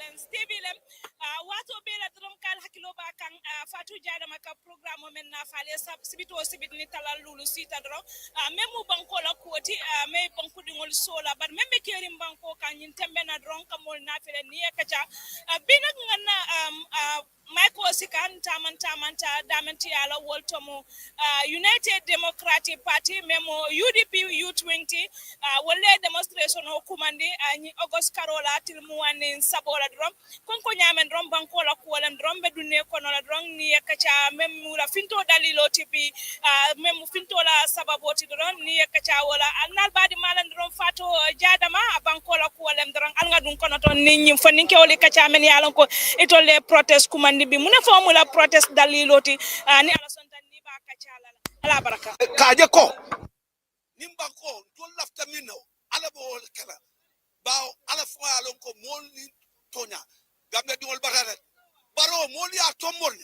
Issuance TV lem wato bela dron kal hakilo ba kan fatu jada maka programme men na fale sibito sibit ni talal lulu sita dron memu banko la kuwoti me banko dingol sola bar memme kerim banko kan yin tembe na dron kamol na fele ni kacha binak ngana Michael Sikan Tamanta Damanti Ala Woltomo United Democratic Party Memo UDP U20 wale demonstration o kumandi ani August Carola tilmuani sabola drum konko nyamen drum banko la kuwala drum be dunne kono la drum ni kacha memu la finto dalilo tipi memu finto la sababoti drum ni kacha wala annal badi malan drum fato jadama banko la kuwala drum alga dun kono ton ni nyim foninke wali kacha men yalon ko itole protest kumandi bi muna formula protest daliloti ni ala sonta ni ba kachala ala baraka kaje ko nimba ko to lafta minno ala bo kala bawo ala fuma alon ko molni tonya gambe diol batata baro moli a tombol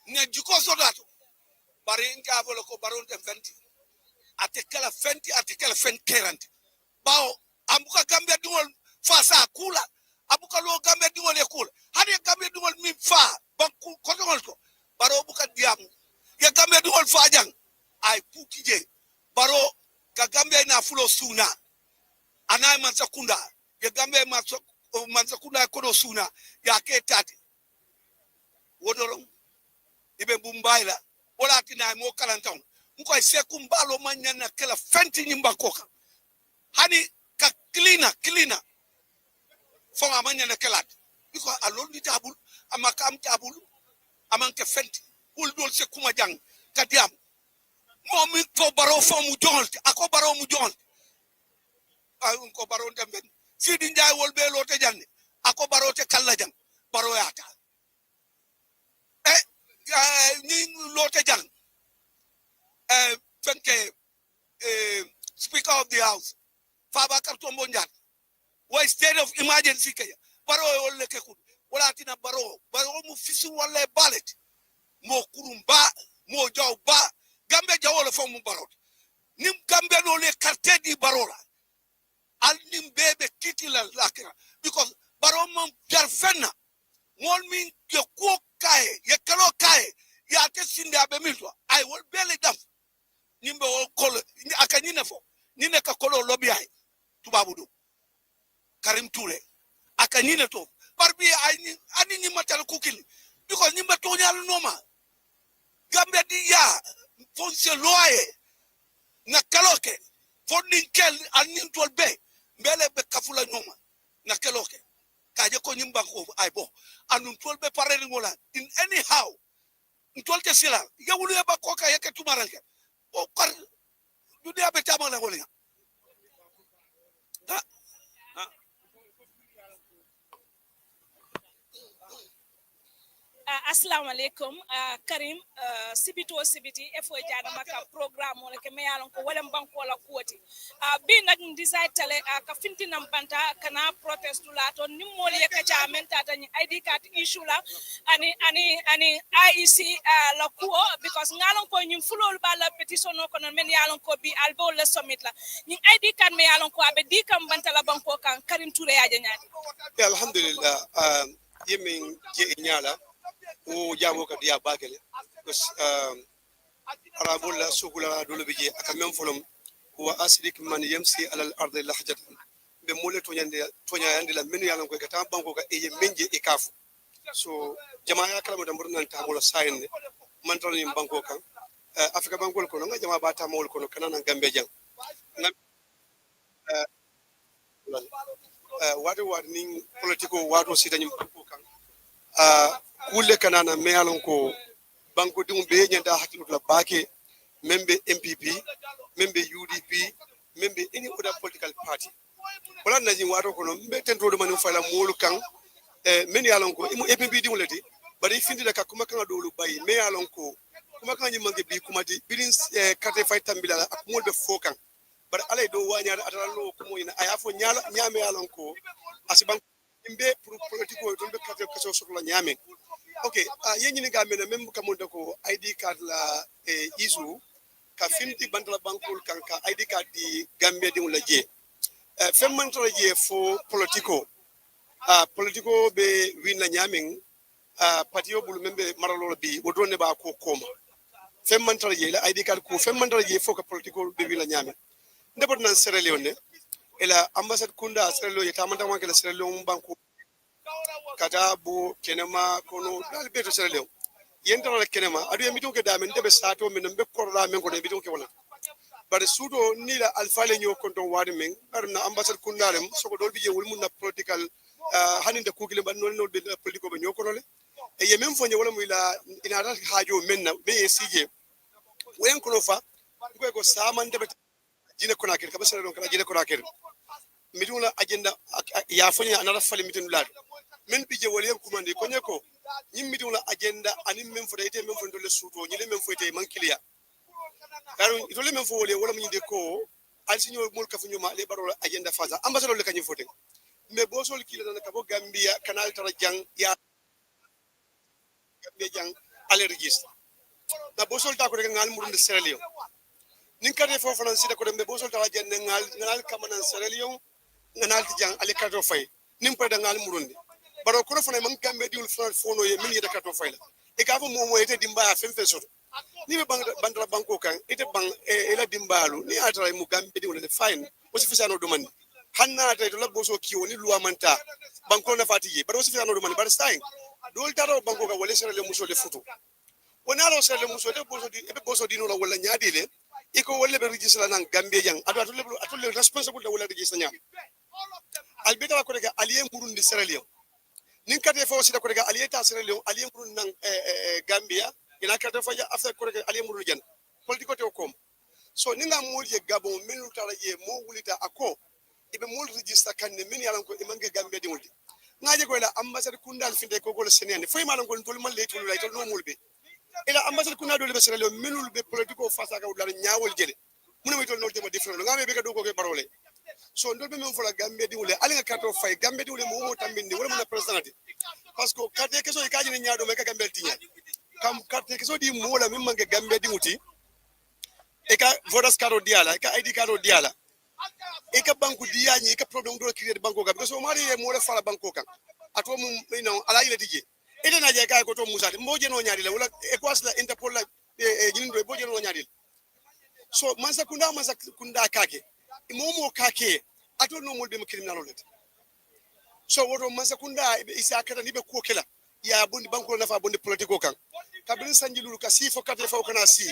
ne jiko sodato bari inka bolo ko baron te fenti atekala fenti atekala fenti keranti bawo ambuka gambe diol fasa kula abuka lo gambe diol e kula hade gambe diol mi fa banku ko dongol ko baro buka diam ya gambe diol fa jang ay pukije baro ka gambe na fulo suna anay man sakunda ya gambe man sakunda ko do suna ya ke tati wodorong ibe bumbaila wala tina mo kalantaw mko se kumbalo manyana kala fenti nyimba koka hani ka cleaner fonga manyana kala biko alol ni tabul amaka am tabul amanke fenti ul dol se kuma jang kadiam momi to baro fomu jonti ako baro mu jonti ay ko baro dembe sidi njaay wol be lo te janne ako baro te kala jang baro yata ni lo te jang fenke speaker of the house Faba Kartombo Njat wa state of emergency kaya baro wol le ke ku wala tina baro mu fisu wala ballot mo kurumba mo jawba gambe jawolo fo mu barot nim gambe no le carte di barola al nim bebe kitila lakira because baro mom jar fenna mol min ke ko kae ye kalo kae ya ke sinde abe milto ay wol bele daf nimbe wol kol akanyina fo nine ka kolo lobby ay tubabu do Karim Touré akanyina to barbi ay ani ni matal kukil because nimbe to nyal noma gambe di ya fonse loye na kaloke fondin kel anin tol be mbele be kafula nyoma na kaloke kaje ko nyimba ko ay bo anun tol be parere ngola in anyhow ntol te sila yawulu e ba ko ka yake tumaranke o kar dunia be tamala ngolinga assalamu alaikum Karim sibiti efo jada maka programme wala ke mayalon ko wala banko la kuwoti bi nak desire tele ka fintina banta kana protest la to nimmol yakacha menta tan ID card issue la ani IEC la kuwo because ngalon ko nyim fulol bala petition ko non men yalon ko bi albo le summit la nyim ID card me yalon ko abe di kam banta la banko kan Karim Touré ya janyati alhamdulillah yemin je nyala o jamo ka dia bakele because arabul sugula dole bije aka mem folom wa asrik man yamsi ala al ardi lahjatan be mole to nyande la menu yalan ko ka tam banko ka e menje e kafu so jamaa kala mo dambur nan ta molo sayne man ton yim banko kan afrika banko ko nga jamaa ba ta mol ko kanana gambe jang ngam wadu ning politiko wadu sita nyim banko kan kulle kanana meyalon ko banko dum be nyanda hakilu la bake membe MPP membe UDP membe any other political party wala naji wato ko no be tento do manu fala molu kan men yalon ko imu MPP dum lati bari findi la ka kuma kan do lu bayi me yalon ko kuma kan nyi mangi bi kuma di bidin kate fay tambila ak mol be fokan bar alay do wañaade atalo ko moyna ay afo nyaala nyame yalon ko asiban imbe pour politico to be kate ko so la nyame okay yenyi ni gamena même kamonda ko ID card la isu ka finti bantala bankol kan ka ID card di Gambia di la je femman to je fo politico politico be win la nyamin patio bulu membe maralo bi wodone ba ko koma femmantal je la ID card ko femmantal je foka politico be win la nyamin ndebot nan Sierra Leone ela ambassade kunda Sierra Leone tamanta wanke la Sierra Leone banko kata bo kenema kono dal beto Sierra Leone yenta la kenema adu yemiton ke damen debe sato men be korla men ko ne biton ke wala bare sudo ni la alfale nyo konton wadi men arna ambassade kundalem soko dol bije wol mun na political haninde kukile ban non be politico be nyoko le e yemen fonye wala mu ila ina rat hajo menna be esije wen kono fa ko saman debe jine kona ker kabasara don kala jine kona ker mitula agenda ya fonya anara fale mitin lad men bije wala yam kumande ko nyeko nyim mitula agenda anim men fodayte men fondo le suto nyile men foyte man kilia karu itole men fo wala mu nyinde ko alsinyo mul ka funyuma le baro agenda faza ambassador le kanyi fote me bosol kila na kabo Gambia kanal tara jang ya Gambia jang ale register na bosol ta ko rek ngal murunde Sierra Leone nin karte fo français ko me bosol tara jang ngal kamanan Sierra Leone ngal ti jang ale karto fay nim ko da ngal murunde baro ko fona man Gambia diul France fono ye min yeda karto fay la e ka fo mo yete dimba fem feso ni be bandra banko kan ite bang ela dimbalu ni atara mu Gambia diul le fine o si fisano do man hanna tay to labbo so kiwo ni luwa manta banko na fatije baro si fiano do man bar stay dol taro banko ka wala Sierra Leone muso le futu wona lo Sierra Leone muso de boso di e boso di no la wala nyaadi le iko wala be registre nan Gambia jang ado atul responsable da wala registre nya albita ko daga alien burundi Sierra Leone nin kate fo si da ko daga alien ta Sierra Leone alien burundi nan Gambia ina kate fo ja after ko daga alien burundi jan politiko te ko so ninga molje gabon menu tara ye mo wulita ako ibe mol register kanne min yalan ko imange Gambia di multi ngaje ko la ambassade kundal finde ko gol senene foy malan ko tol man le tol lay tol no mulbe ila ambassade kundal do be Sierra Leone minul be politiko fasa ka wala nyaawol jele mun mi tol no tema different ngabe be ka do ko ke barole so ndol be men fola Gambia di wule ali nga kato fay Gambia di wule mo tambindi wala mun president parce que carte keso e kaji ne nyaado me ka Gambia tinya kam carte keso di mo la min mange Gambia di muti e ka voters card diala e ka ID card diala e ka banku diyañi e ka problem do créer banko ga because o mari e mo le fala banko kan ato mum ala ile dije ede na je kay ko to musa mboje no nyaadi la wala e ko asla interpol la e jinindo boje no nyaadi so mansa kunda kake momo kake ato no mo be criminal let so woto mansa kunda isa kata ni be ko kela ya bondi banko na fa bondi politiko kan kabrin sanjilulu ka sifo kate fa kana si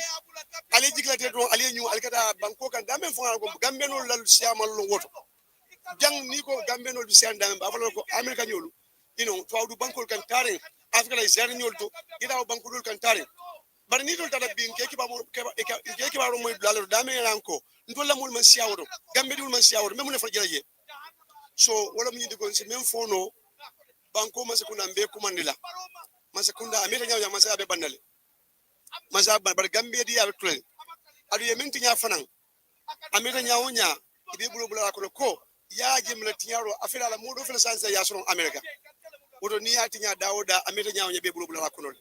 ale jiglate do ale nyu alkata banko kan damen fo ko gambe no lal siamal lo woto jang ni ko gambe no bi sian damen ba falo ko america nyolu to awdu banko kan tare afrika la zer nyolu to ida banko dul kan tare bar ni dol tada bin ke ba mo ke ba ro moy lalo damen ranko ndol la mul man siawodo gambe dul man siawodo memu ne fa jelaje so wala mu ndi ko ci même fono banko ma se kuna mbe kumandila masakunda ameta nyaw masa abe bandale masa bar Gambia di abe tule adu yementi nya fanan ameta nyaw nya ibe bulo bulo ko ya jemla tinyaro afela la modo fela sansa ya sono America wodo ni ati nya dawoda ameta nyaw nya be bulo bulo ko non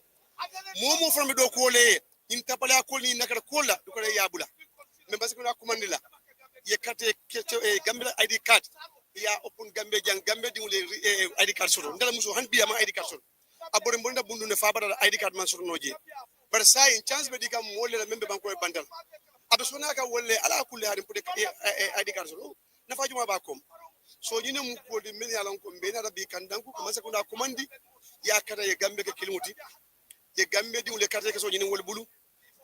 momo fami do ko le in tapala ko ni nakara ko la ko ya bula me basakuna kumandila ye kate Gambia ID card ya open Gambia jang Gambia di wule ID card soto ndala muso han biya ma ID card soto abore mbonda bundu ne fabara ID card man soto noje bar sai chance be dikam wolle la membe banko e bandal abe sona ka wolle ala kulli harim pude ID card soto na fajuma ba kom so nyine mu ko de men yalan ko be na rabbi kandanku ko masa kuna komandi ya kada ye Gambia ke kilmuti ye Gambia di wule carte ke so nyine wol bulu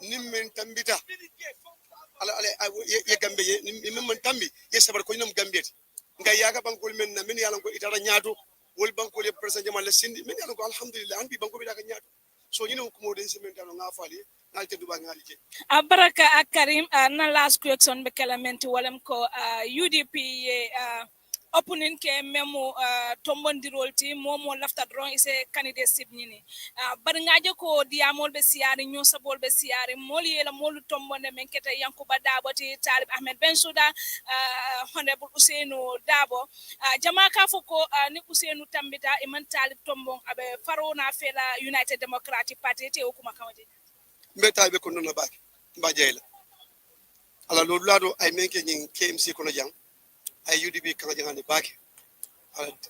nimmen tambita ala ye Gambia ye nimmen tambi ye sabar ko nyinam Gambia nga yaga bankol men na men yalan ko itara nyaato wol bankol e president jamal le sindi men yalan ko alhamdulillah an bi banko bi daga nyaato so nyino ko mo den sementano nga fali ngalte duba ngali je abaraka akarim na last question be kalamenti walam ko UDP opponent ke memo tombondirol ti momo lafta dron ise candidacy nyini bar ngaje ko diamol be siari nyo sabol be siari moli yela molu tombonde men kete yankuba dabo ti Talib Ahmed Bensouda honorable Ousainou Dabo jama ka foko ni Ousainou tambita e man Talib tombon abe farona fela United Democratic Party te okuma kamaje mbeta be ko non ba jeyla ala lo lado ay menke nyin KMC ko no jang ay UDP kala jangande baake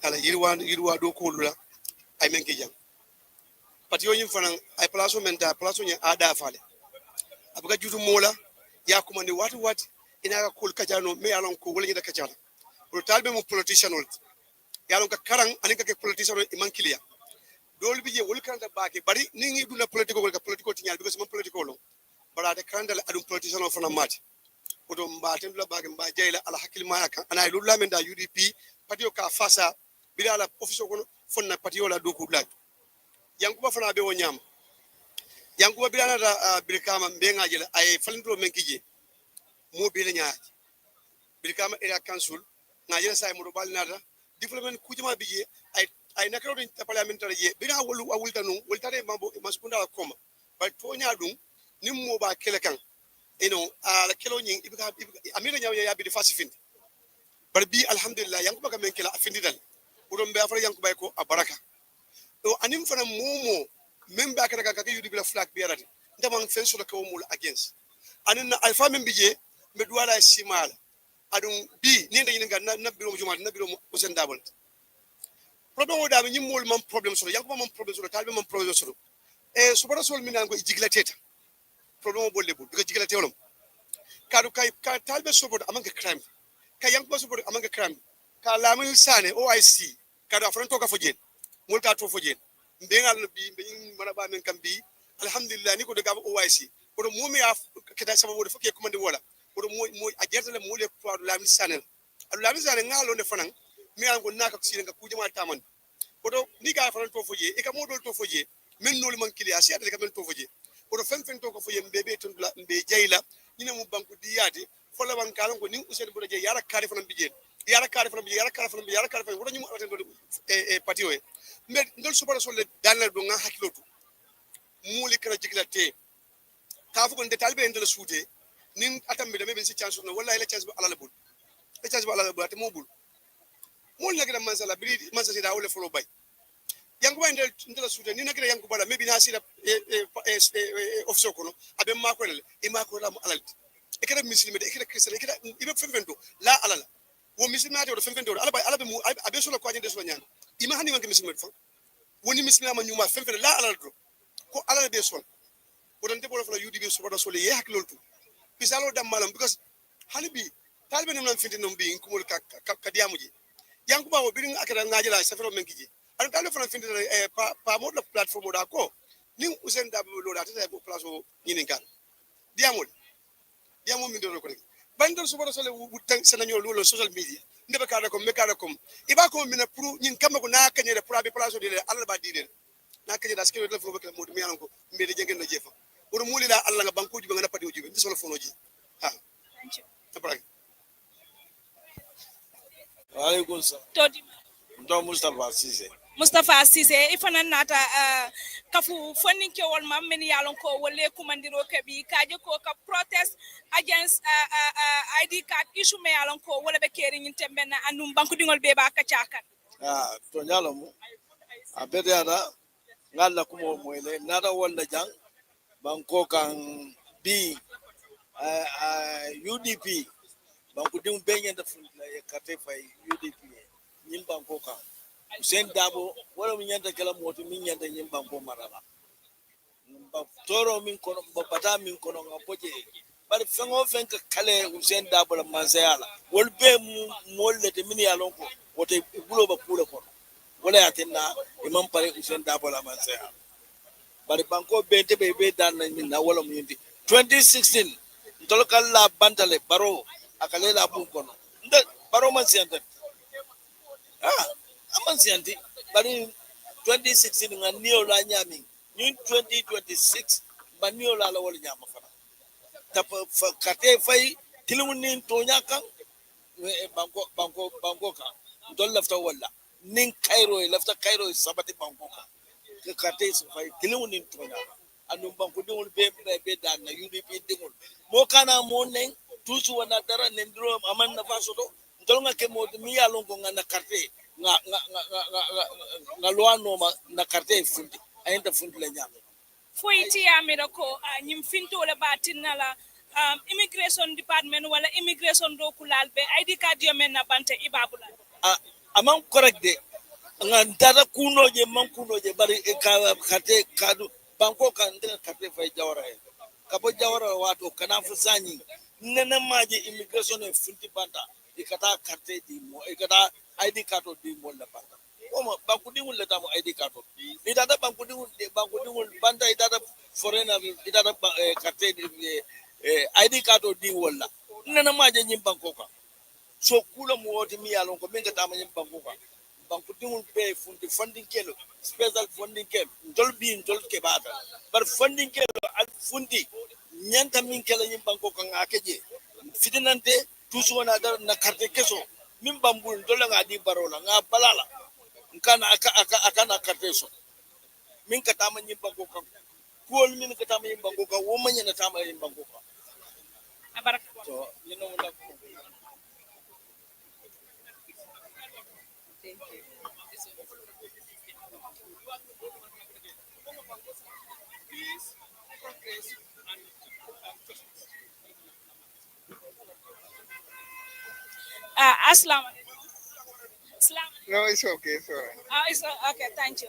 ala yirwa do ko lula ay men ke jang patio yim fanan ay place menta place nya ada fale abuga jutu mola ya kuma ni watu ina ga kul kajano me alon ko wala nyida kajano pro talbe mo politician ol ya lon ka karang ani ka ke politician iman kilia dol bi je wol kan da baake bari ni ngi dula politiko ko ka politiko tinyal because mo politiko lo bara de kandal adum politician of na mati oto mbaten dula baake mba jeyla ala hakil ma kan ana lula men da UDP patio ka fasa bila ala office ko fonna patio la do ko lag yankuba fana be wonyam yankuba bila na bilkama mbenga jela ay falindro men kije mo bile nyaaji bilkama area council ngajela say mo bal nada development kujuma bije ay nakaro din parliamentary je bila wolu awultanu woltare mambo maskunda la koma ba tonya dum nimmo ba kelekan ala kelo nyin ibika amira nyaaw ya bi di fasifindi bar bi alhamdulillah yankuba ka men kela afindi dal udon be afara yankuba ko abaraka do anim fana momo memba ka ka yudi bila flag bi arati ndama fenso la ko mul against anina alfa men bije me duwala simala adun bi ni nda yinga na biro juma na biro usen dabal problem oda mi nyimol mam problem so yanko mam problem so talbe mam problem so so bara sol minan ko jigla teta problem bolle bu duga jigla tewlom kadu kay ka talbe so bod amanga crime kay yanko so bod amanga crime ka lamu sane OIC kadu afran to ka fojen mol ka to fojen mbengal no bi be mana ba men kam bi alhamdulillah ni ko de gaba OIC ko mo mi af keda sababu de fokke commande wala ko mo a jertale mo le to lamu sane lamu sane ngalo ne fanan mi an ko naka ci nga ku jama taman ko do ni ka fanan to foje e ka mo dol to foje men nol man kiliya ci ade ka men to foje ko do fen to ko foje mbebe to la mbe jeyla ni ne mu banku diyade fo la ban kalan ko ni usen bu je yara kare fanan bijen yara kare fanan ko do ñu aten do patio e mais ndol so bara so le dalal do nga hakilotu muli kala jigla te ka fu ko de talbe ndel suude nin atam be de be ci chance no wallahi la chance bu ala la bul la chance bu ala la bul te mo bul mo la gida mansala biri mansala da wala follow bay yangu ba ndel suude ni nakira yangu bala maybe na sira office ko no abe ma ko le e ma ko la mo alal e kada muslimi de e kada christian e kada ibe femfendo la alala wo muslimi ade do femfendo ala be mu abe so la ko ajinde so nyaan ima hani wanke muslimi fa woni muslimi ma nyuma femfendo la alala do ko alala be so ko don debolo fa UDP so wada so le ye hakiloltu bisalo dam malam because halibi talbe non findi non bi kumul ka diamuji yanku ba wo birin akada ngajila safero men kiji an talbe fa findi pa mo la platform da ko nin usen da lo da ta ko place o nyinin kan diamul min do ko rek bandal so wada so le wutan senanyo lo social media ndebe kada ko me kada ko iba ko mina pour nyin kamako na kanyere pour abi place o de Allah ba di de na kanyere da skelo da fo ko mo mi yanko mbe de jengen na jefa pour muli la Allah nga banko jibe nga na pati o jibe ndi solo fono ji ha Thank you. tabrag Waalaikum salam. Todi Ndo Mustafa Cisse ifana nata kafu funding ke wol mam men yalon ko wolle kumandiro ke bi kaje ko ka protest against ID card issue me yalon ko wala be keri nyinte men anum banku dingol be ba ka chakan to nyalo mu abede ada ngalla kumo moyle nada wonna jang banko kan bi UDP banku ding benye da funla e kate fay UDP nyim banko kan Usen dabo wala mi nyanta kala moto mi nyanta nyim banko marala ba toro min kono ba bata min kono ngapoje bari fengo fenka kale Usen dabo la manzayala wol be molle de min yalon ko wote bulo ba kula ko wala yatinna imam pare Usen dabo la manzayala bari banko bente be dan min na wala mu yindi 2016 ntolkal la bantale baro akale la bun kono nda baro man sianta amansianti bari 2016 nganio la nyami ni 2026 banio la wala nyama fana tap kate fay tilumun tonya kan banko ka dol lafta wala nin cairo lafta cairo sabati banko ka kate fay tilumun tonya anu banko dingul be dan na UDP dingul mo kana mo nen tusu wana dara nendro aman na faso do ndolnga ke mo mi yalon ko ngana karte nga loano na carte fundi ayenda fundi la nyama foiti amira ko nyim finto le batinna la immigration department wala immigration do kulalbe ID card yo men na bante ibabula amang correct de ngan dara kunoje man kunoje bari ka kate kadu banko kan ndena kate fay jawara e kabo jawara wato kana fusani nena maje immigration e funti banda ikata kate di mo ikata ID card di mo la banda o banko di wala tamo ID card idada banko di banda idada foreigner idada kate di ID card di wala nena maje nyim banko ka so kula mo woti mi yalon ko min gata ma nyim banko ka banko dingul be fundi funding kelo special funding kelo ndol bi ndol ke bata bar funding kelo al fundi nyanta min kala nyim banko ka ngakeje fitinante tusu na dar na carte keso min bambul ndol nga di barola nga balala nkana aka na carte so min kata ma nyim banko ka kuol min kata ma nyim banko ka wo ma nyana ta ma nyim banko ka abarak so you know na aslam No, it's okay. It's all right. it's okay, thank you.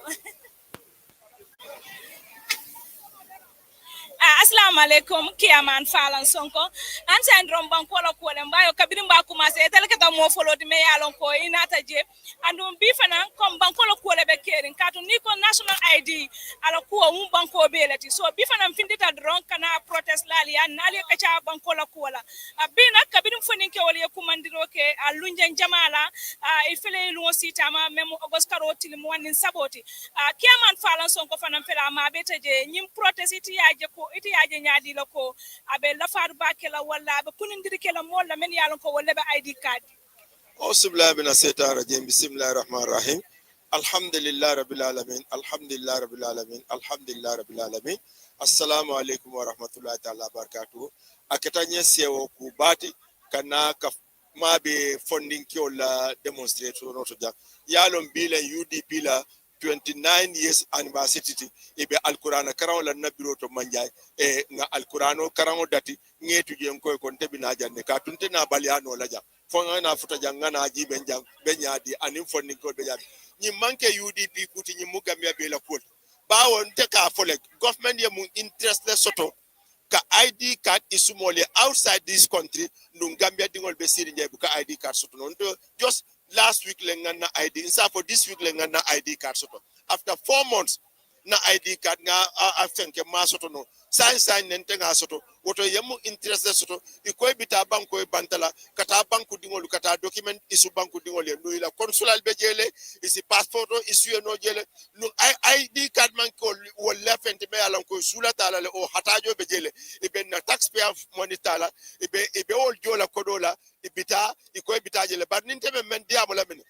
Assalamu alaikum kiaman falan sonko ansa ndrom Banko La Kuwo mbayo kabirim ba commencé tel ke ta mo folo di me yalon ko inata je andum bi fana comme Banko La Kuwo be kerin katu ni ko national ID ala kuwo mum banko be lati so bi fana findita dron kana protest lali an nali ka cha Banko La Kuwo bina kabirim fonin ke wali kumandiro ke alunjan jamala ifele lu sita ma memo ogoskaro tilim wanin saboti kiaman falan sonko fana fela ma beta je nyim protest iti yaje ko iti yaje nyaadi la ko abe lafaru bakela wala abe kunindiri kela molla men yalon ko wala be ID card Auzubillahi mina shaitanir rajim. Bismillahir rahmanir rahim. Alhamdulillahi rabbil alamin. Alhamdulillahi rabbil alamin. Alhamdulillahi rabbil alamin. Assalamu alaikum wa rahmatullahi ta'ala barakatuh. Aketanye sewo ku bati kana ka mabe funding ki la demonstration no to ja. Yalon bila UDP la 29 years anniversary ibe alqur'ana karan la nabiro to manjay nga alqur'ano karan dati ngetu je ko kon tebina janne ka tunte na baliano la ja fonga na futa jangana ji benjang benyadi anim fonni ko be jadi ni manke UDP kuti ni mugamya be la kol bawon te ka fole government ye mun interest le soto ka ID card isumole outside this country no Gambia dingol be siri njay bu ka ID card soto non just last week lengana ID insa for this week lengana ID card soto after 4 months na ID card nga afenke ma soto no sign nente nga soto woto yemu interest soto ikoy bita banko e bantala kata banku dingol kata document isu banku dingol e no ila consular be jele isi passport isu no jele no ID card man ko wala fente me alan ko sula tala le o hatajo be jele ibe na taxpayer money tala ibe ol jola kodola ibita ikoy bita jele bar ninte men diamo la men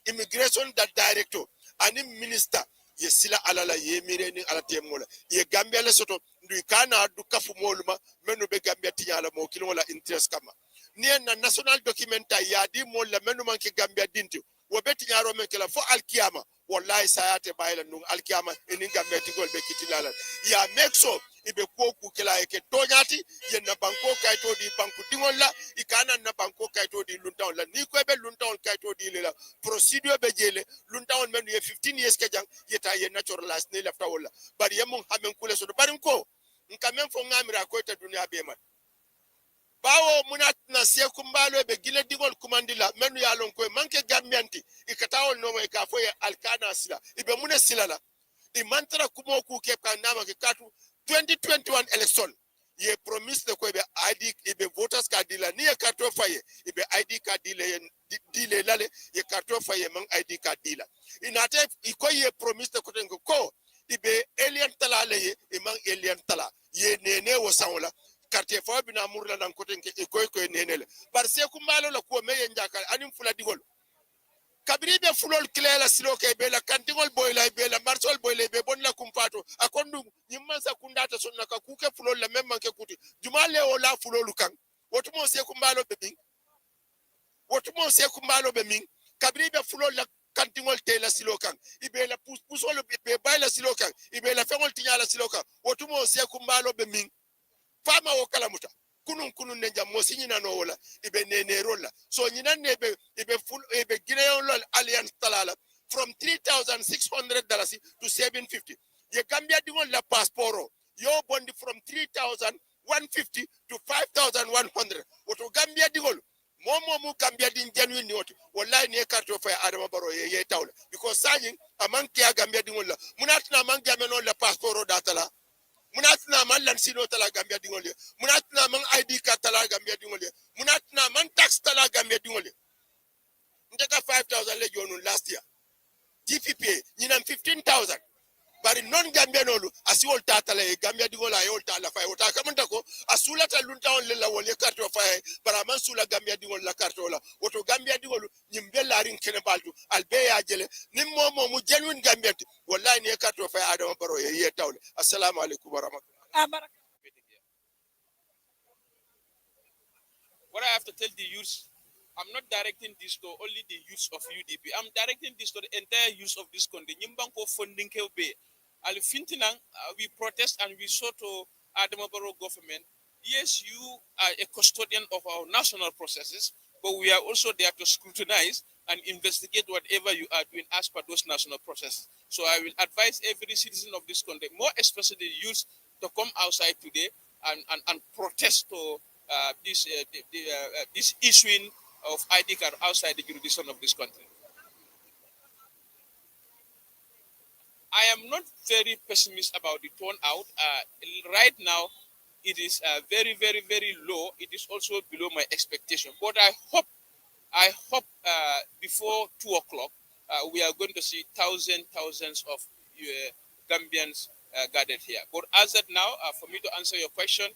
immigration that director ani minister ye sila alala ye mireni ala temola ye Gambia le soto ndu kana du kafu moluma menu be Gambia tinyala mo kilo la interest kama ni na national documenta ya di molla menu manke Gambia dinti wo beti nyaro men kala fo alkiyama wallahi sayate bayla nu alkiyama eni Gambia tigol be kitilala ya make so ibe koku kila eke tonyati ye na banko kaito di banku dingola ikana na banko kaito di luntaon la ni ko be luntaon kaito di lela procedure be jele luntaon men ye 15 years ke jang yeta ye naturalize ni lafta wala bari yamon hamen kule so bari ko nka men fo ngamira ko ta dunia be man bawo munat na se kumbalo be gile digol kumandila menu ya lon ko manke gambianti ikatawol no mo ka fo ye alkana sila ibe mune sila la i mantra kumo ku ke kanama ke katu 2021 election ye promise de ko be ID be voters card dila ni e karto faye be ID card dile lale ye karto faye man ID card dila inate iko ye promise de ko tengo ko be alien tala le ye man alien tala ye nene wo sanwala carte fo bina murla nan ko tenke iko nene le par se ku malo la ko me ye njakal anim fula digol kabiri be fulol clela siloke be la kantingol boy la be la marsol boy la be bon la kumpato akondu nyimman sa kundata sonna ka kuke fulol la memman ke kuti jumale o la fulolu kan wotumo se kumbalo be min kabiri be fulol la kantingol te la silokan ibe la pusol be bay la silokan ibe la fengol tinya la silokan wotumo se kumbalo be min fama o kalamuta kunun ne jam mo sinyina no wala ibe ne rola so nyina ne ibe full ibe Guinean alliance talala from $3,600 to $750 ye Gambia dingol la passport yo bondi from 3,150 to 5,100 woto Gambia dingol momo mu Gambia din genuine woto wallahi ne carte fa Adama Barrow ye tawla because sagin amanke ya Gambia dingol la munatina manke ameno la passport datala munatina man lan sino tala Gambia dingol le munatina man ID card tala Gambia dingol le munatina man tax tala Gambia dingol le ndeka 5,000 le jonu last year GPP nyinam 15,000 bari non Gambia nolu asiol tatala e Gambia digola e olta la fay wota kamanta ko asula ta lunta on la wole carte o fay bara man sula Gambia digol la carte la woto Gambia digol nyimbe la rin kene baltu albe ya jele nim momo mu genuine Gambia wallahi ne carte o fay Adama Barrow ye tawle assalamu alaikum wa rahmatullahi. What I have to tell the youth, I'm not directing this to only the youth of UDP. I'm directing this to the entire youth of this country. Nyimbanko funding kebe. Fintinang, we protest and we saw to Adama Barrow government. Yes, you are a custodian of our national processes, but we are also there to scrutinize and investigate whatever you are doing as per those national processes. So I will advise every citizen of this country, more especially the youth, to come outside today and protest to this issuing of ID card outside the jurisdiction of this country. I am not very pessimist about the turnout. Right now, it is very, very, very low. It is also below my expectation. But I hope before 2 o'clock, we are going to see thousands of Gambians gathered here. But as of now, for me to answer your question,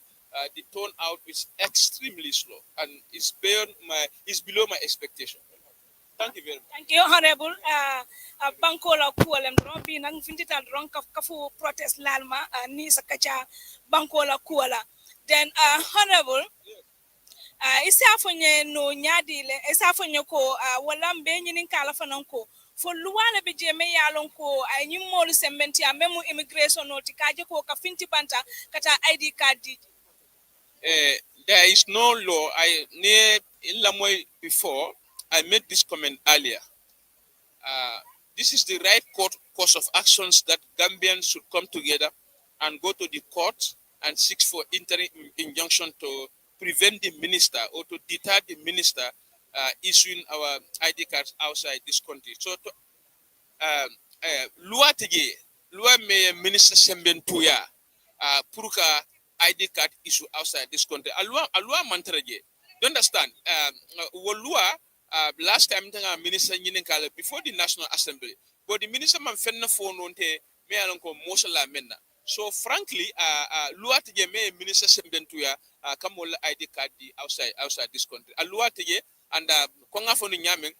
the turnout is extremely slow and is below my expectation. Thank you very much. Thank you, Honorable. Banko La Kuwo lem dron bi nang fintital dron kafu protest lalma ni sakacha Banko La Kuwo la. Then Honorable, isa fonye no nyadi le isa fonye ko wala mbe nyinin kala fananko fo luwale be je me yalon ko ay nyimolu sembenti a memu immigration noti kaje ko ka finti banta kata ID card di. There is no law. Before I made this comment earlier. This is the right course of actions that Gambians should come together and go to the court and seek for interim injunction to prevent the minister or to deter the minister issuing our ID cards outside this country. So, Lua may Minister Sembentuya Puruka ID card issue outside this country. Alua Mantraje. You understand? Last time Minister Nyininkala before the National Assembly, but the Minister Manfenna phone on te me alonko Mosala Menna. So frankly, Luatige me Minister Sembentuya Kamola ID card outside this country. Luatige and Konga phone Nyaming.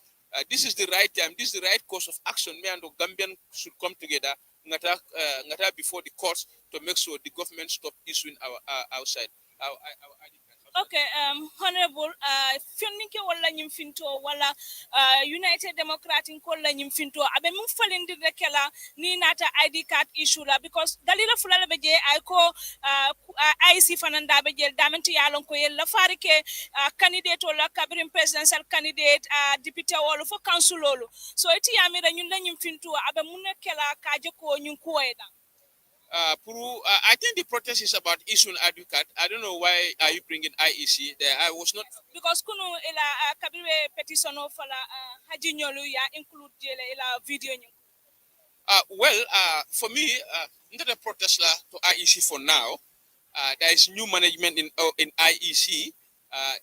This is the right time. This is the right course of action. Me and the Gambian should come together. Ngata before the courts to make sure the government stop issuing our outside our ID cards. Okay, Honorable, Finninke wala nyimfinto wala United Democratic wala nyimfinto abe mumfalindi rekela ni nata ID card issue la because dalila fulala beje aiko IC fananda beje damenti yalon ko yella farike candidate wala cabinet presidential candidate deputy wala fo council lolu so iti yamira nyun la nyimfinto abe munekela kaje ko nyun ko eda. I think the protest is about issuing ID card. I don't know why are you bringing IEC there. I was not because kuno ila kabiwe petition of haji nyolu ya include ila video nyu. For me, not a protest to IEC for now. There is new management in IEC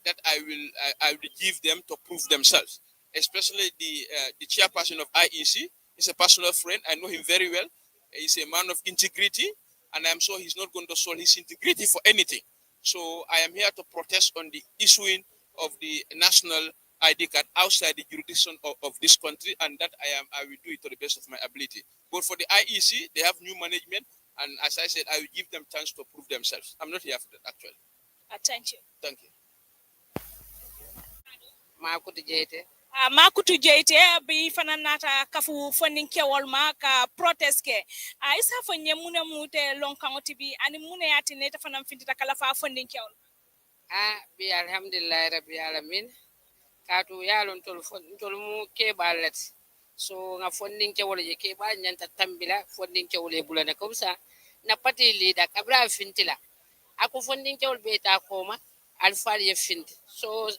that I will give them to prove themselves. Especially the chairperson of IEC is a personal friend. I know him very well. He's a man of integrity, and I'm sure he's not going to sold his integrity for anything. So I am here to protest on the issuing of the national ID card outside the jurisdiction of this country, and that I will do it to the best of my ability. But for the IEC, they have new management, and as I said, I will give them chance to prove themselves. I'm not here for that, actually. Thank you. Thank you. Makutu jeite bi fananata kafu funding ke walma ka protest ke isa fanye mune mute long kangoti bi ani mune yati neta fanam fintita kala fa funding ke wal bi alhamdulillah rabbil alamin katu yalon tol mu ke balet so nga fondin ke wala ke ba nyanta tambila fondin ke wala bulana comme ça na pati lida kabra fintila ako fondin ke wol beta koma alfal ye finti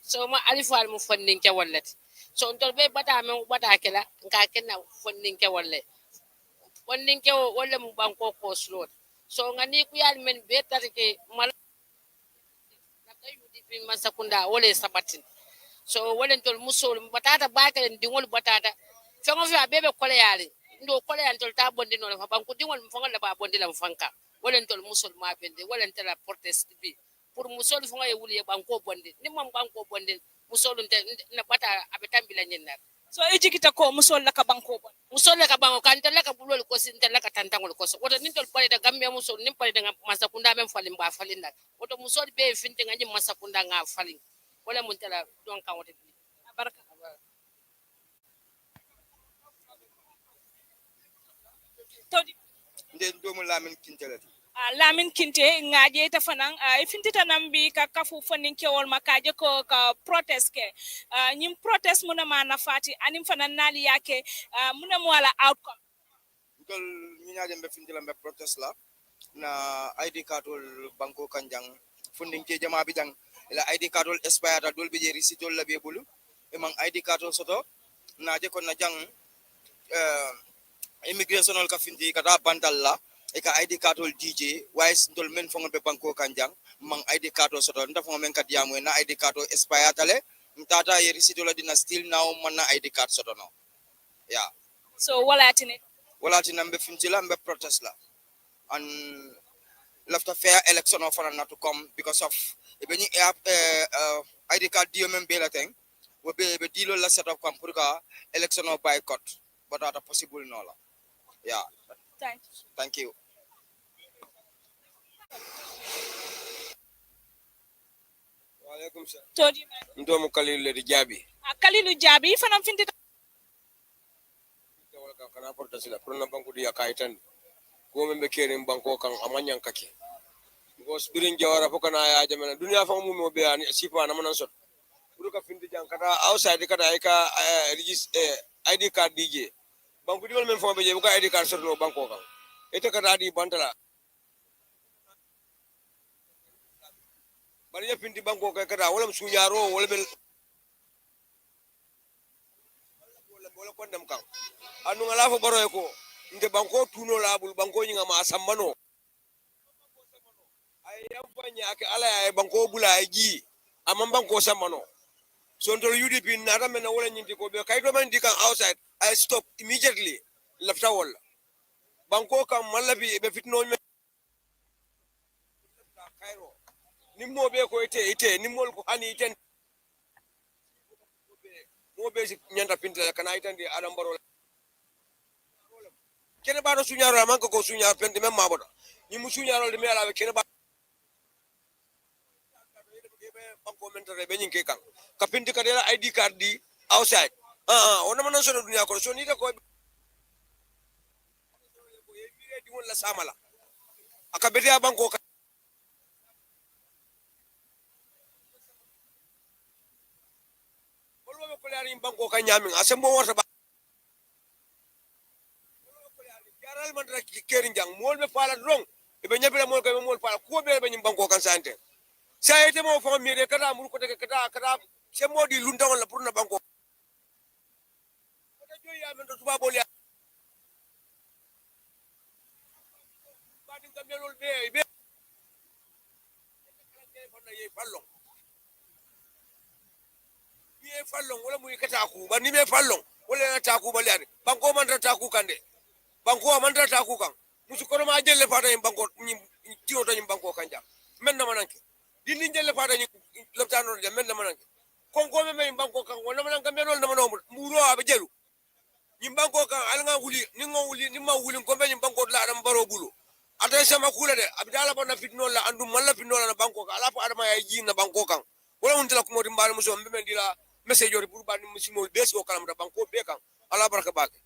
so ma alfal mu fondin ke wallet so tol be bata men bata kala nka kenna fondin ke walle fondin ke wala mu banko ko slot so ngani ku yal men beta ke mal UDP masakunda wala sabatin so walen tol musol batata bakalen dingol batata fengo fi abebe kole yale ndo kole yan tol ta bondi no fa banku dingol fongo la ba bondi la fanka walen tol musol ma bende walen tela protest bi pour musol fongo e wuli banko bondi ni mom banko bondi musol na bata abetambila nyenna so ejikita ko musol la ka banko bon musol la ka banko kan tela ka bulol ko sin tela ka tantangol ko so woto nin tol pare da gamme musol nin pare da masakunda men falim ba falinda woto musol be finte ngani masakunda nga falin wala mun tala don kan wata bi barka tawdi nden domu lamin kintelati lamin kinte ngaje ta fanan ifintita nambi ka kafu fanin kewol makaje ko ka protest ke nyim protest muna ma nafati anim fanan nali yake muna mo wala outcome dol ñiñaje mbe findila mbe protest la na ID cardol banko kanjang funding ke jama bi jang la ID cardol expire dol be je risitol la be bulu e man ID cardol soto na je kon na jang immigration ka findi kata bandal la e ka ID cardol DJ wise dol men fongo be banko kanjang man ID cardol soto nda fongo men kat yamu na ID cardol expire tale mtata ye risitol dina still now man na ID card soto no yeah so wala tine mbe fintila mbe protest la and left a fair election of not to come because of when you have ID card dio member thing we be deal la set up come pour election of boycott but that possible no la yeah thank you wa alaikum salam todi ndo mo kalilu le jabi kalilu jabi fanam fintita wala kana protest la pour na banku dia kaitan ko membe kere banko kan amanyan kake because birin jawara fo kana ya jamana dunya fa mu mo be ani sifa na manan sot buruka findi jang kata outside kata ay ka ID card DJ banku di wol men fo be je buka ID card sot no banko kan ete kata di bantala bari ya findi banko ka kata wala sunyaro wala bel wala ko ndam kan anu ngala fo baro ko nde banko tuno labul banko nyinga ma sambano ay yamfanya ake ala ay banko bula ay ji amman banko sambano so ndol UDP na ramen na wala nyindi ko be kay do man dikan outside I stop immediately lafta wala banko kam malabi be fitno me Cairo nimmo be ko ite nimmol ko hani iten mo be nyanda pinta kana itande adam baro kene ba do suñaro man ko suñaro pende même mabodo ni mu suñaro de mela kene ba banko mentare be nyinke kan ka pindi ka dela ID card di outside on man so dunya ko so ni de ko di won la samala aka beti banko ka bolwo ko lari banko ka nyamin asembo warta jaral man rek keri jang mol be fala rong e be nyabira mol ko mol fala ko be nyim banko kan sante sayete mo fo mi de kata mur ko de kata se modi lunda wala pour na banko ko joyi amen do tuba bol ya badin kam melol be fonna ye fallon ye fallon wala muy kata ku ba ni be fallon wala na ta ku ba liade banko man ta ku kande banko man ta ku kan musu ko ma jelle fata yim banko ni tiyo to yim banko kanja men na mananke dindi jelle fata ni loptano de men na mananke kon ko me yim banko kan wala mananka men wala no muro abe jelu yim banko kan al nga wuli ni nga wuli ni ma wuli ko be yim banko la adam baro bulu ata sama kula de abdala bona fitno la andu malla fitno la banko ka ala fa adama ya ji na banko kan wala mun tala ko modi mbal muso be men dila message jori pour ba ni musimo be so kalam da banko be kan ala baraka bake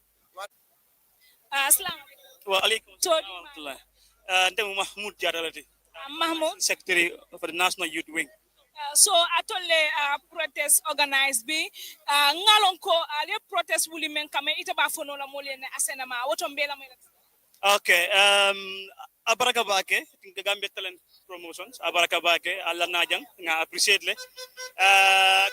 assalamu alaikum warahmatullah ndem mahmoud jadalati Mahmoud secretary of the national youth wing So atole protest organized bi ngalon ko ale protest wuli men kame ita ba fono la molene asena ma woto mbela mo Okay. Abaraka bake Gambia Talent Promotions. Abaraka bake Allah najang nga appreciate le.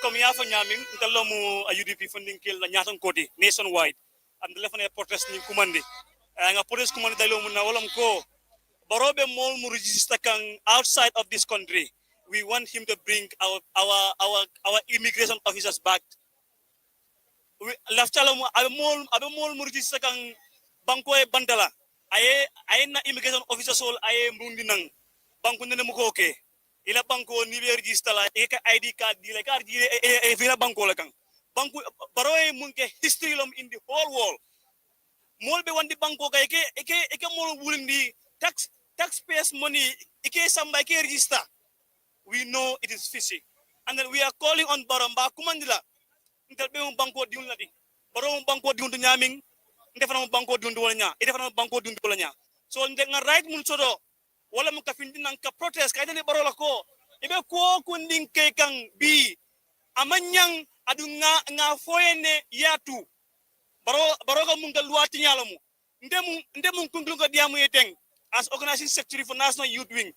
Comme ya fa nyaming talo mu a UDP funding kill la nyatan kodi nationwide. Am the lefane protest ni kumandi. Nga protest kumandi dalo mu na walam ko barobe mol mu register kan outside of this country. We want him to bring our immigration officers back. Laftala mu abe mol mu register kan banko e bandala. Aye na immigration officer sol aye mrundi nang banko nene mu ko ke ila banko ni be register la e ka ID card di le card di e vila banko la kan banko baroy mun ke history lom in the whole world mol be wandi banko ka eke mol wulindi taxpayers money eke samba ke register. We know it is fishy and then we are calling on baramba kumandila ntel be banko diun la di baro banko diun nyaming ndefana banko dundu wala nya ndefana banko dundu wala nya so nga right mun sodo wala mun ka findi nan ka protest kay dali barola ko ibe ko kundin ke kan bi amanyang adu nga foyene yatu baro ga mun ga luwati nyala mu ndemu kunglu ga diamu yeteng as organizing secretary for national youth wing.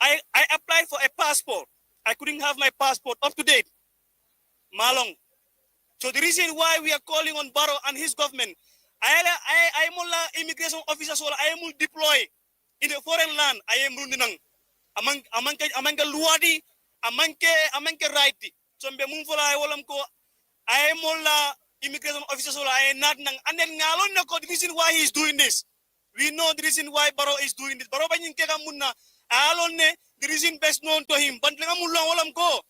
I applied for a passport. I couldn't have my passport up to date malong. So the reason why we are calling on Barrow and his government, I am immigration officers or I am deploy in the foreign land. I am running among luadi, amanke righty. So mbe mumfola I walam ko I am immigration officers or I am not nang and then ngalon na ko the reason why he is doing this. We know the reason why Barrow is doing this. Barrow banyin ke kamuna alon ne the reason best known to him. But nga mulang walam ko.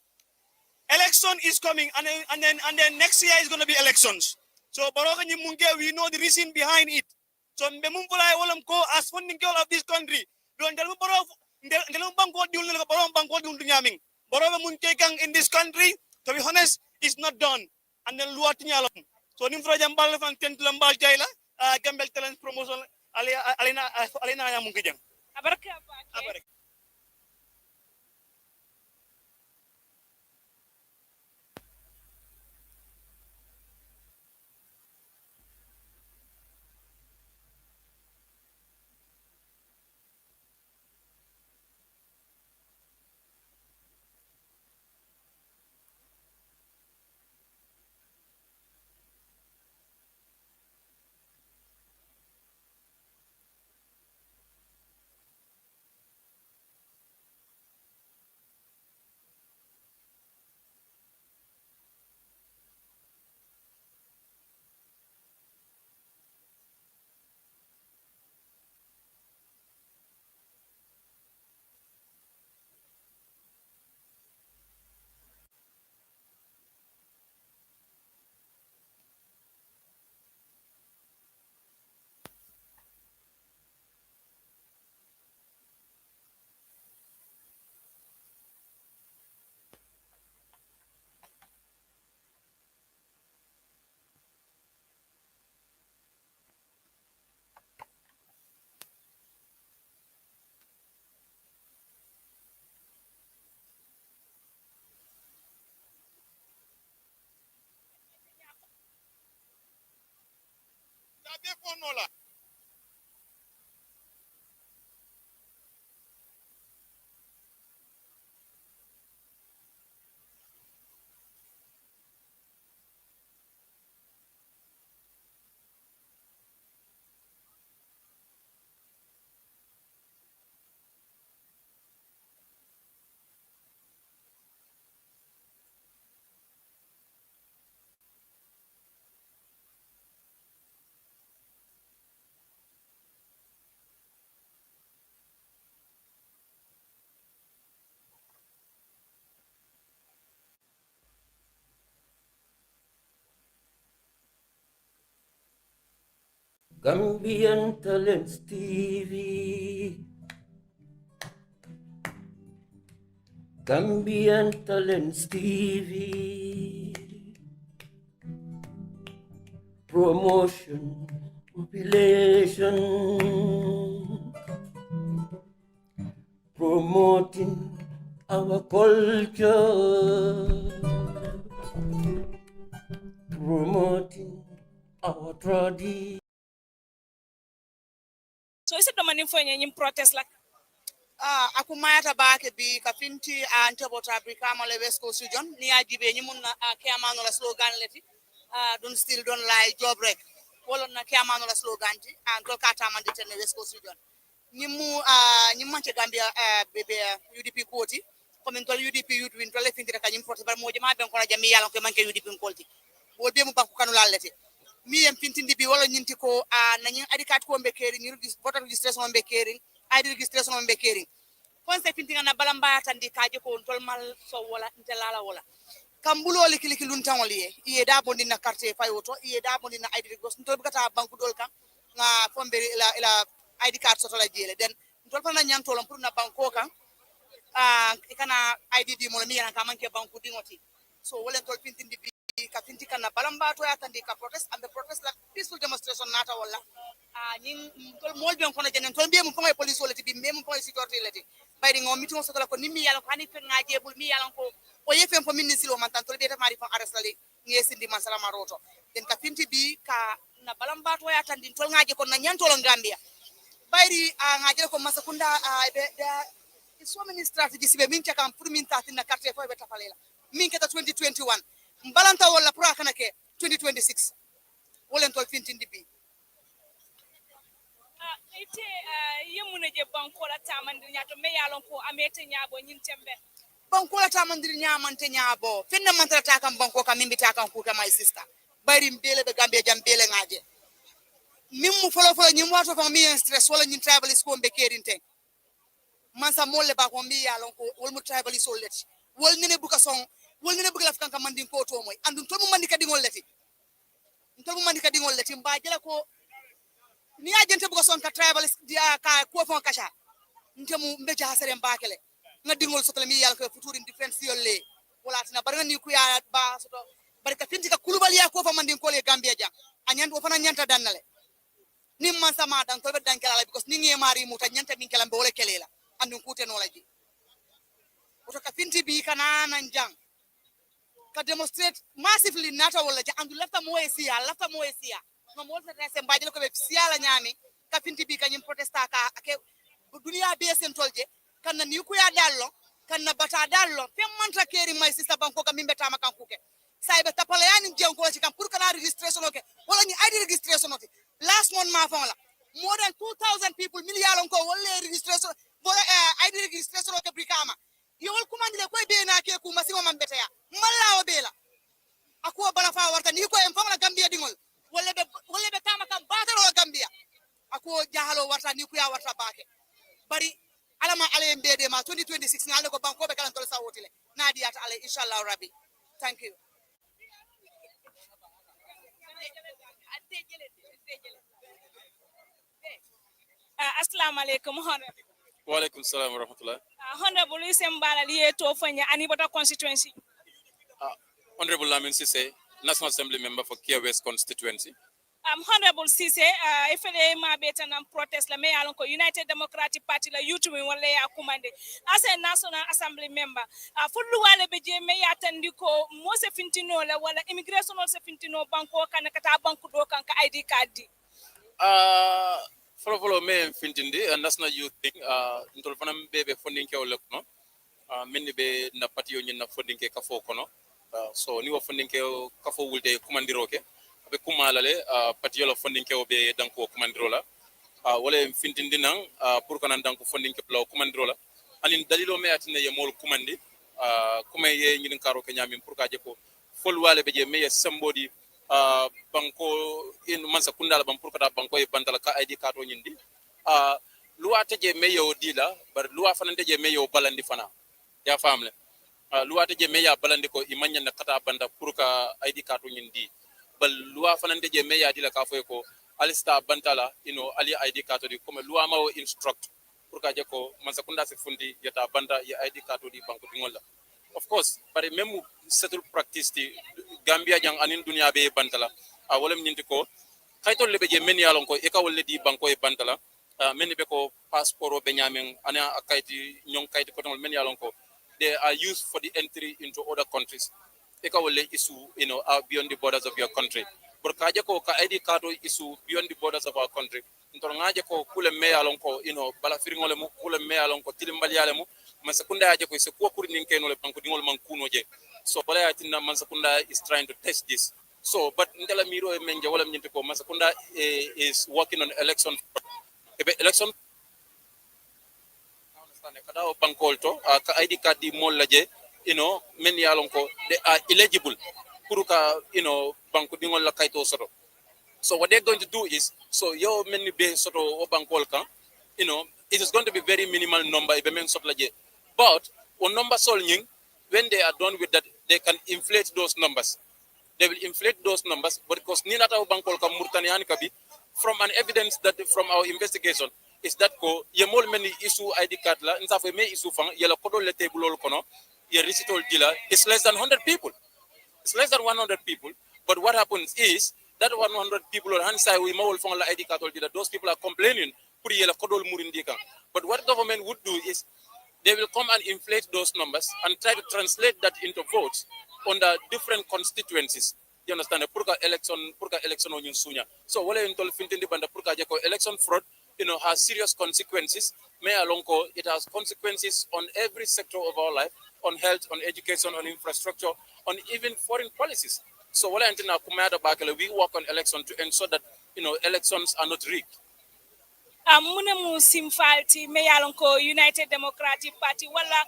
Election is coming, and then next year is going to be elections. So Baroka Munge, we know the reason behind it. So Mbemumpola Olam ko as funding girl of this country. Don't tell in this country, to be honest, it's not done. And then Luatinyalam. So Nimfra Jambal and Tentlambal Jaila, Gambel Talent Promotion, Alina Mungijang. Gambian Talents TV. Gambian Talents TV. Promotion, population, promoting our culture, promoting our tradition. So is it the money for any protest like? Aku mayata baake bi ka finti ante bota brikama le West Coast region ni ajibe ni mun ke amano la slogan leti don't still don't lie job rek wala na ke amano la slogan ti an to kata man dite ne West Coast region ni mu ni manche Gambia bebe UDP koti comme tol UDP youth win tole finti ka nyim porte bar mo jama ben ko na jami yalla ko manke UDP kolti wo be mu banku kanu lallete mi em fintindi bi wala nyinti ko nanyin adikat ko mbekeri ni voter registration mbekeri ID registration mbekeri konse fintinga na balamba tandi kaje ko tol mal so wala intelala wala kambulo le kiliki luntangol ye iye da bondi na carte fayoto iye da bondi na ID registration tol bukata banku dol kam nga fombe ila ID card soto la jele den tol fa na nyantolom pour na banko kan ikana ID di mo mi yana kamanke banku dingoti so wala tol fintindi bi ka finti kana balamba to ya tandi ka protest and the protest like peaceful demonstration nata wala nyin tol mol ben kono jenen tol be mu fonga police wala tibi be mu fonga security lati bayri ngom meeting so ko nimmi yalla ko hani fe ngaje bul mi yalla ko o yefen ko minni silo man tan tol be ta mari fon arrest lali ngesindi man salama roto den ka finti bi ka na balamba to ya tandi tol ngaje ko na nyantolo Gambia bayri ngaje ko masakunda so many strategies be min takam pour min tatina carte ko be tafalela min keta 2021 mbalanta wala pra kana ke 2026 wala tol fintindi bi ite yemuna je banko la tamandir nyato me yalon ko amete nyabo nyin tembe banko la tamandir nyamante nyabo finna man tata kam banko kam mimbi takam ku ka my sister bari mbele be Gambia jam bele ngaje mim mu folo nyim wato fa mi stress wala nyin travelers ko be kerinte man sa molle ba ko mi yalon ko wol mu travelers wol leti wol nene buka son wol nene buka lafkan kam mandin ko to moy andun to mu mandi kadi ngol leti to mu mandi kadi ngol leti mba jela ko ni agente buka son ka travelers dia ka ko fon kasha ntemu mbeja hasere mbakele nga dingol sotale mi yalla ko futuri differential le wala tina bar nga ni ku ya ba soto bar ka finti ka kulubali ya ko fa mandin ko le Gambia ja anyan o fana nyanta dannale ni man sama dan to be dan kala because ni ngi mari muta nyanta min kala be wala kelela andun kute no laji oto ka finti bi kana nan jang ka demonstrate massively nata wala ja andu lafta mo esia no mo ta se mbajel ko be siala nyami ka finti bi kanyim protesta ka ke dunia be sen tolje kan na ni ku ya dallo kan na bata dallo fe mantra keri my sister banko ka mimbe tama kan kuke sai be tapala yani jeng ko ci kam pour kana registration oke wala ni ID registration oke last month ma fa wala more than 2000 people million ko wala registration wala ID registration oke brikama yol kumandile ko be na ke ku masimo mambete ya malla o bela ako bala fa warta ni ko en famala Gambia dingol wala be tama kan bataro Gambia ako jahalo warta ni ku ya warta baake bari alama ale mbede ma 2026 ngal ko banko be kala tol sawotile nadi ata ale inshallah rabbi thank you assalamu alaikum honorable wa alaikum salam wa rahmatullah honorable isembala liye to fanya ani bota constituency honorable Lamin Sise National Assembly member for Kia West constituency honorable Sise ifele ma beta nan protest la me yalon ko United Democratic Party la youth win wala ya kumande as a National Assembly member fullu wala be je me yatandi ko mo se fintino la wala immigration se fintino banko kan kata banku do kan ka ID card di follow me fintindi national youth thing ntol fanam bebe funding ke wala no minni be na party yo na funding ke ka fo kono so ni wo funding ke ka fo wulde kumandiro ke be kumalale party yo funding ke be danko kumandiro la wala fintindi nan pour kanan danko funding ke pla kumandiro la anin dalilo me atine ye mol kumandi kuma ye ngin karo ke nyami pour ka je ko fol wala be je me somebody banko in mansa kundala bam pour kata banko e bandala ka ID card o nyindi luwa teje meyo dila bar luwa fanante je meyo balandi fana ya famle luwa teje meya balandi ko imanya na kata banda pour ka ID card o nyindi bal luwa fanante je meya dila ka foy ko alista bantala ali ID card di comme luwa ma o instruct pour ka je ko mansa kunda se fundi yata banda ya ID card di banko dingola of course but même settle practice di Gambia jang anin dunia be bantala wala nyinti ko kaytol lebe je men yalon ko e ka wolle di banko e bantala men be ko passeport be nyamen ana akayti nyong kayti ko men yalon ko they are used for the entry into other countries. Eka wale issue, are beyond the borders of your country. But kaje ko ka ID card issue beyond the borders of our country. Ntor ngaje ko kule me alon ko, bala firingole mu kule me alon ko tilimbali ale mu. Mansakunda aje ko ise ko kuri ninke no le banko dingol mankuno je. So bala yatina Mansakunda is trying to test this. So, but ndela miro menje wala mnyente ko Mansakunda is working on election. Election kada o bankol to ka ID card di mol laje men yalon ko they are eligible pour ka banko dingol la kayto soto. So what they're going to do is, so your many be soto o bankol kan it is going to be very minimal number ibe men soto laje, but on number solving, when they are done with that, they can inflate those numbers. They will inflate those numbers, but because ninata o bankol ka murtani hani kabi, from an evidence that from our investigation is that ko yemol many issue ID card la nsa fo me issue fang yela kodo le table kono ye recital dealer is less than 100 people. It's less than 100 people, but what happens is that 100 people on handside we mawol fang la ID card dealer, those people are complaining puri yela kodo murindi kan. But what government would do is they will come and inflate those numbers and try to translate that into votes on the different constituencies. You understand? Purka election on sunya. So wale intol fintindi banda purka jeko election fraud has serious consequences. It has consequences on every sector of our life, on health, on education, on infrastructure, on even foreign policies. So wale antina kumada bakele, we work on election to ensure that elections are not rigged. Mune mu simfalti me yalon ko United Democratic Party wala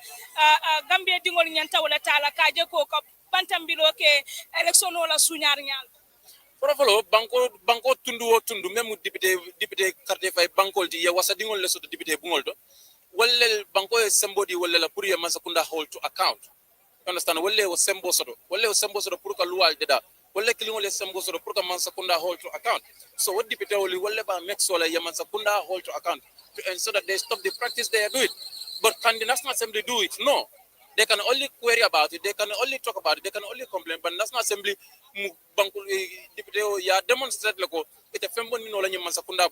Gambia dingol nyanta wala tala kaje ko bantambilo ke election wala sunyar nyal. Profolo banko tundu memu député carte fay bankol di ya wasa dingol le soto député bungol do walla banko e somebody walla la pour ya Mansakunda hold to account. You understand? Walla o sembo soto pour ka luwal deda walla kilingol e sembo soto pour ka Mansakunda hold to account. So what député woli walla ba make sure ya Mansakunda hold to account to ensure that they stop the practice they are doing. But can the National Assembly do it? No. They can only query about it, they can only talk about it, they can only complain. But National Assembly demonstrate it a fembo ni nola Mansakunda.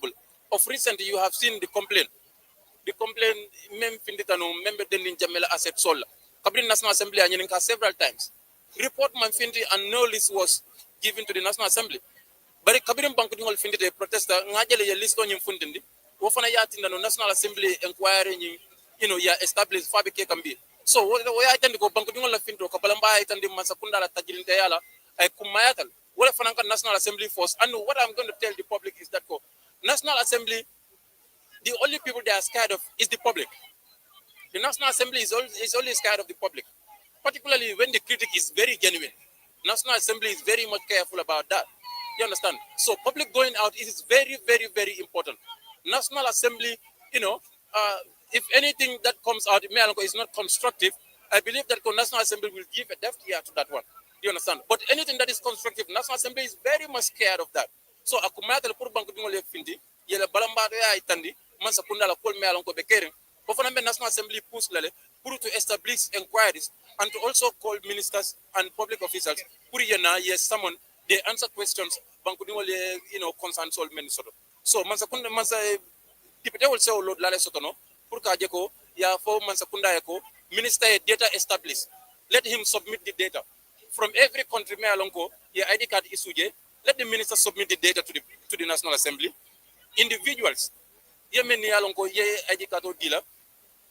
Of recent you have seen the complaint. The complaint mem finditano member dendin Jamela asset sol. Kabrin National Assembly anyeninka several times. Report man findi and no list was given to the National Assembly. But Kabrin Banku dingol findite protester ngajele ya list on yim fundindi. Wofana yati na National Assembly inquiry ya established Fabike Kambi. So what I tend to go Banku dingol la findo kapalamba I tend Mansakunda la tajirinte yala ay kumayatal. What if National Assembly force? And what I'm going to tell the public is that National Assembly, the only people they are scared of is the public. The National Assembly is only scared of the public, particularly when the critic is very genuine. National Assembly is very much careful about that. You understand? So public going out is very, very, very important. National Assembly, if anything that comes out is not constructive, I believe that the National Assembly will give a deaf ear to that one. You understand? But anything that is constructive, National Assembly is very much scared of that. So akumata le pour banku dingole findi yele balamba ya itandi Mansakunda la kol me alon ko bekering ofana be National Assembly push lale pour to establish inquiries and to also call ministers and public officials pour yena yes someone they answer questions banku dingole concern solve men soto. So Mansakunda deputy will say lord lale soto no pour ka jeko ya fo Mansakunda yako minister data established, let him submit the data from every country me alon ko ya ID card isuje. Let the minister submit the data to the National Assembly. Individuals, Yemeni alonko ye ID card dealer,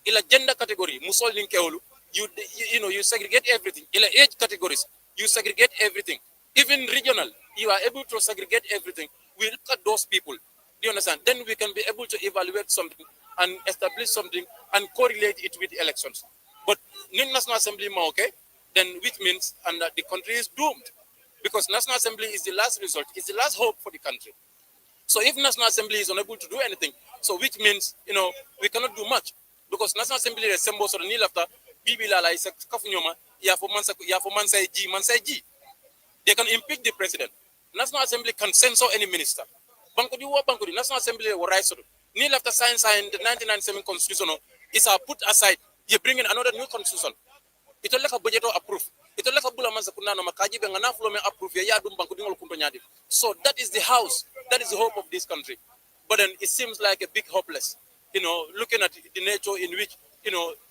ila gender category, musol linkeolu, you segregate everything. Ila age categories, you segregate everything. Even regional, you are able to segregate everything. We look at those people. Do you understand? Then we can be able to evaluate something and establish something and correlate it with elections. But in National Assembly, okay, then which means the country is doomed. Because National Assembly is the last resort, is the last hope for the country. So if National Assembly is unable to do anything, so which means, we cannot do much. Because National Assembly is symbol so the after Bibilala is a kafunyoma, ya for Mansai G. They can impeach the president. National Assembly can censor any minister. Bankudi, National Assembly will rise. Nil after science and the 1997 constitution is put aside. You bring in another new constitution. It will like a budget approved. It will like a bula Mansakunda no makaji bengana flow me approve ya dum banku dingol kunto nyadi. So that is the house. That is the hope of this country. But then it seems like a big hopeless. Looking at the nature in which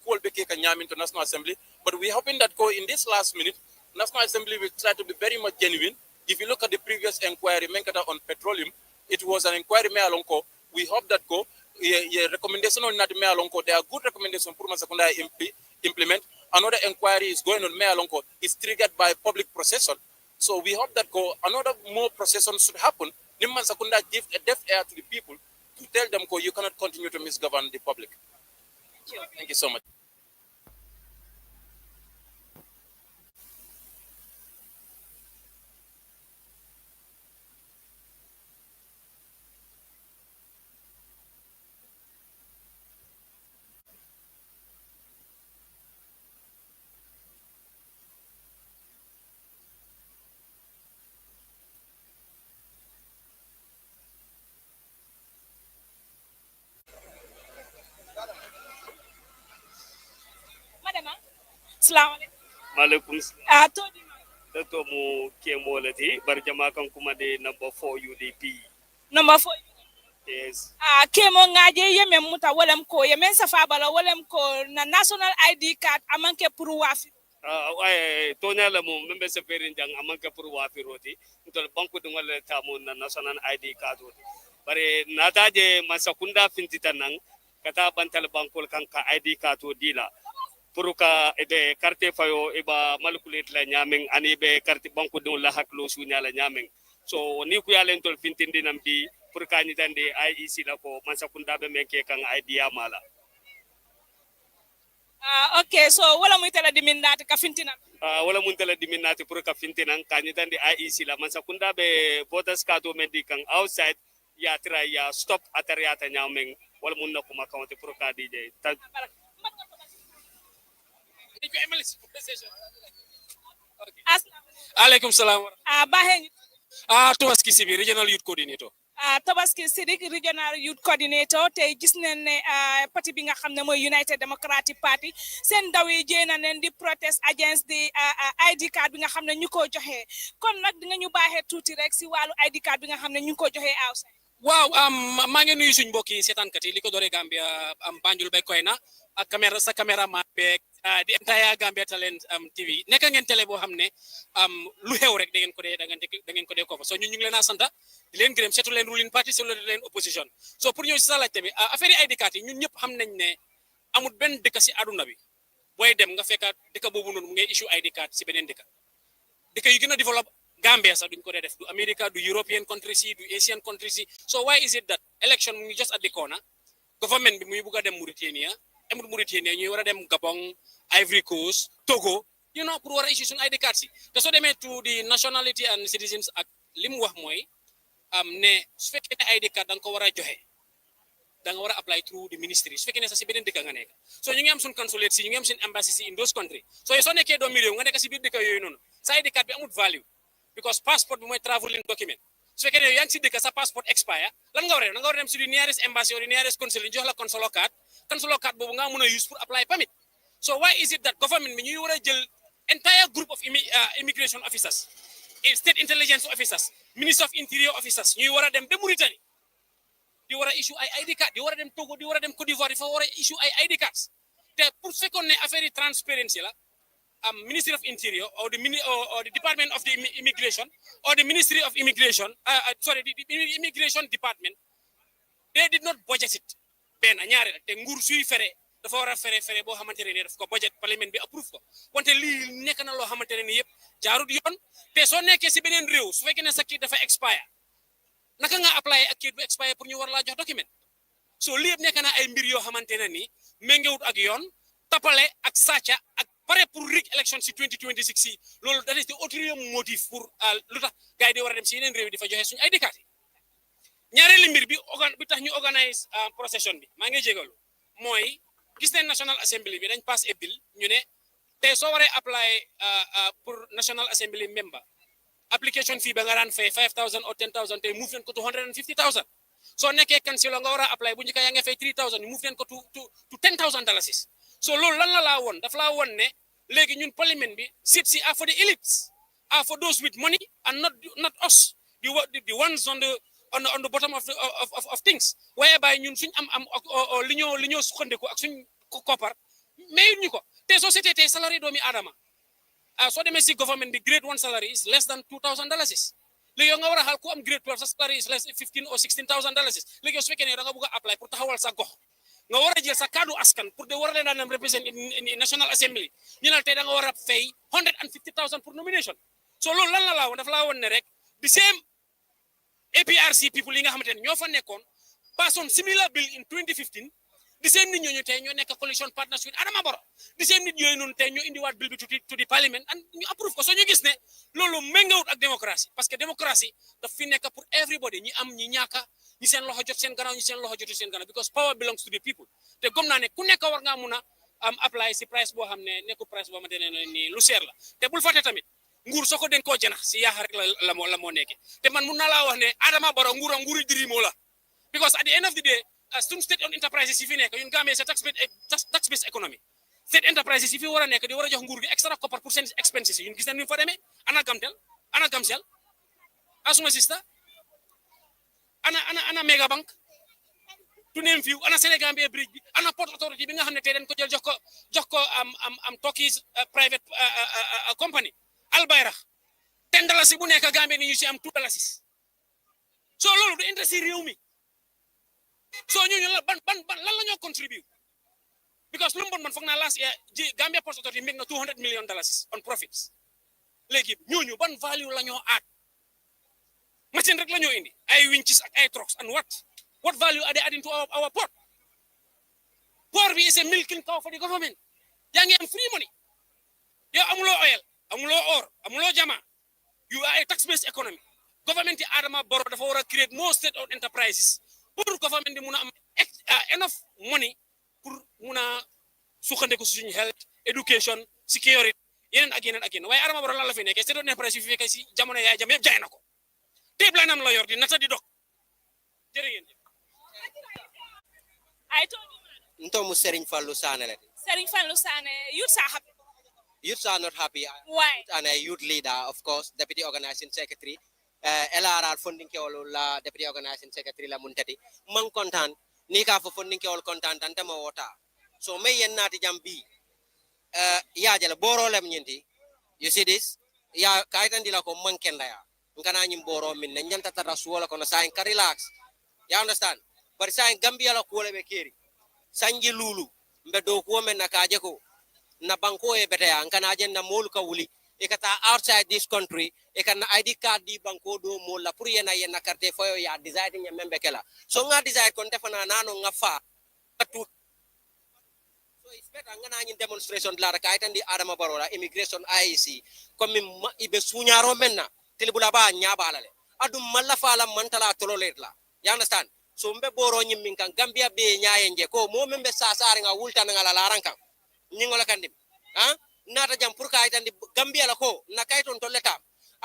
Kuolbeke can yam into National Assembly, But we're hoping that in this last minute, National Assembly will try to be very much genuine. If you look at the previous inquiry on petroleum, it was an inquiry we hope that recommendation on that there are good recommendations for Masakunda implement. Another inquiry is going on Mealonko is triggered by public procession. So we hope that another more procession should happen. Nimman Sakunda give a deaf ear to the people to tell them you cannot continue to misgovern the public. Thank you so much. Assalamualaikum. Dato mo kemolati barjama kan kuma de number 4 UDP. Number 4. Yes. Kemo ngaje yeme muta walem ko yemen safa bala walem ko na national ID card amanke pour wafi. Tonya la mo membe se ferin jang amanke pour wafi roti. Ntol banku dungal tamu na national ID card roti. Bare nataje masakunda fintitanang kata bantal bankol kan ka ID card dila. Puruka ede carte fayo iba malkulit la nyameng ani be carte banko don la haklo sunya la nyameng so ni ku yalen tol fintindi nambi purka ni tande IEC la ko mansakunda be menke kan idea mala okay so wala muy tala diminati ka fintina wala mun tala diminati purka fintina kan ni tande IEC la mansakunda be voters card mendi kan outside ya try ya stop atariata nyameng wala mun nakuma kawte purka DJ Alaikum salam. Bahen. Tobaski Sibi, Regional Youth Coordinator. Tobaski Sidik, Regional Youth Coordinator, te gis nañ ne parti bi nga xam ne mooy United Democratic Party seen ndaw yi jéem nañ di protest against the ID card bi nga xam ne ñu ko joxe kon nag di nga ñu baaxee tuuti rek si wàllu ID card bi nga xam ne ñu ko joxe outside. Waaw maa ngi nuyu suñ mbokk yi seetaankat yi li ko dooree Gambia Banjul bay Koyna ak caméra man beeg di entire Gambia Talent TV nekk ngeen télé boo xam ne lu xew rek da ngeen ko dee cover so ñun ñu ngi leen a sant di leen gërëm seetu leen ruling party seetu leen opposition so pour ñëw si sa laajte bi affaire yi ID card yi ñun ñëpp xam nañ ne amul benn dëkk si àdduna bi booy dem nga fekkaat dëkk boobu noonu mu ngay issue ID card si beneen dëkk yu gën a développe Gambia sax duñ ko def du America du European countries yi du Asian countries yi so why is it that election mu ngi just at the corner government bi muy bugg a dem Mauritania emul Mauritania ñuy war a dem Gabon Ivory Coast Togo pour war a issue suñu ID card si te soo demee to the nationality and citizens ak li mu wax mooy ne su fekkee ne ID card da nga ko war a joxe da nga war a apply through the ministry su fekkee ne sax si beneen dëkk nga nekk so ñu ngi am suñu consulate si ñu ngi am suñu embassy si in those countries so soo nekkee doomi réew nga nekk si biir dëkk yooyu noonu sa ID card bi amul value because passport bi mooy traveling document su fekkee ne yaa ngi si dëkk sa passport expire lan nga war a def nga war a dem si di nearest embassy or di nearest consulate jox la consular card boobu nga mën a use pour apply permit so why is it that government bi ñuy war a jël entire group of immigration officers state intelligence officers minister of interior officers ñuy war a dem ba Mauritanie di war a issue ay ID card di war a dem Togo di war a dem Côte d'Ivoire di fa war a issue ay ID cards te pour fekkoon ne affaire yi transparency la Ministry of Interior or the Department of the Immigration or the Ministry of Immigration, the Immigration Department, they did not budget it. Ben ñaare te nguur suy fere dafa war a fere boo xamante ne daf ko budget parlement bi approve ko wante lii nekk na loo xamante ne yëpp jaarut yoon te soo nekkee si beneen réew su fekkee ne sa kii dafa expire naka nga apply ak kii bu expire pour ñu war laa jox document so lii yëpp nekk na ay mbir yoo xamante ne ni méngewut ak yoon tapale ak sàcca ak pare pour rig election si 2026 si loolu da di ulterior motif pour lu tax gars yi di war a dem si yeneen réew di fa joxe suñu ID card yi ñaareelu mbir bi tax ñu organise procession bi maa ngi jégalu mooy gis nañ National Assembly bi dañ pass a bill ñu ne te soo waree apply pour National Assembly member application fee ba nga daan fay 5,000 or 10,000 te move leen ko to 150,000 soo nekkee councilor nga war a apply bu njëkk yaa nga fay 3,000 ñu move leen ko to 10,000 dollars so loolu lan la laa woon daf laa woon ne léegi ñun parliament bi seats si are for the elites are for those with money and not us the ones on the bottom of things whereby ñun suñ am li ñoo suxandeku ak suñ koppar mayut ñu ko te société tey salary doomi adama so demee si government bi grade 1 salary is less than $2,000 léegi yow nga war a xal ku am grade 12 sa salary is less 15 or $16,000 léegi yow su fekkee ne da nga bëgg a apply pour taxawal sa gox nga war a jël sa kaddu askan pour de war a leen daan represent in National Assembly ñu ne tey da nga war a fay $150,000 pour nomination so loolu lan la laa woon dafa laa woon ne rek the same APRC people yi nga xamante ne ñoo fa nekkoon passon similar bill in 2015 the same nit ñooñu tey ñoo nekk coalition partners with Adama Barrow the same nit yooyu noonu tey ñoo indiwaat bill bi to the parliament and ñu approve ko so ñu gis ne loolu méngawut ak démocratie parce que démocratie daf fi nekk pour everybody ñi am ñi ñaaka ñi seen loxo jot seen gannaaw ñi seen loxo jotu seen gannaaw because power belongs to the people te gëm naa ne ku nekk war ngaa mun a am apply si price boo xam ne nekku price boo xamante ne nii lu seer la te bul fàtte tamit nguur soo ko den koo jënax si yaaxa rek la moo nekke te man mun naa laa wax ne Adama Barrow nguuri dirimo la because at the end of the day student state owned enterprises yi fi nekk ñun Gambia c'est tax based economy state enterprises yi fi war a nekk di war a jox nguur gi extra koppar pour seen expenses yi ñun gis nañ ni fa demee ana Gamcel asuma sista ana Mega Bank to name few ana Senegambia bridge bi ana port authority bi nga xam ne tey dañ ko jël jox ko am Turkish private company Albayrakh $10 bu nekk Gambia ni ñu si am $2 so loolu du intérêt réew mi so ñooñu la ban lan la ñoo contribute because lu mu bon man foog naa last year Gambia Port Authority make na $200 million on profits léegi ñooñu ban value la ñoo add machine rek la ñoo indi ay winches ak ay trucks and what value are they adding to our port bi is a milking cow for the government yaa ngi am free money yow amuloo oil amuloo or amuloo jama you are a tax based economy government yi Adama Barrow dafa war a create more state owned enterprises pour government di mun a am enough money pour mun a sukkandiku suñu health education security yeneen ak yeneen waaye Adama Barrow lan la fi nekkee state owned enterprise yi fi fekkee si jamono yaay jam yëpp jaay na ko téeb la nam la yor di nata di dog jërë ngeen jëf ay to Ntomu Serigne Fallou Sane le. Serigne Fallou Sane, youths are happy. Youths are not happy. Why? And a youth leader, of course, deputy organizing secretary. LRR funding ke la deputy organizing secretary la muntati. Man content ni ka fo funding ke ol content anta ma wota. So me yen nati jambi. Ya jala boro lem nyindi. You see this? Ya kaitan dila ko man kenda ya. Ngana nyim boro min nyanta tata suwala kono sa en ka relax. You understand? But sa en Gambia la ko le be keri. Sanji lulu mbe do ko men na kaje ko na banko e beta ya ngana na mol ka wuli e kata outside this country e kana ID card di banko do mol la pour yena carte foyo ya design nya membe kala so nga design kon defana nano nga fa tout so it's better ngana nyi demonstration la ka itandi Adama Barrow la immigration IEC comme ibe sunyaro menna tilbula ba nya balale adum malla fala mantala tololet la you understand so mbe boro nyimmin kan Gambia be nyaayenje ko mo membe sasare nga wulta nga la laranka nyingola kandim nata jam pour ka itandi Gambia la ko na kayton to leta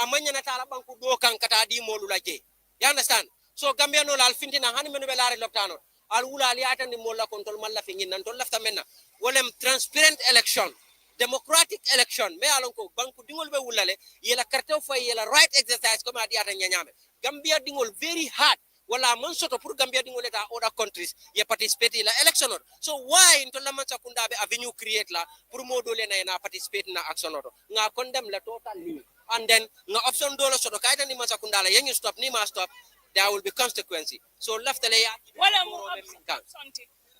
amanya na tala banku do kan kata di molu laje you understand so Gambia no lal fintina hani menu be laare loptano al wula ali atandi mol la kontol malla fi ngin nan to lafta menna wolem transparent election democratic election me alon ko banku dingol be wulale yela carte fay yela right exercise comme adi ata nyanyame Gambia dingol very hard wala man soto pour Gambia di ngoleta other countries ye participate la election so why into la man sakunda be avenue create la pour modo le na participate na action nga condemn la totally and then nga option do la soto kayta ni man sakunda la yenyu stop ni ma stop there will be consequence so left le ya wala mo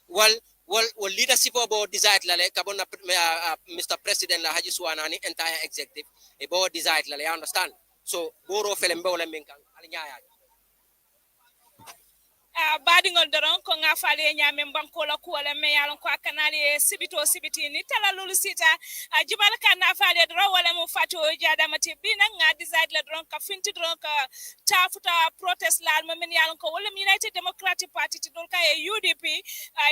well leadership bo decide la le kabona Mr President la Haji Suwana ni entire executive e bo decide la le understand so boro fele mbewla minkan al nyaaya badingol doron ko nga fale nyame Banko La Kuwo le me yalon ko kanali sibiti ni tala lulu sita jibal kan na fale doron wala mo fato jada mati bina nga decide la doron ka finti doron ka tafuta protest la men yalon ko wala United Democratic Party ti dol ka e UDP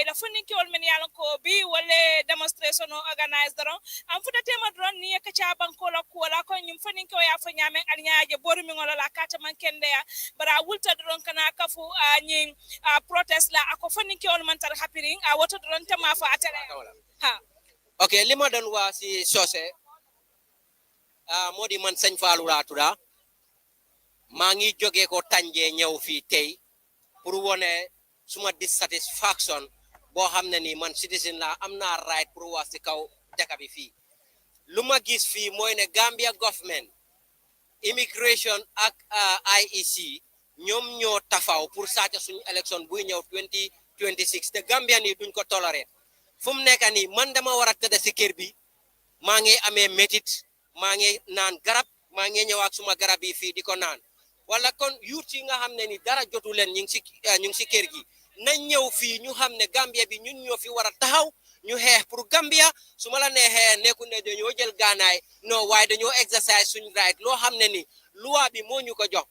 ila funni ki wol men yalon ko bi wala demonstration organize doron am futa tema doron ni ka cha Banko La Kuwo la ko nyum funni ko ya fa nyame al nyaaje boru mi ngola la kata man kende ya bara wulta doron kana kafu nyi protest la ako fani ki on mantar happening woto don tema fa atale ha okay lima don wa si sose modi man señ Fallou la tuda ma ngi joge ko tanje ñew fi tay pour woné suma dissatisfaction bo xamné ni man citizen la amna right pour wa ci kaw dëkk bi fii lu ma gis fii mooy ne Gambia government immigration ak IEC ñoom ñoo tafaw pour sàcc suñu élection buy ñëw 2026 te Gambian yi duñ ko toléré fu mu nekk nii man dama war a tëdd si kër bi maa ngi amee métit maa ngi naan garab maa ngi ñëw ak suma garab yi fii di ko naan wala kon youth yi nga xam ne ni dara jotu leen ñu ngi si kër gi nañ ñëw fii ñu xam ne Gambia bi ñun ñoo fi war a taxaw ñu xeex pour Gambia su ma la neexee nekku ne dañoo jël gaanaay non waaye dañoo exercise suñ right loo xam ne ni loi bi moo ñu ko jox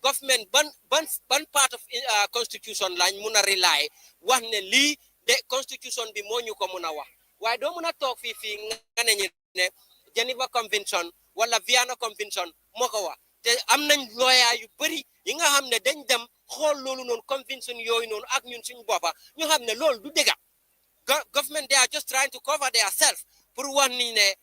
government ban part of constitution lañ mun a rely wax ne lii de constitution bi moo ñu ko mun a wax waaye doo mun a toog fii nga ne ñu ne Geneva Convention wala Vienna Convention moo ko wax te am nañ lawyer yu bëri yi nga xam ne dañ dem xool loolu noonu convention yooyu noonu ak ñun suñu boppa ñu xam ne loolu du dëgga government they are just trying to cover their self pour wax ni ne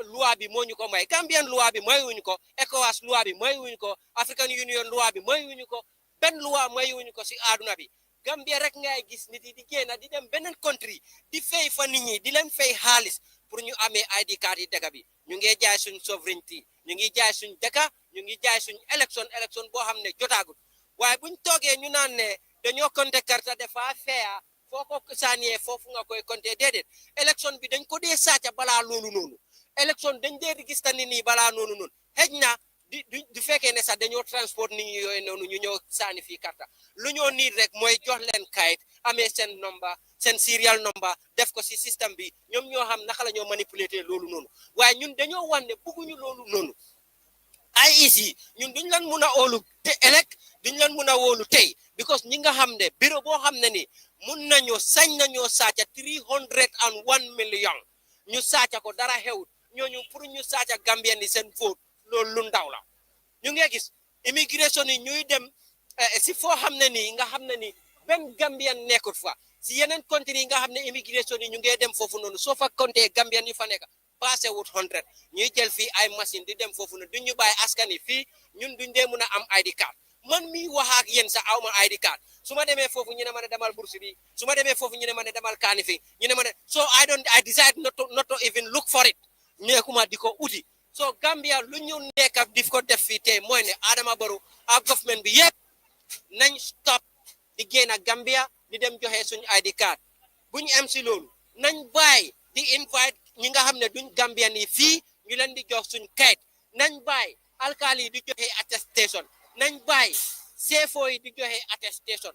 loi bi moo ñu ko may Gambian loi bi mayuñu ko ECOWAS loi bi mayuñu ko African Union loi bi mayuñu ko benn loi mayuñu ko si àdduna bi Gambia rek ngay gis nit yi di génn di dem beneen country di fay fa nit ñi di leen fay xaalis pour ñu amee ID card yi dëkk bi ñu ngi jaay suñ sovereignty ñu ngi jaay suñ dëkk ñu ngi jaay suñ élection boo xam ne jotaagut waaye buñ toogee ñu naan ne dañoo compter carte dafa fair foo ko saaniyee foofu nga koy compter déedéet élection bi dañ ko dee sàcca balaa loolu noonu élection dañ dee register nit ñi balaa noonu xëj na du fekkee ne sax dañoo transport nit ñi yooyu noonu ñu ñëw saani fii carte lu ñoo niit rek mooy jox leen kayit amee seen number seen serial number def ko si système bi ñoom ñoo xam naka la ñoo manipuler loolu noonu waaye ñun dañoo wax ne bëgguñu loolu noonu IEC ñun duñ leen mun a óolu te ëllëg duñ leen mun a wóolu tey because ñi nga xam ne bureau boo xam ne ni mun nañoo sañ nañoo sàcca 301 million ñu sàcca ko dara xewut ñooñu pour ñu sàcca Gambien ni seen vote loolu lu ndaw la ñu ngi gis immigration yi ñuy dem si foo xam ne nii nga xam ne ni benn Gambien nekkut fa si yeneen country yi nga xam ne immigration yi ñu ngi dem foofu noonu soo fa compté Gambien yu fa nekk passé wut 100 ñuy jël fii ay machine di dem foofu noonu duñ ñu bàyyi askan yi fii ñun duñ dee mun a am ID card man mi wax ak yéen sax aw ma ID card su ma demee foofu ñu ne ma ne demal bourse bi su ma demee foofu ñu ne ma ne demal kaani fi ñu ne ma ne so I decide not to even look for it nekkuma di ko uti so Gambia lu ñu nekk di ko def fii tey mooy ne Adama Barrow ak government bi yëpp nañ stop di génn ak Gambia di dem joxe suñu ID card bu ñu am si loolu nañ bàyyi di invite ñi nga xam ne duñ Gambian yi fii ñu leen di jox suñ kayit nañ bàyyi alkaali yi di joxe attestation nañ bàyyi CFO yi di joxe attestation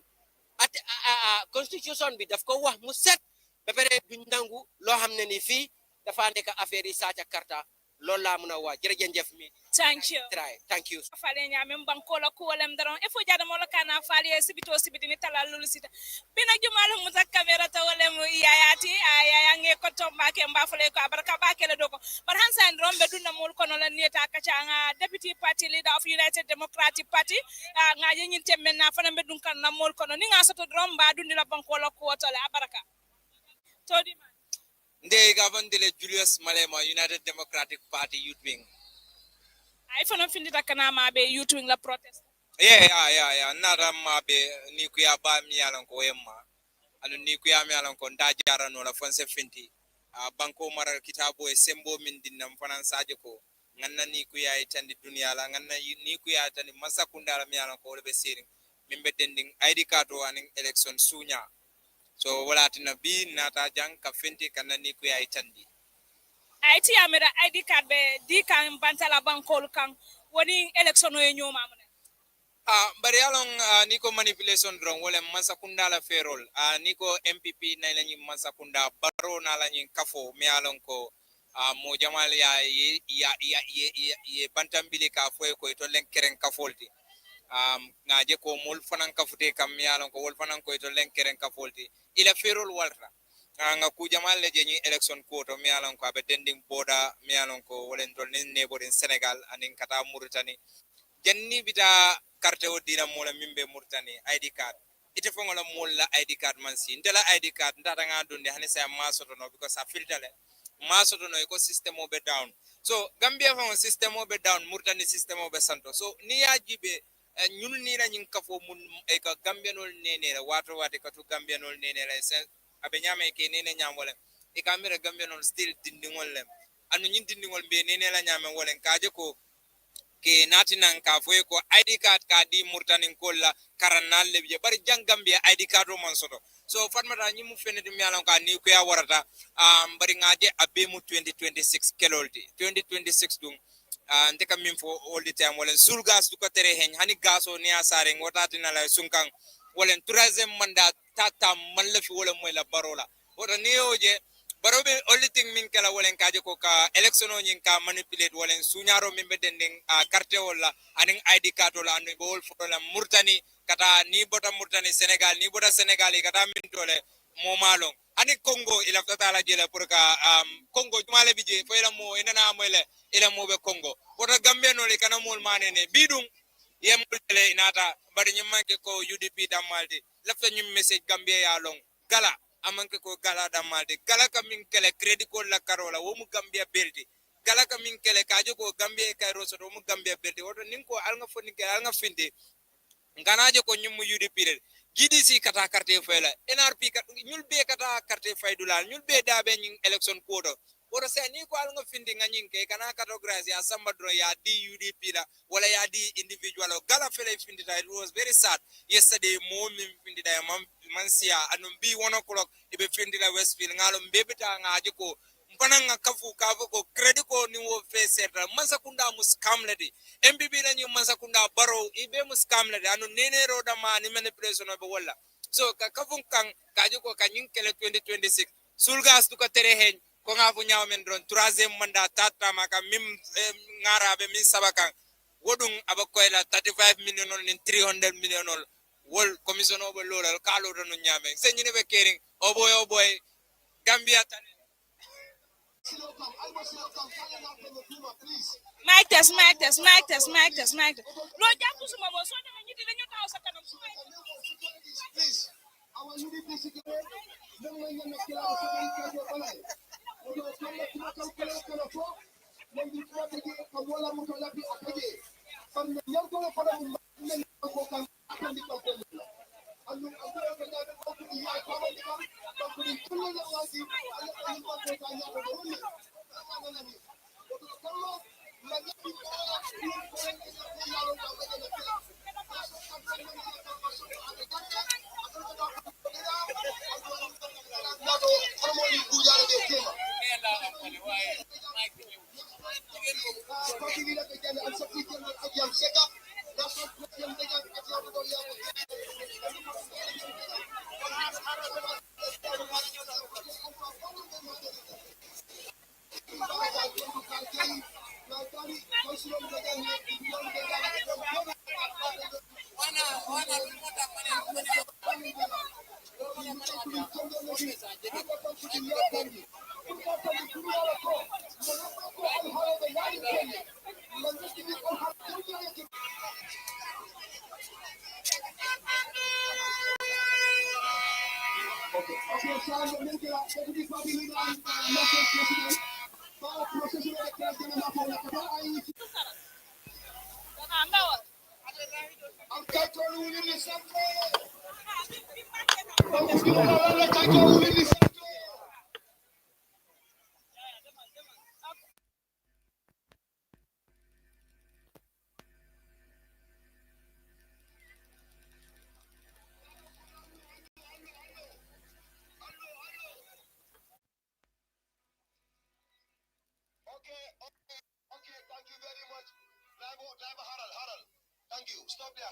constitution bi daf ko wax mu set ba pare duñ nangu loo xam ne ni fii dafa nekk affaire yi saaca karta loolu laa mën a wax jërëjëf mi thank you fale nyame Banko La Kuwo lem daron e fo jada mo kana fale sibito sibiti ni talal lulu sita bina jumala muta kamera ta wala mo yayati ayaya nge ko tomba ke mbafale ko abaraka ba ke le doko bar hansan rombe dunna mol kono la nieta kacanga deputy party leader of United Democratic Party nga yin temmen na fana be dun kan na mol kono ni nga soto romba dundi la Banko La Kuwo to le abaraka todi Nde Gavandele Julius Malema, United Democratic Party Youth Wing. I found findita kana mabe youth wing la protest. Yeah. Nara mabe ni kuya ba mi alonko emma. Anu ni kuya mi alonko ndajara no la fonse finti. Banko mara kitabo e sembo min dinam fanan saje ko. Nganna ni kuya itandi dunia la nganna ni kuya itandi masakunda la mi alonko lebe siring. Mimbe dending ID card o aning election sunya. So wala tina bi nata jang ka fenti kana ni kuya itandi. IT amira ID card be di kan bantala Banko kan woni election o nyoma amune. Bari along niko manipulation drong wala masakunda la ferol. Niko MPP na ilanyi masakunda baro na lanyi kafo me along ko mo jamal ye bantambili ka fo ko to len keren kafolti. Ngaje ko mul fanan kafute kam me along ko wol fanan ko to len keren kafolti. Ila ferol walra. Nga ku jamal le jenyi election ko to mi alon ko abetending boda mi alon ko wolen tol nen nebo den Senegal anin kata Mauritanie janni bita carte o dina mola mimbe Mauritanie ID card ite fongola mola ID card man si ndela ID card ndata nga donde hani sa masoto no because a filtale masoto no ko system o be down so Gambia fon system o be down Mauritanie system o be santo so ni ya jibe ñun ni la ñing kafo mun e ka Gambianol nene la wato wate ka to Gambianol nene la abe nyame ke nene nyamole e kamera Gambia non still dindingol lem anu nyin dindingol be nene la nyame wolen kaje ko ke natinan ka foy ko ID card ka di murtanin kolla karanal le je bari jang Gambia ID card o man soto so fatmata nyi mu fenede mi alon ka ni ko ya warata bari ngaje abe mu 2026 kelolti 2026 dum ante kam min fo all the time wolen sul gas du ko tere hen hani gaso ni asare ngotati na la sunkan wolen troisième mandat tata man la fi wolen moy la barola wota ni oje barobe only thing min kala wolen kaje ko ka election o nyin ka manipulate wolen sunyaro min be dending carte wala aning ID card wala aning bol fo la murtani kata ni bota murtani Senegal ni bota Senegal kata min tole mo malong ani Congo ila tata la jela pour ka Congo jumale bije fo ila mo inana mo ila mo be Congo wota Gambia no le kana mol manene bidum yemule inata bari nyimmanke ko UDP damalde lafta nyim message Gambia ya long gala amanke ko gala damalde gala ka min kele credit ko la karola wo mu Gambia beldi gala ka min kele kajo ko Gambia kay roso do mu Gambia beldi woto ninko al nga fonni al nga finde nganaje ko nyum UDP re GDC kata carte fayla NRP kat ñul be kata carte faydulal ñul be dabe ñing election kodo woto se ni ko al nga finde nga ñing ke kana categorize ya samba dro ya di UDP la wala ya di individual gala fele finde it was very sad yesterday mo min finde da man sia anum bi 1 o'clock ibe finde la Westfield ngalo mbebita ngaje ko mpananga kafu ko credit ko ni wo fe serra masakunda muskamledi MBB la ñu masakunda baro ibe muskamledi anu nene roda ma ni manipulation be wala so ka kafun kan kaje ko kanyin kele 2026 sulgas du ko tere hen ko ngafu nyaaw men don 3e mandat tata maka mim ngarabe min sabaka wodun abakoyla 35 million on 300 million on wol commission obo lolal kalo do no nyame se nyine be kering oh boy Gambia tan Mic test. Lo japu suma mo so dama ñiti dañu taw sa kanam suma.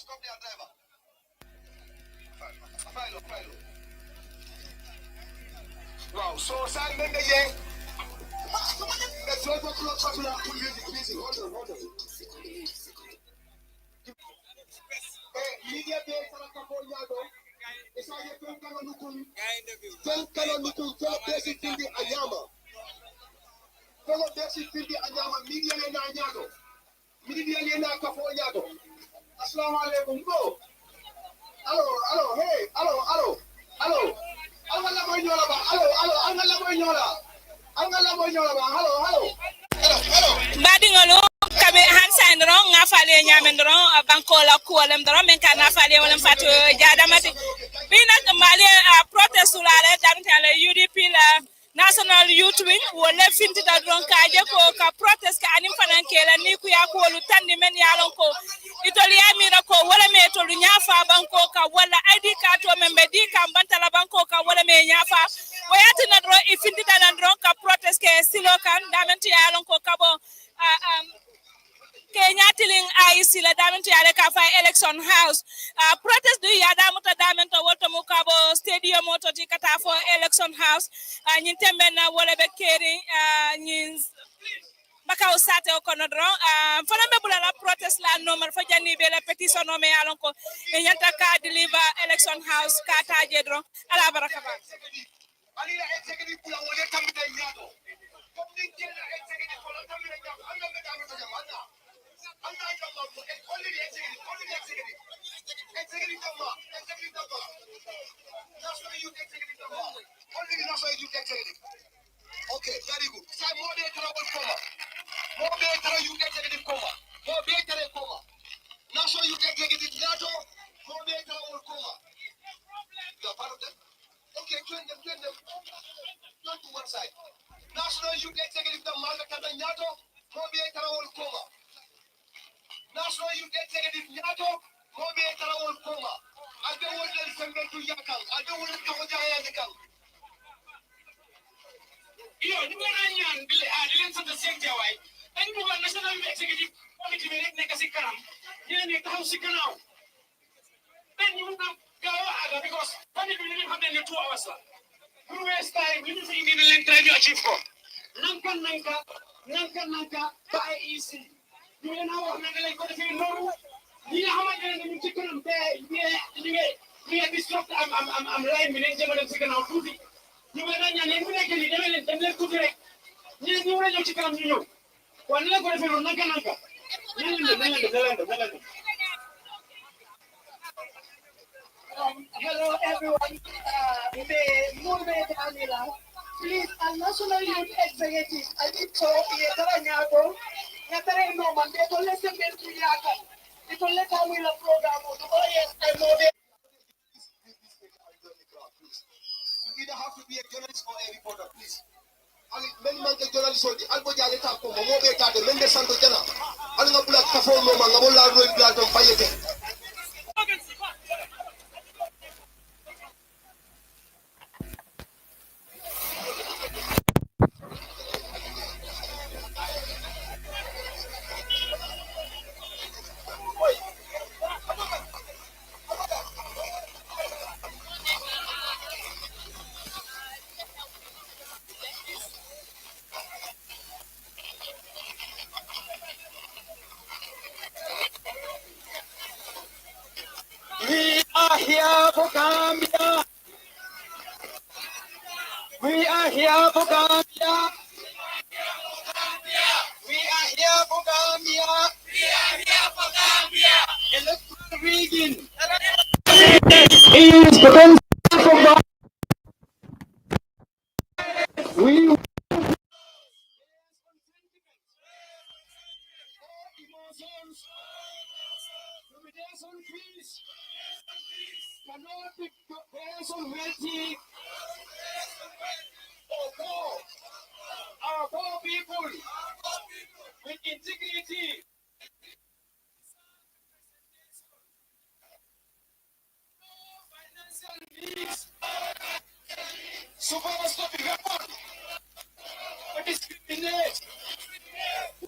Stop there, driver. Wow, so sign then again. Let's go to the popular music. Hold on. Media day for a couple of years. It's all your friend Kanonukun, fellow basic in the Anyama. Fellow basic in the Anyama, media and Anyado. Media and Akafoyado. Assalamu alaikum. Go. Hello, hey, hello. Angala Boyola, hello. Badingolo kabe hansa ndron nga fale nyame ndron Banko La Kuwo lem ndron men kana fale wala fatu jada mati bina mali protest la dan tale UDP la national youth wing wala finti da don kaje ko ka protest ka anim fanan kela ni ku ya ko lu tandi men yalon ko itoli amira ko wala me to lu nyafa banko ka wala ID ka to membe di ka bantala banko ka wala me nyafa wayati na dro ifinti da nan dron ka protest ke silo kan damenti yalon ko kabo Kenya tiling IEC la damen to yale kafa election house protest do ya damuta damen to woto mukabo stadium moto ti kata for election house nyin tembe na wala be keri nyin maka usate ko no dron fana be bula la protest la normal fa janni be la petition no me yalon ko e nyanta ka deliver election house ka taje dron ala baraka ba ali la executive bula wala tambe nyato comme ni jella executive ko la tambe nyato alla be damu to jamana Okay, very good. Say more better will come. More better you executive come. More better come. National you executive NATO. More better will come. You are part of them. Okay, join them. Not to one side. National you executive the Malaka NATO. More better will come. National Youth Executive NATO, Kobe Tarawol Koma. I don't want to send to Yakang. I don't want to come to Yakang. You know, Niman, I didn't the same way. And you are National Executive Committee, make a sick come. You need to house sick now. Then you will not go because when you didn't have any 2 hours. Who waste time? We didn't need a length time you achieve for. Nanka, by easy. You know, I'm not going to feel no. You know how much I'm chicken and bear. Yeah, disrupt. I'm lying with German chicken out. You were not your name, and let's go direct. You were your chicken, you know. One leg of Nanka. Hello, everyone. The movement Anila. Please, a national youth executive. I need to Yago. Natare no man, they don't listen to Yaka. They don't let our will program. Oh, yes, I know it. You either have to be a journalist or a reporter, please. Many man the journalist on the Albo Jale Taco, Mobe, the Mendes Santo Jana. I'm not black for no man, I'm all out blood on fire. We are here for Gambia. We are here for Gambia. We are here for Gambia. We are here for Gambia. Electoral rigging is potential for we cannot be based on wealthy or poor. Our poor people with integrity. Financial needs. Supposed to be weapon. But discriminate.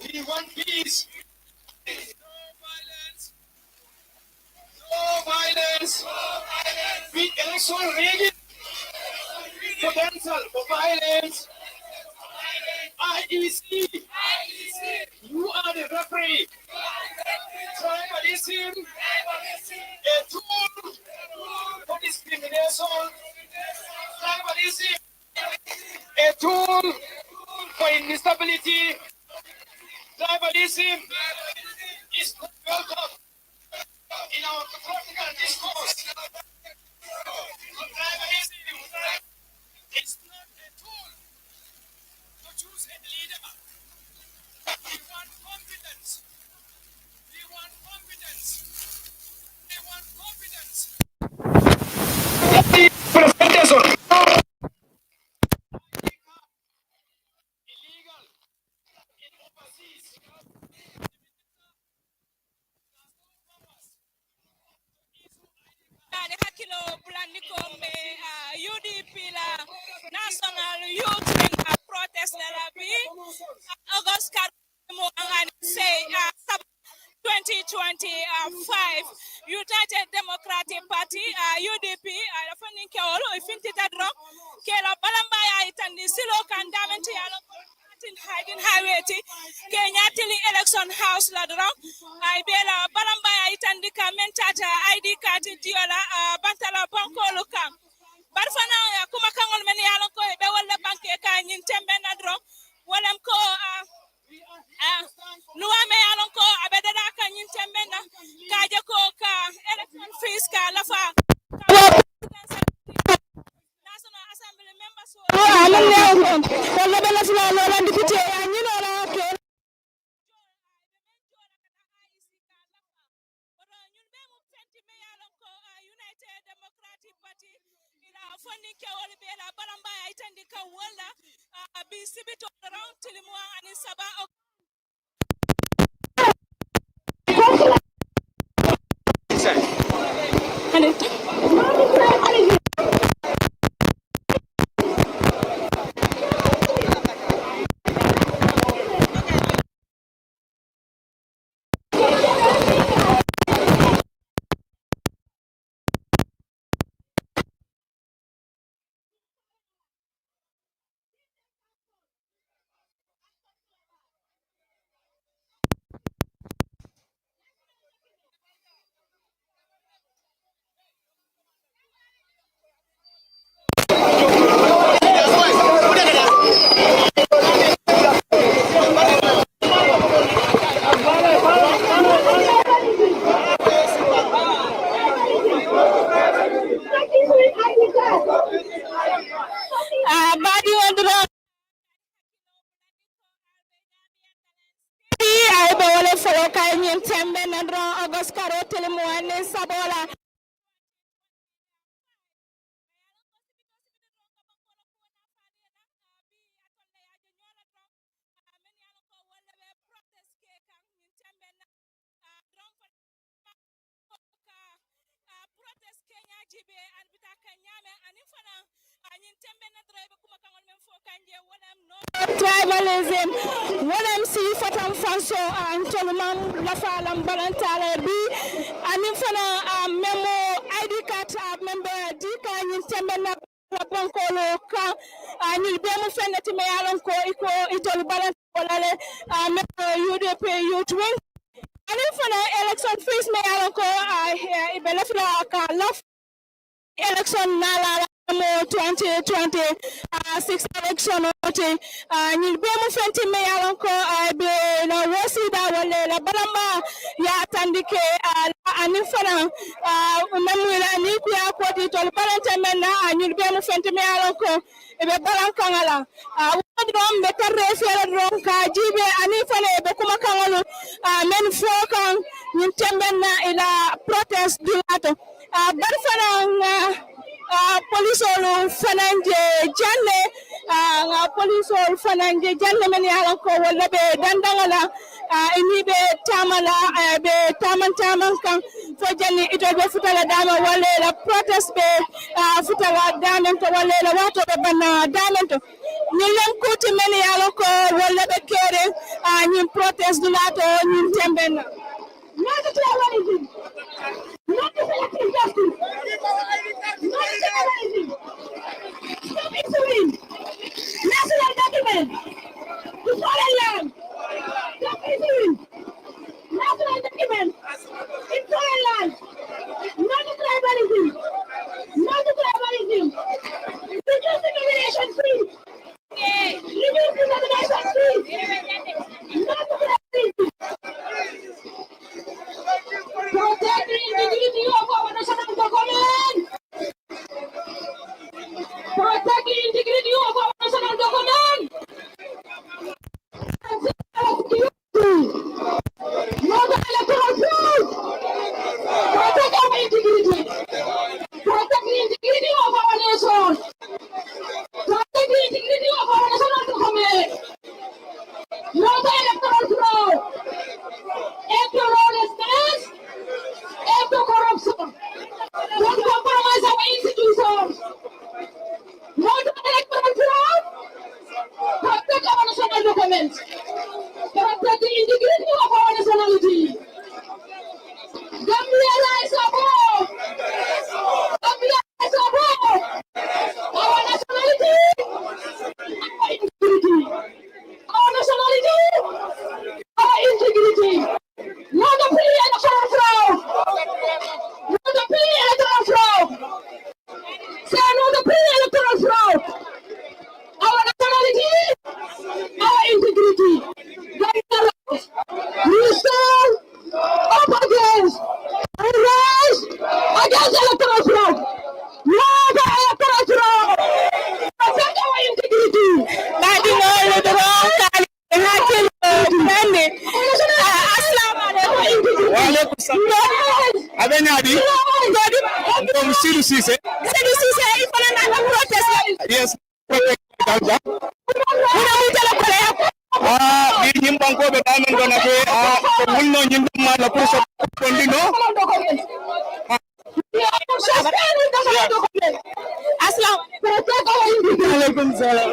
We want peace. No violence. With election rigging. Potential for violence. IEC. You are the referee. Tribalism. A tool for discrimination. Tribalism. A tool for instability. Tribalism is not welcome in our political discourse. Tribalism is not a tool to choose a leader. We want competence. We want competence. We want competence. Presentation. weti Kenya tili election house la dron ay bela balamba ay tandika mentata ID card diola bantala banko luka barfana kuma kangol men yalon ko be wala banke ka nyin tembe na dron walam ko luwame yalon ko abedada ka nyin tembe na kaje ko ka election fees ka lafa National Assembly members wala bela fula lola député ya nyinola ke United Democratic Party ila funding ke wala bela balamba ay tandika wala bi sibito round tilimu ani saba badi wondro ay be wala folo kay nyen tembe na dron agos karo tilimu ani sabola protest Kenya jibe an bitaka nyame anin fana anin tembe na drive kuma kangol men fo kanje wala no tribalism wala si fatam fanso an tolman la falam balantale bi anin fana memo ID card member di ka anin tembe na Banko La Kuwo anin be mu fenati me yalon ko iko itol balantale member UDP youth wing anin fana election fees me yalon ko ibele fila ka love election nala mo 2026 election oti ni be mu fenti me yalon ko be na wasida wala la balamba ya tandike anin fana memula ni ku ya ko di tol balante men na ni be mu fenti me yalon ko be balankangala wodom be tarre fere ron ka jibe anin fana be kuma kangalo men fo kan ni tembenna ila protest dulato barfana polisolu fananje janne polisolu fananje janne men yalan ko wala be dandangala ini be tamala be taman kan fo janni ito be futala dama wala la protest be futala dama to wala la wato be banna dama to nilen kuti men yalan ko wala be kere ni protest dulato ni tembenna not tribalism, not selective justice, not tribalism. Stop issuing national document to foreign land. Stop issuing national document in foreign land. Not tribalism, not tribalism. Reduce discrimination free. Reduce discrimination free. Not tribalism. Protect the integrity of our national document. Protect the integrity of our national document. Not the electoral fraud. Protect our integrity. Protect the integrity of our nation. Protect the integrity of our national document. Not the electoral fraud. Lawlessness, corruption. Don't compromise our institutions. Not electoral fraud. Protect our national documents. Protect the integrity of our nationality. Gambia rise above. Gambia rise above. Our nationality. Our integrity. Our nationality. Cissé. Seydou Cissé il faut na nga protest. Yes. Kalba. Muna mu tele ko ya. Di nyimbanko be damen dona ke wulno nyindum ma la pour so kondino. Aslam. Alaikum salam.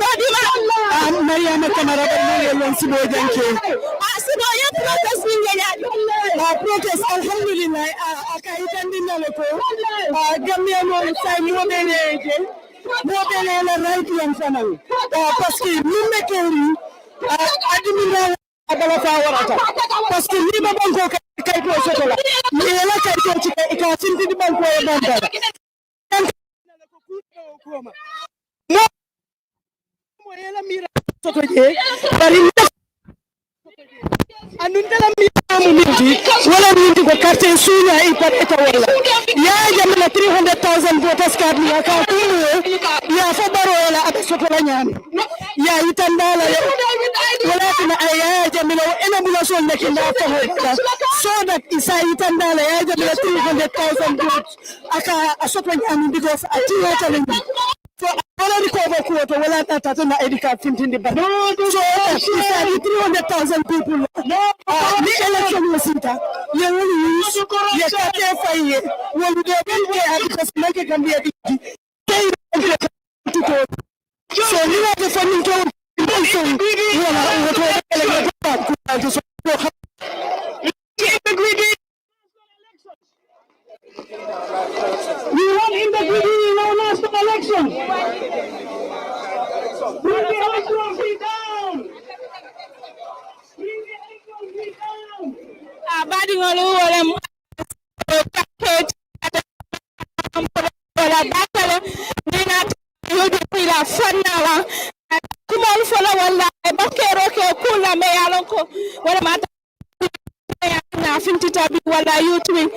Todi ma. Mariama Kamara be mo yelon sibo janke. Sibo ya protest ni ngenya. Protest alhamdulillah aka itandina leko. Gambia mo sai mo beleje. Mo bele la right yan fanal. Parce que ni mekeri adimina agala fa warata. Parce que ni ba banko kay to sotola. Ni la kay to ci ka finti di banko e bandala. Mo yela mira soto je bari anun tala mi amu minti wala minti ko carte sunya e pat eta wala ya jamna 300,000 voters card ni ka tulu ya fa baro wala abe soto la nyami ya itandala wala tuna ya jamna ena mula son ne kinda fa hoda so that isa itandala ya jamna 300,000 votes aka soto nyami because atiya challenge so wala recover kuoto wala tata na edika fintindi ba so isa 300,000 people the election was sita ye woni ye kate faye woni de benke because make can be a so ni wa de funding to so wala woto election so we want integrity in our national election. Bring the electoral fee down. Bring the electoral fee down. Abadi ngolu wala package wala bakala nina yudu pila fanna la kumol fola wala bakero ke kula me yalonko wala mata na finti tabi wala YouTube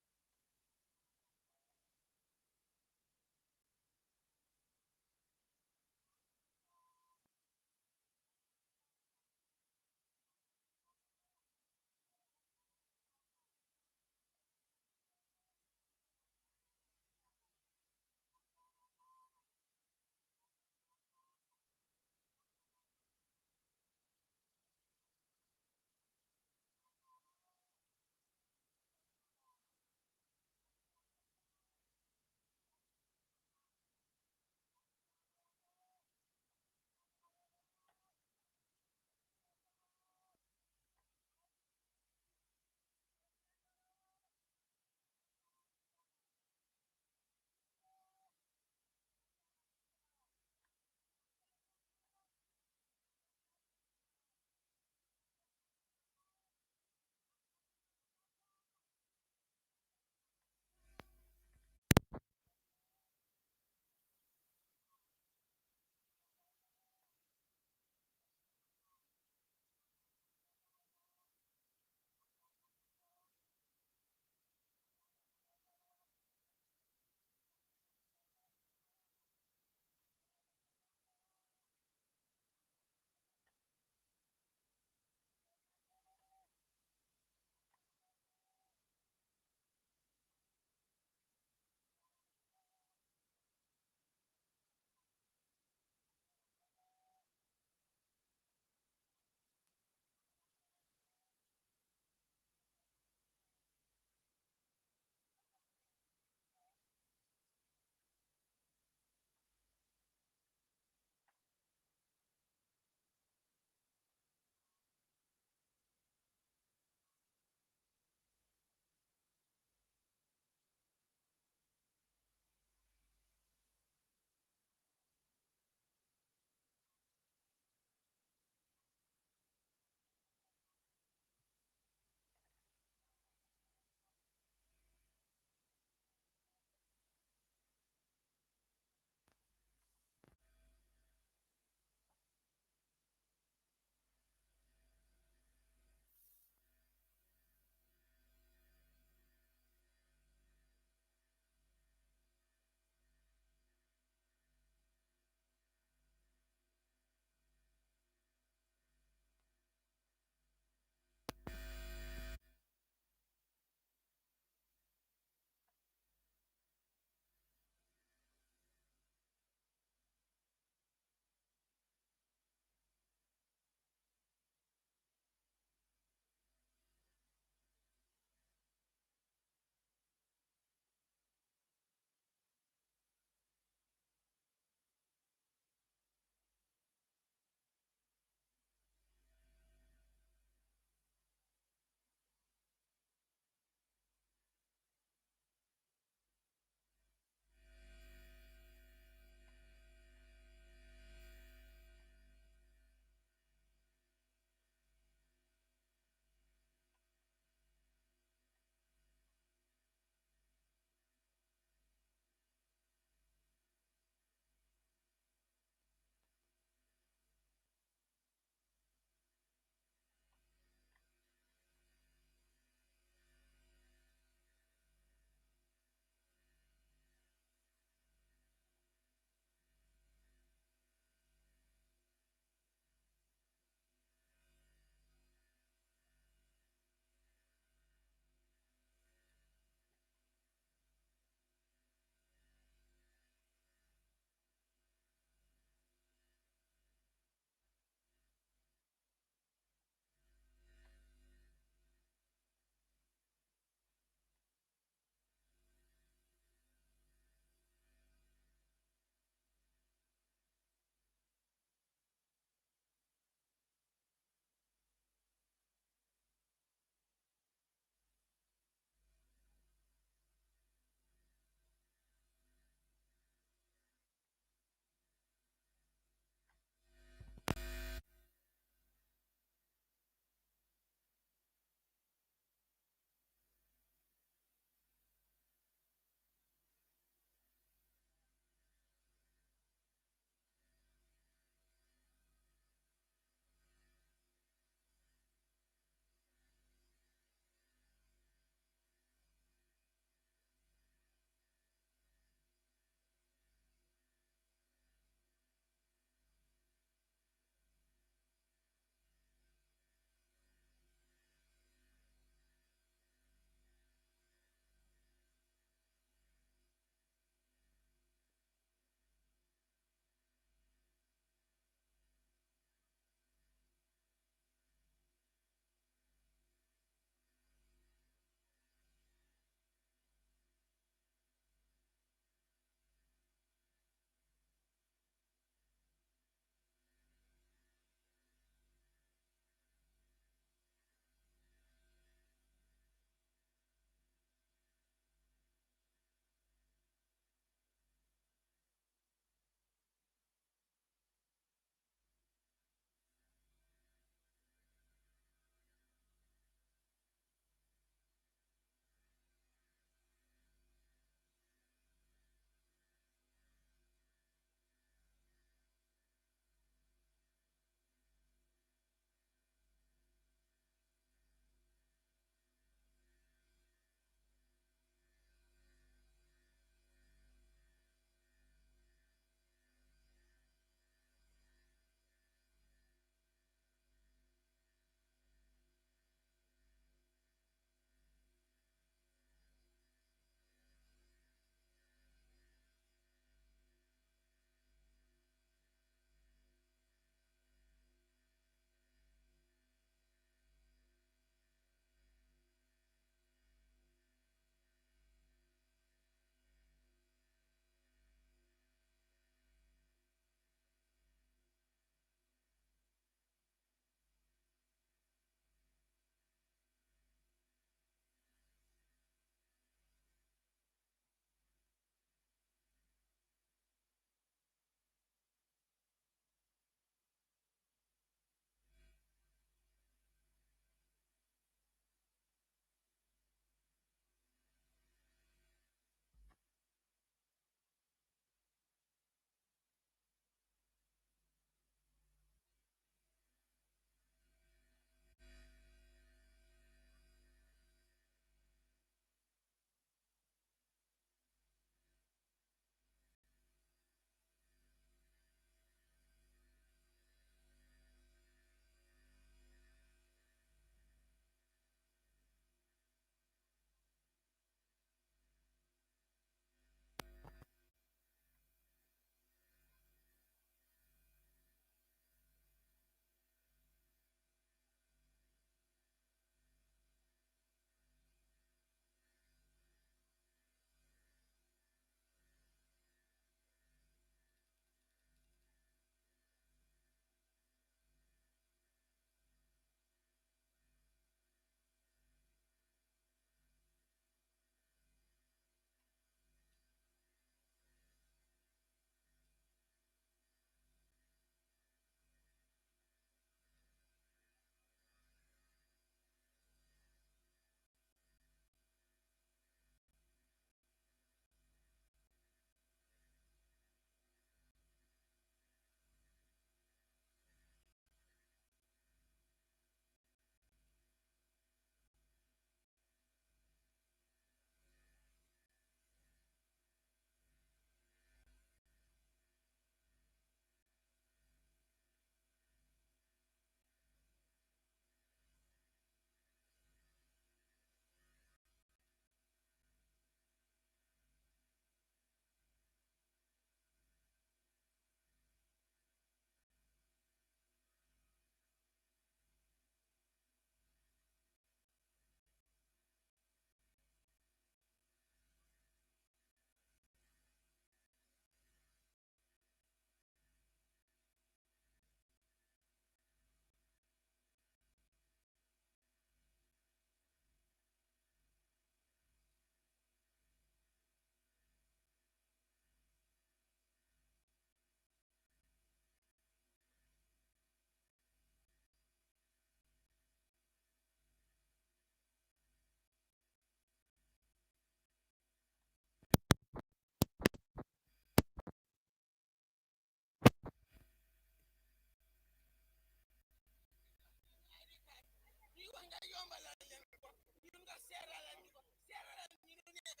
yombalal leen ko ñun nga seeralal ñu ko seeralal ñu lu nekk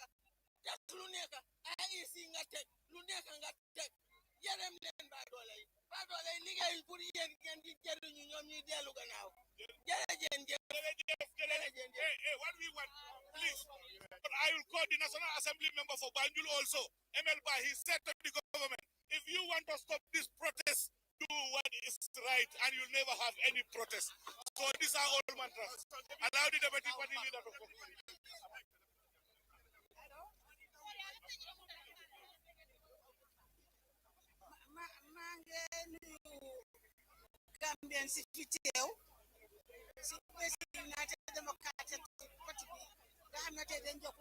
teg lu nekk IEC nga teg lu nekk nga teg yërëm leen baadoole yi liggéey pour yéen ngeen di jëriñu ñoom ñuy dellu gannaaw jërëjëf what we want please but I will call the National Assembly member for Banjul also ML Ba he said to the government if you want to stop this protest do what is right and you'll never have any protest so these are all mantras allow the deputy party leader to come. maa ngi nuyu Gambien si fi teew si bés United Democratic Party bi nga xam ne tey dañ jokk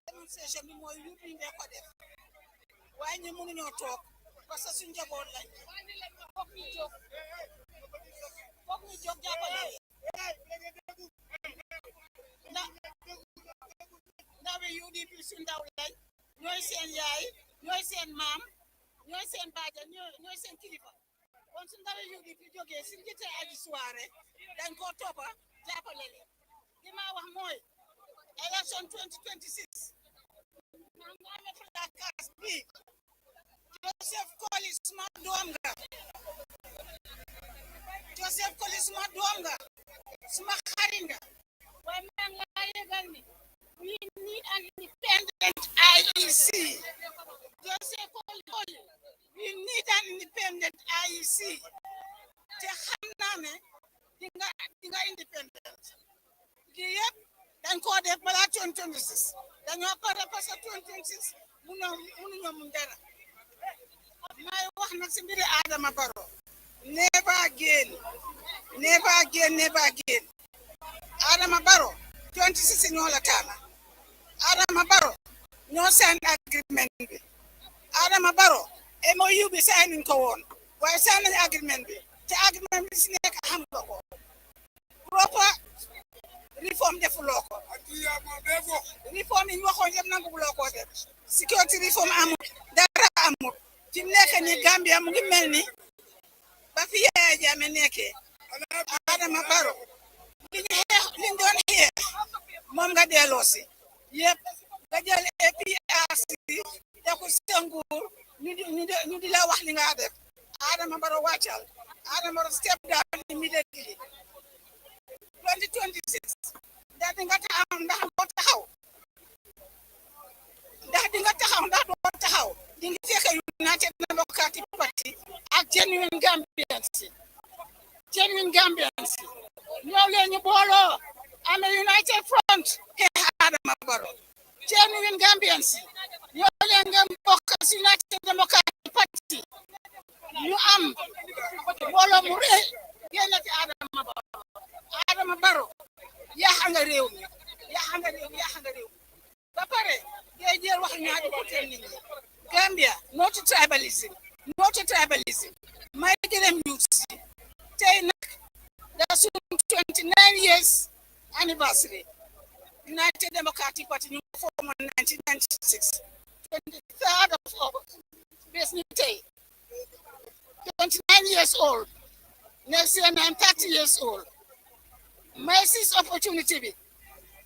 démonstration bi mooy yuut ñu ko def waaye ñu mënuñoo toog parce que suñ njaboot lañ foog ñu jóg jàppale ndawi UDP suñ ndaw lañ ñooy seen yaay ñooy seen maam ñooy seen baajan ñooy seen kilifa kon su ndawi UDP jógee suñ jotee aji soirée dañ ko toppa jàppale leen li ma wax mooy élection 2026 maa ngi amee placard bi Joseph Koli suma doom nga Joseph Koli suma doom nga suma xarit nga waaye maa ngi laa yëgal ni we need an independent IEC Joseph Koli we need an independent IEC te xam naa ne di nga independent gi yëpp dañ ko def balaa 2026 dañoo pare parce que 2026 mënuñoo mun dara may wax nag si mbiri Adama Barrow never again Adama Barrow 26 ñoo la taana Adama Barrow ñoo sign agreement bi Adama Barrow MOU bi sign ko woon waaye sign nañ agreement bi te agreement bi si nekk xam nga ko proper reform defuloo ko reform yi ñu waxoon yëpp nanguloo ko def security reform amul dara amul fi mu nekk ni Gambia mu ngi mel ni ba fi Yaya Jammeh nekkee Adama Barrow liñ doon xeex moom nga delloo si yëpp nga jël APRC def ko sa nguur ñu di la wax li nga def Adama Barrow wàccal Adama Barrow step down immediately 2026 ndax di nga taxaw ndax doo taxaw ndax doo taxaw di nga fekk United Democratic Party ak genuine Gambians ñëw leen ñu booloo amee United Front xeex Adama Barrow genuine Gambians ñëw leen nga bokk si United Democratic Party ñu am booloo mu rëy génn ci Adama Barrow yaaxa nga réew mi ba pare ngay jël wax ñaari ko teen nit ñi Gambia no to tribalism may gërëm youth tey nag da suñu 29 years anniversary United Democratic Party ñu form 1996 23rd of August bés ni tey 29 years old next year I'm 30 years old may seize opportunity bi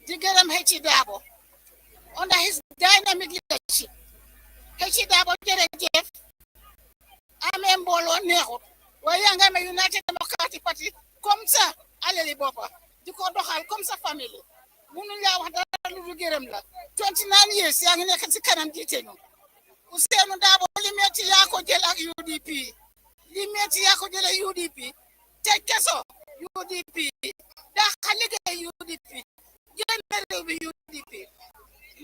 di gërëm Hecci Dabo under his dynamic leadership Hecci Dabo jërëjëf amee mbooloo neexut waaye yaa nga amee United Democratic Party comme ça alali boppa di ko doxal comme sa famille mënuñ laa wax dara lu du gërëm la 29 years yaa ngi nekk ci kanam jiite ñu Ousainou Dabo li metti yaa ko jël ak UDP li metti yaa ko jël ak UDP tëj kaso UDP daxa liggéey UDP génn réew bi UDP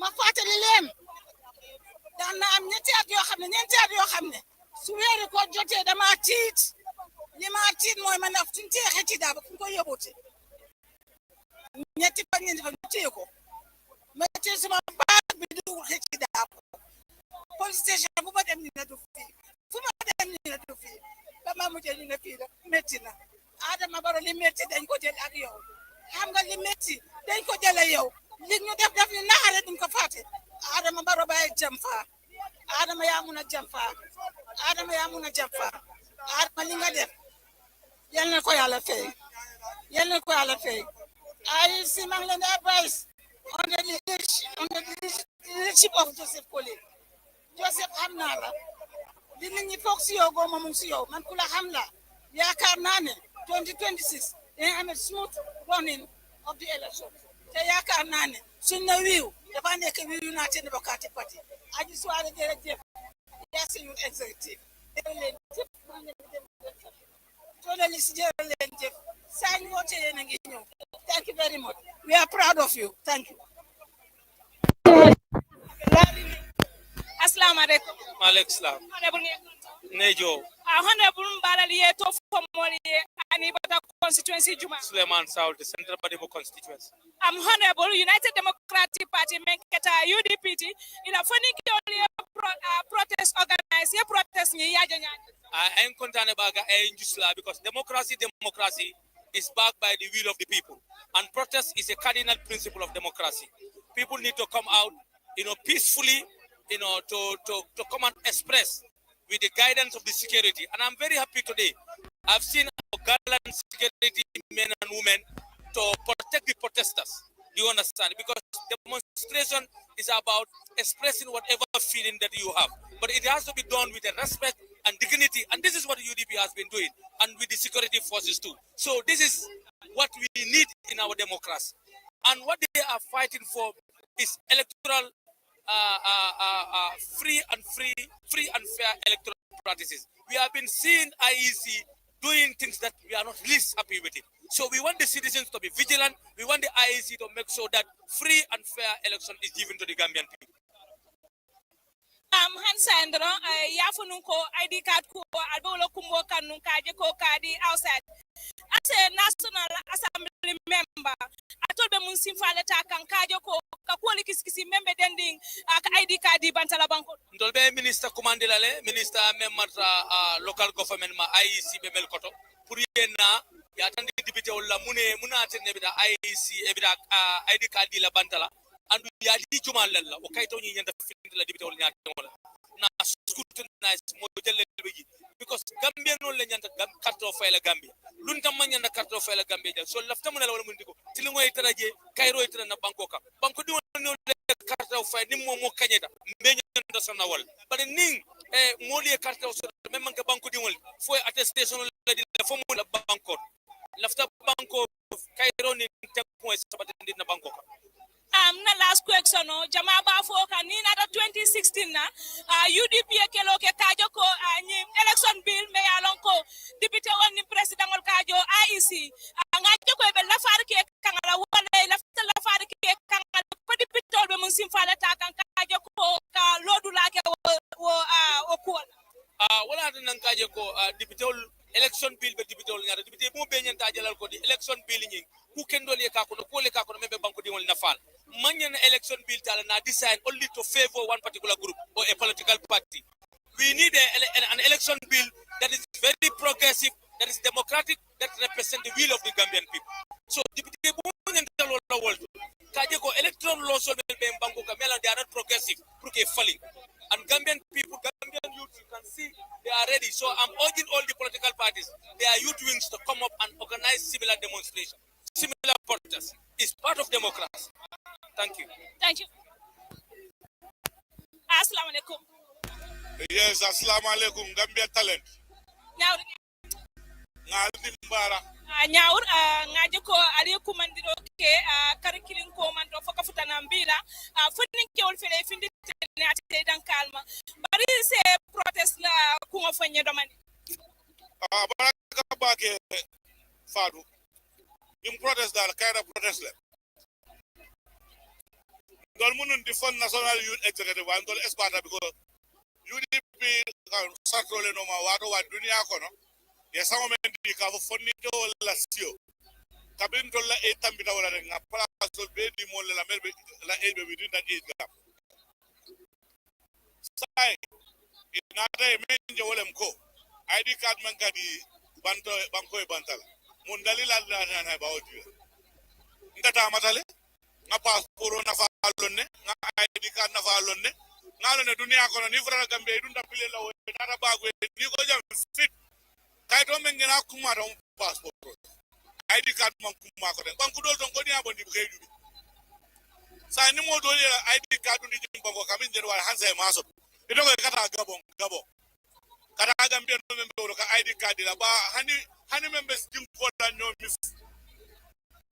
ma fàttali leen daan na am ñeenti at yoo xam ne su weeri ko jotee dama tiit li ma tiit mooy ma naf suñ tee Hecci Dabo fu ko yóbbuti ñetti fan ñeenti fan ñu téye ko ma téye suma baag bi du Hecci Dabo police station bu ma dem ñu ne du fii fu ma dem ñu ne du fii ba ma mujjee ñu ne fii la métti na Adama Barrow li métti dañ ko jël ak yow xam nga li métti dañ ko jëlee yow li ñu def ñu naxare duñ ko fàtte Adama Barrow bàyyi jam faa Adama yaa mun a jam faa Adama li nga def yal na ko yàlla fay Yalla ko ala fay. I see Mangland advice on the leadership of Joseph Koli. Joseph Hamnala. Di nit ñi foog si yow goo ma mu si yow man ku la xam la yaakaar naa ne 2026 dañ am a smooth running of the election te yaakaar naa ne suñ na wiiw dafa nekk wiiw United Democratic Party aji soirée jërëjëf yaa si ñun executive jërë leen jëf maa ngi leen di dem journalist jërë leen jëf saa ñu woote yéen a ngi ñëw thank you very much we are proud of you thank you. Assalamu alaikum. Maaleykum salaam. Nejo. Honorable Mbalali to formoli ani bata constituency juma. Suleiman Saul, the Central Badibo constituency. Honorable United Democratic Party menketa UDPT ila foni ki protest organize ye protest ni yaja nyanya. I am content about injustice because democracy is backed by the will of the people, and protest is a cardinal principle of democracy. People need to come out, peacefully, to come and express with the guidance of the security. And I'm very happy today. I've seen our gallant security men and women to protect the protesters. Do you understand? Because demonstration is about expressing whatever feeling that you have. But it has to be done with a respect and dignity. And this is what UDP has been doing, and with the security forces too. So this is what we need in our democracy. And what they are fighting for is electoral free and fair electoral practices. We have been seeing IEC doing things that we are not least happy with it. So we want the citizens to be vigilant. We want the IEC to make sure that free and fair election is given to the Gambian people. Hansandro yafununko ID card ko albolo kumbo kanun kaje ko kadi outside as a national assembly member atolbe mun simfale ta kan kaje ko ka koli kiskisi membe dending ka ID card bantala banko ndolbe minister commandela le minister member local government ma IEC be mel koto pour yena ya tandi député wala muna tenne bi da IEC e bi da ID card la bantala andu ya di jumal la o kayto ni nyanda finde la député wala nyaata wala na scrutinize mo jelle be because Gambia non la nyanda carte fayla Gambia lun tam man nyanda carte fayla Gambia jal so lafta mun la wala mun diko tili ngoy taraje kayro itara na banko di won carte fay nim mo kanyeta be nyanda sona wal bari ning mo li carte so même man ka banko di wol fo attestation la di la fo mo la banko lafta banko kayro ni tek point sabata na banko na last question no jama ba fo kan ni na 2016 na UDP kelo ke kajo ko ni election bill me alon ko député woni president ol kajo IEC nga ko be la far ke kangala wala la far ke kangala ko député be mun sim fala ta kan kajo ko ka lodu la ke o ko wala nan kaje ko député election bill be député ol ngara député mo be nyanta jalal ko di election bill ni ku kendo le ka ko ko le ka ko membe banko di wol na fal manyan election bill tala na design only to favor one particular group or a political party. We need an election bill that is very progressive, that is democratic, that represents the will of the Gambian people. So the world electoral laws they are not progressive, falling. And Gambian people, Gambian youth, you can see they are ready. So I'm urging all the political parties, their youth wings to come up and organize similar demonstrations, similar protests. It's part of democracy. Thank you. Thank you. Assalamu alaikum. Yes, assalamu alaikum. Gambia talent. Now, Nyaur ngaje ko ali kumandiro ke karikilin ko mando foka futana mbila funin ke ol fele findi ne ate dan kalma bari se protest la ko fanye domani baraka bake fadu im protest dal kayra protest la dol munun di fond national youth executive wa dol esquadra because UDP sakrole no ma wato wa dunia kono ya sama men di ka fo fonni to la sio kabin to la e tambita wala nga place be di mo la merbe la e be within that age gap sai ina dai men je wolem ko ID card man kadi banko e bantal mun dalila na ba odi ndata matale nga passeport na fa lonne nga ID card na fa lonne ngalo ne dunia kono ni fura gambe dunda pile la wo dara bagwe ni ko jam fit kay to men ngena kuma don passport ID card man kuma ko den banku dol don ko ni abondi bu kaydu sa ni mo dol ID card ni jim banko kamin der wala hansa maso ido ko kata gabon kata gambe no membe ka ID card la ba hani membe stim ko la no mis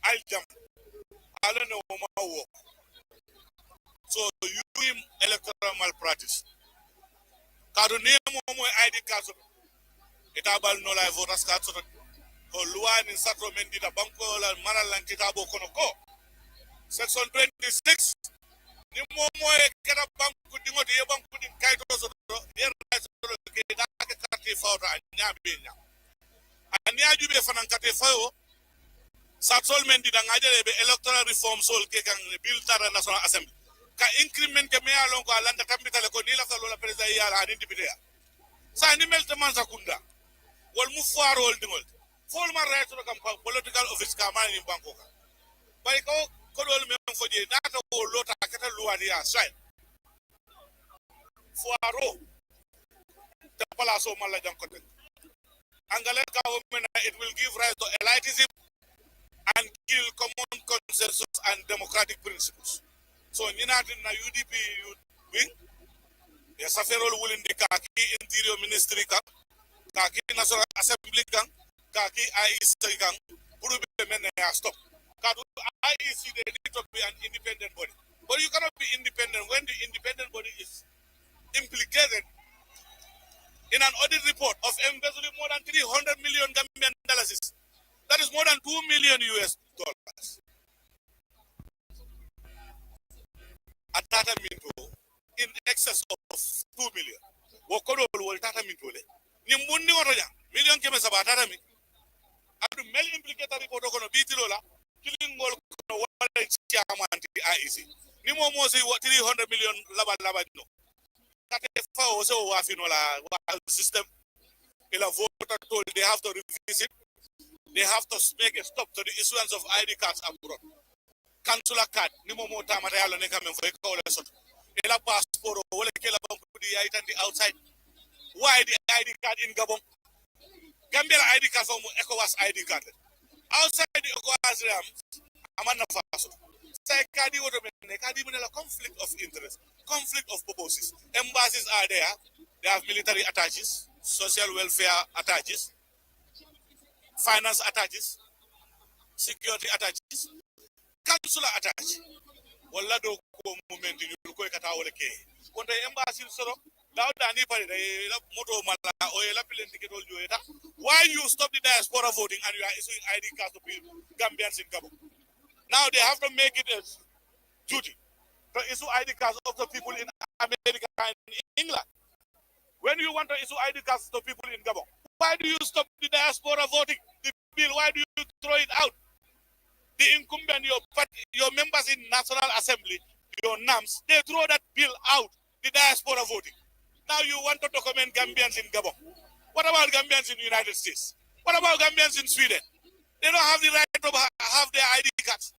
aljam ala no ma wo so you electoral malpractice kadu ni mo ID card so itabal no la voters card so ko luwani satro men dita banko la maralan kitabo kono ko section 26 ni momo e kera banko dingo de banko din kayto so do yer so ke da ke carte fawta anya benya anya jube fanan carte fawo satol men dita ngajere be electoral reform sol ke kan bill tara national assembly ka increment ke me alon ko alanda tambitale ko ni la salo la president yala ani dibide sa ni melte man sakunda wal mu farol dingol formal right to come political office kaman in Bangkok. By ko dol men fo je data ko lota kata luwani ya sai. Fuaro the palace of Mala Jankote. Angale government it will give rise to elitism and kill common consensus and democratic principles. So Ninat na UDP wing yes aferol will indicate interior ministry kaki national assembly kaki IEC gang purube men stop. Kadu IEC they need to be an independent body. But you cannot be independent when the independent body is implicated in an audit report of embezzling more than 300 million Gambian dollars. That is more than $2 million US. At Tata Minto in excess of 2 million. Wokodo will Tata Minto le. Nimbundi watoja million keme sabatara mi. Adu mel implicated report kono bitilola killing ngol kono wala chairman ti IEC ni mo si 300 million laba no kate fa o so wa fino la system ila voter told they have to revisit, they have to make a stop to the issuance of ID cards abroad. Consular card ni mo tamata yalo ne kamen fo ko le sot ila passport wala kela banku di aytandi outside. Why the ID card in Gabon? Gambia ID card from ECOWAS ID card. Outside the ECOWAS realm, Amana Faso. Say Kadi would have a conflict of interest, conflict of purposes. Embassies are there. They have military attaches, social welfare attaches, finance attaches, security attaches, consular attaches. Wala do ko moment in ko kata wala ke. Konta embassy soro daw dani pare day moto mala o la pilen ticket ol joyeta. Why you stop the diaspora voting and you are issuing ID cards to people Gambians in Gabon? Now they have to make it a duty to issue ID cards of the people in America and England. When you want to issue ID cards to people in Gabon, why do you stop the diaspora voting? The bill, why do you throw it out? The incumbent, your members in National Assembly, your NAMs, they throw that bill out, the diaspora voting. Now you want to document Gambians in Gabon. What about Gambians in the United States? What about Gambians in Sweden? They don't have the right to have their ID cards.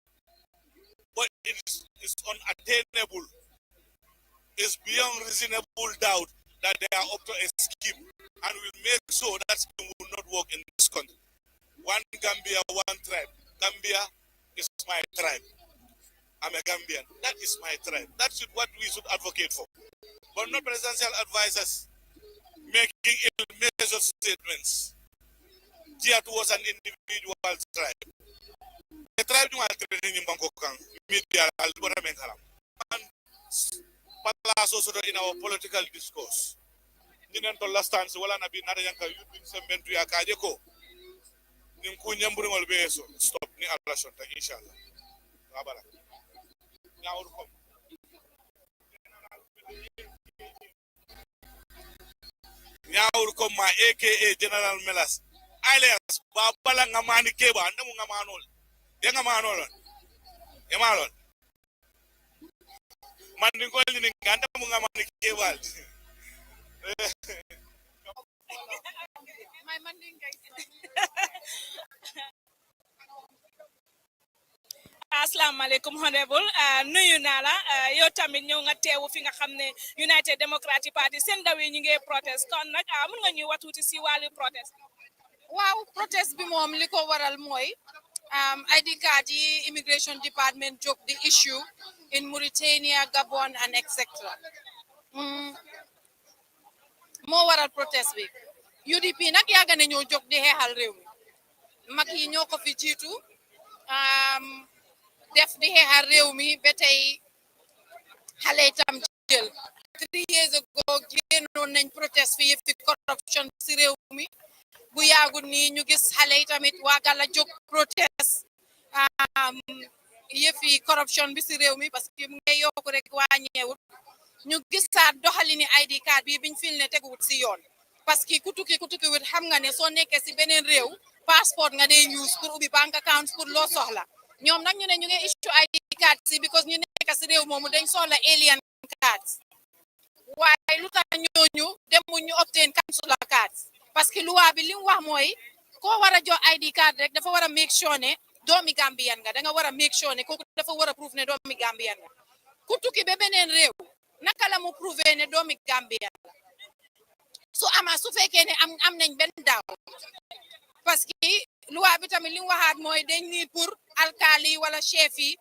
But it's unattainable. It's beyond reasonable doubt that they are up to a scheme and will make sure that scheme will not work in this country. One Gambia, one tribe. Gambia is my tribe. I'm a Gambian. That is my tribe. That's what we should advocate for. But not presidential advisors making ill-measured statements geared towards an individual tribe. The tribe you are trading in Banko media and also in our political discourse. Didn't understand so well and be not a youth in some men to Yakadeko. Nimkunyambring beso stop ni alashon inshallah. Abara. Now come. Now come my AKA General Melas. Alias Babala Ngamani Keba, Namungamanol. Yangamanol. Yamalon. Mandingol in Ganda Mungamani Keba. My manding Assalamu alaikum honorable nuyu naa la yow tamit ñëw nga teewu fi nga xam ne United Democratic Party seen ndaw yi ñu ngi protest kon nag mun nga ñuy wax tuuti si wàllu protest. waaw protest bi moom li ko waral mooy ID card immigration department jóg the issue in Mauritania, Gabon and etc. moo waral protest bi UDP nag yàgg na ñoo jóg di xeexal réew mi mag yi ñoo ko fi jiitu def di xeexal réew mi ba tey xale itam jël 3 years ago génnoon nañ protest fi yëfi corruption si réew mi bu yàggul nii ñu gis xale yi tamit waaga la jóg protest yëfi corruption bi si réew mi parce que mu ngay yokku rek wàññeewut ñu gisaat doxalini ID card bi biñ fil ne teguwut si yoon parce que ku tukki wut xam nga ne soo nekkee si beneen réew passeport nga dee use pour ubbi bank account pour loo soxla ñoom nag ñu ne ñu ngi issue ID card si because ñu nekk si réew moomu dañ soxla alien cards waaye lu tax ñooñu demuñ ñu obtain consular cards parce que loi bi li mu wax mooy koo war a jox ID card rek dafa war a make sure ne doomi Gambian nga da nga war a make sure ne kooku dafa war a prove ne doomi Gambian nga ku tukki ba beneen réew naka la mu prouver ne doomi Gambian la su fekkee ne am nañ benn daaw parce que loi bi tamit li mu waxaat mooy dañ nii pour alkali wala chef yi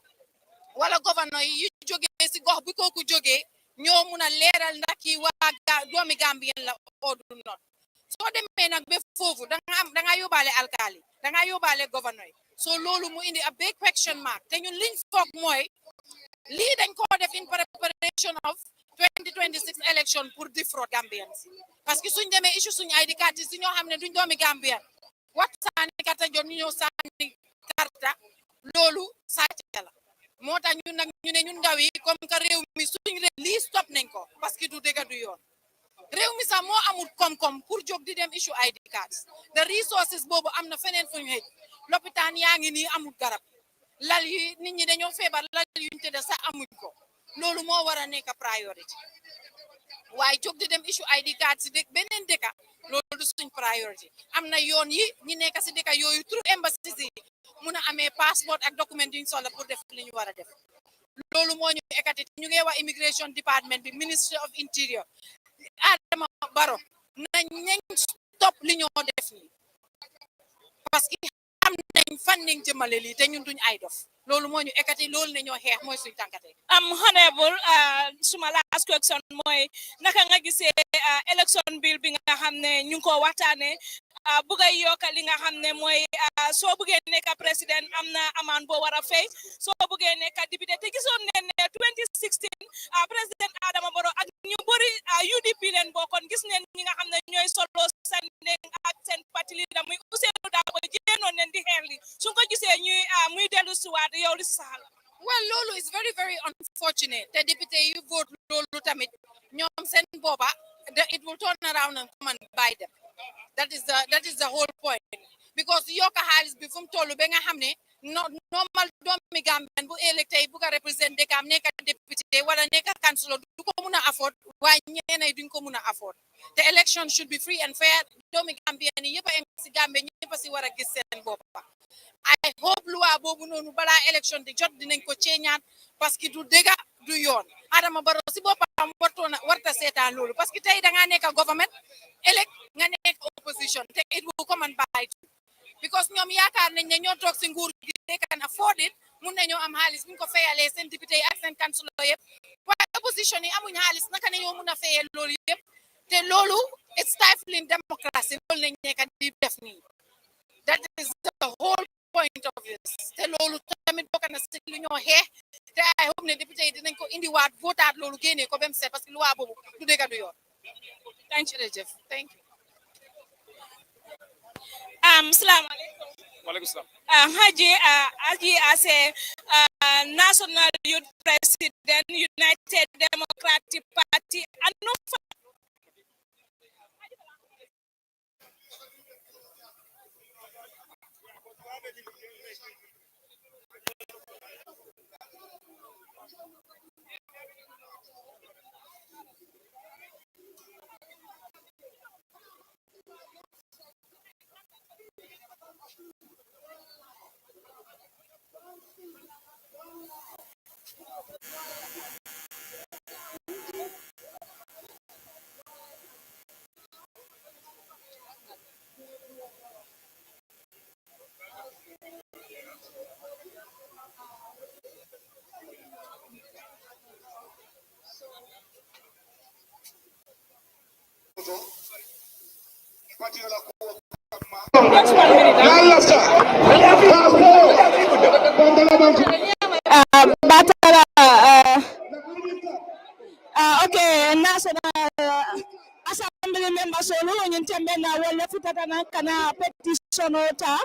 wala gouverneur yi yu jógee si gox bi kooku jógee ñoo mun a leeral ndax kii waa doomi Gambien la oodu not soo demee nag ba foofu danga yóbbaale alkali danga yóbbaale gouverneur yi so loolu mu indi a big question mark te ñun liñ foog mooy lii dañ ko def in preparation of 2026 election pour defraud Gambians parce que suñ demee issue suñ ID card si ñoo xam ne duñ doomi Gambien wat saani karta jot ñu ñëw saani karta loolu sàcc la moo tax ñun nag ñu ne ñun ndaw yi comme que réew mi suñ réew lii stop nañ ko parce que du dëgg du yoon réew mi sax moo amul koom-koom pour jóg di dem issue ID cards the resources boobu am na feneen fuñ xëj lopitaan yaa ngi nii amul garab lal yi nit ñi dañoo feebar lal yuñ tëdd sax amuñ ko loolu moo war a nekk priority waaye jóg di dem issue ID card si beneen dëkka loolu du suñ priority am na yoon yi ñi nekk si dëkka yooyu through embassies yi mun a amee passeport ak document yuñ soxla pour def li ñu war a def loolu moo ñu ekati ñu ngi wax immigration department bi ministry of interior Adama Barrow nañ stop li ñoo def nii parce que am nañ fan nañ jëmale lii te ñun duñ ay dof loolu moo ñu ekati loolu ne ñoo xeex mooy suñ tànkate honorable suma last question mooy naka nga gisee election bill bi nga xam ne ñu ngi ko waxtaane bëgg a yokk li nga xam ne mooy soo bëggee nekk président am na amaan boo war a fay soo bëggee nekk député te gisoon ne 2016 président Adama Barrow ak ñu bëri UDP leen bokkoon gis neen ñi nga xam ne ñooy solo seen ak seen parti leader muy Ousainou Darboe jéenoon neen di xeex li su ko gisee ñuy muy dellu si waat yow li si saxal well loolu is very very unfortunate te député yu vote loolu tamit ñoom seen booba it will turn around and come and buy them that is the whole point because yokka xaalis bi fu mu toll ba nga xam ne normal doomi Gambian bu électé bu ko représenter dëkkam nekk député wala nekk councilor du ko mun a afford waaye ñeneen duñ ko mun a afford the election should be free and fair doomi Gambian yi yëpp a si Gambie ñëpp a si war a gis seen boppa I hope loi boobu noonu balaa élection di jot dinañ ko ceeñaat parce que du dëgga du yoon Adama Barrow si boppam warta seetaan loolu parce que tey dangaa nekk government elect nga nekk opposition te it will come and bite because ñoom yaakaar nañ ne ñoo toog si nguur gi they can afford it mun nañoo am xaalis bu ñu ko fayalee seen député yi ak seen councilor yëpp waaye opposition yi amuñ xaalis naka ne ñoo mun a fayee loolu yëpp te loolu it's stifling democracy loolu lañ nekk di def nii that is the whole point of this te loolu tamit bokk na si lu ñoo xeex te I hope ne député yi dinañ ko indiwaat votaat loolu génnee ko ba mu set parce que loi boobu du dëgg du yoon thank you jërëjëf thank you salaamaaleykum waaleykum salaam Haji as a national youth president United Democratic Party and no Batara okay, national assembly members solo nyintembe na wala futata na kana petition ota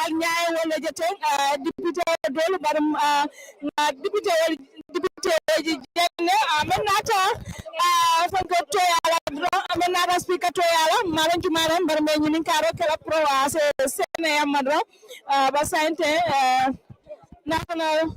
al nyaay wala jete député dol barum député jenne amenata fanko to yala dro amenata speaker to yala maran jumaran bar me nyinin karo kala pro ase sene yamadro ba sante national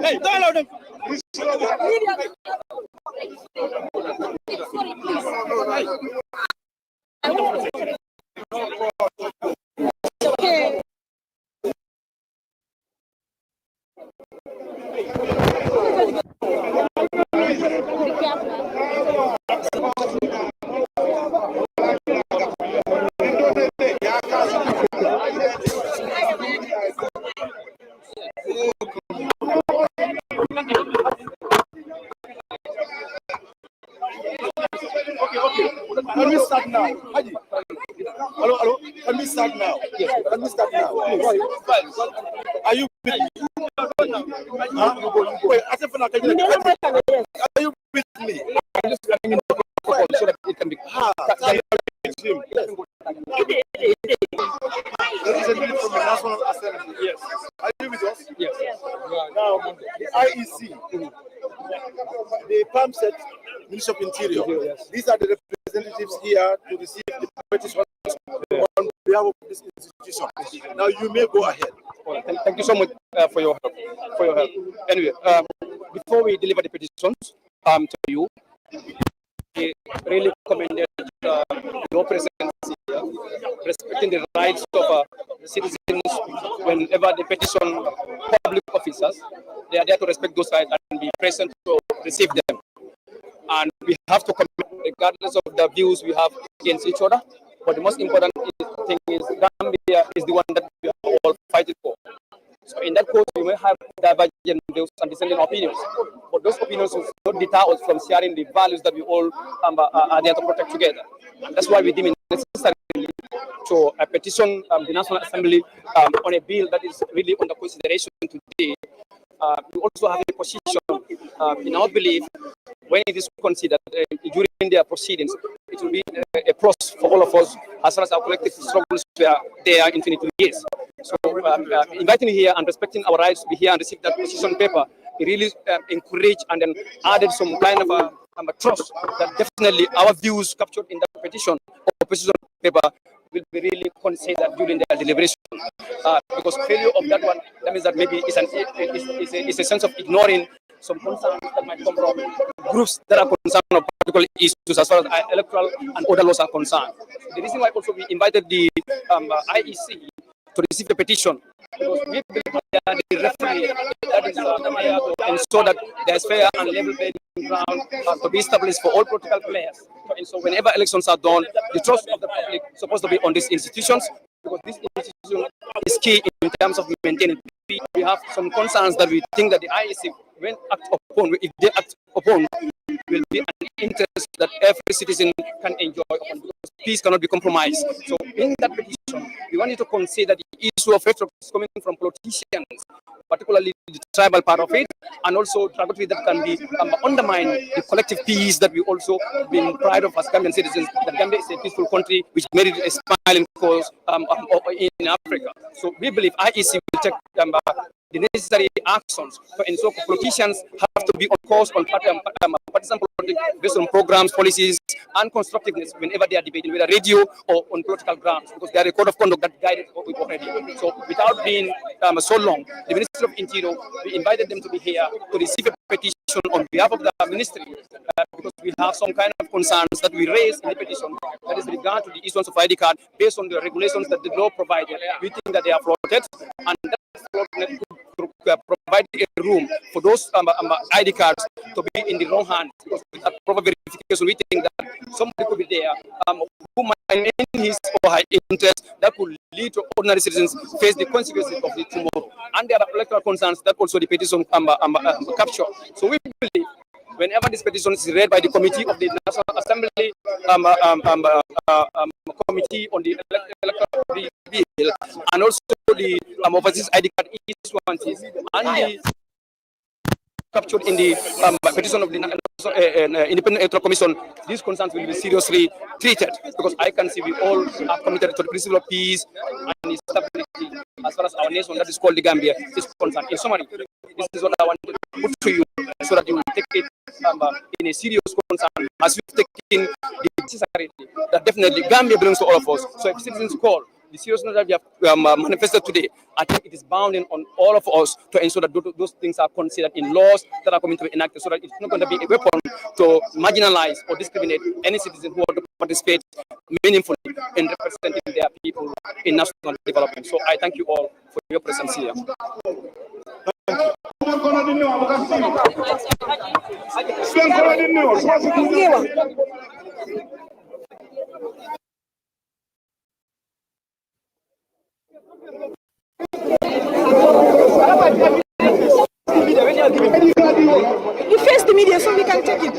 Hey, don't allow them. Can we start now? Haji. Hello, hello. Can we start now? Yes. Can we start now? Are you with me? Huh? Wait, I said for now, can you are you with me? I'm just running in the protocol so that it can be. Representative from the National Assembly. Yes. Are you with us? Yes. Now, the IEC, the PAMSET, Ministry of Interior. Yes. These are the representatives here to receive the petition on behalf of this institution. Now you may go ahead. Well, thank you so much for your help. Anyway, before we deliver the petitions to you, we really commended your presence whenever the petition public officers, they are there to respect those rights and be present to receive them. And we have to commit regardless of the views we have against each other. But the most important thing is Gambia is the one that we are all fighting for. So in that case, we may have divergent views and dissenting opinions, but those opinions will not deter us from sharing the values that we all are there to protect together. And that's why we deem it necessary to petition the National Assembly on a bill that is really under consideration today. We also have a position in our belief when it is considered during their proceedings, it will be a plus for all of us as far as our collective struggles were there in 22 years. So inviting you here and respecting our rights to be here and receive that position paper, it really encouraged and then added some kind of a trust that definitely our views captured in that petition or position paper will be really considered during their deliberation. Because failure of that one, that means that maybe it's a sense of ignoring some concerns that might come from groups that are concerned on particular issues as far as electoral and other laws are concerned. The reason why also we invited the IEC to receive the petition, because we believe that they are the referee that is there to ensure that there is fair and level playing ground to be established for all political players. And so whenever elections are done, the trust of the public is supposed to be on these institutions, because this institution is key in terms of maintaining peace. We have some concerns that we think that the IEC, when act upon, if they act upon, will be an interest that every citizen can enjoy upon, because peace cannot be compromised. So in that petition, we want you to consider the issue of rhetoric coming from politicians, particularly the tribal part of it, and also rhetoric that can be undermine the collective peace that we also been proud of as Gambian citizens. That Gambia is a peaceful country which made it a smiling cause in Africa. So we believe IEC will take the necessary actions to ensure politicians have to be on course on partisan politics based on programs, policies, and constructiveness whenever they are debating, whether radio or on political grounds, because they are a code of conduct that guided already. So without being so long, the Ministry of Interior, we invited them to be here to receive a petition on behalf of the ministry, because we have some kind of concerns that we raised in the petition that is regard to the issuance of ID card based on the regulations that the law provided. We think that they are floated, and that could provide a room for those ID cards to be in the wrong hands, because without proper verification, we think that somebody could be there who might, in his or her interest, that could lead to ordinary citizens face the consequences of it tomorrow. And there are electoral concerns that also the petition capture. So we believe whenever this petition is read by the committee of the National Assembly, committee on the electoral bill, and also the overseas ID card issuances, and the captured in the petition of the Independent Electoral Commission, these concerns will be seriously treated, because I can see we all are committed to the principle of peace and stability as far as our nation, that is called the Gambia, is concerned. In summary, this is what I want to put to you, so that you will take it in a serious concern, as you've taken the necessary that definitely Gambia belongs to all of us. So if citizens call the seriousness that we have manifested today, I think it is bounding on all of us to ensure that those things are considered in laws that are coming to be enacted, so that it's not going to be a weapon to marginalize or discriminate any citizen who want to participate meaningfully in representing their people in national development. So I thank you all for your presence here. You face the media so we can take it.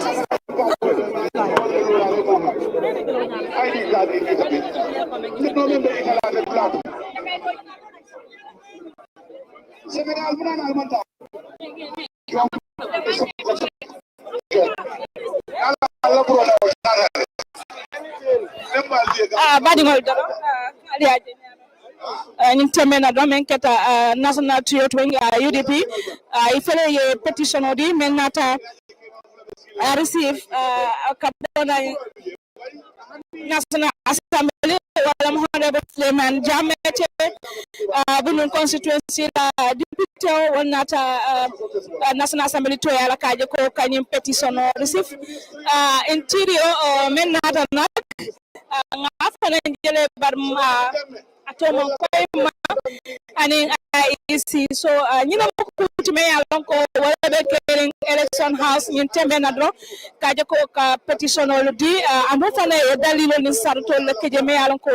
Nintemena domen kata national trio twing UDP ifele ye petition odi menata receive kapona national assembly wala Honorable Suleiman Jamete bunun constituency la deputy wonata national assembly to yala kaje ko kanyim petition receive interior menata nak ngafana jele bar atomo koyma anin IEC so ñina ko kutime yalon ko wala be kering election house ñin tembe na do kaje ko ka petition ol di amo fana e dalilo ni sarto le keje me yalon ko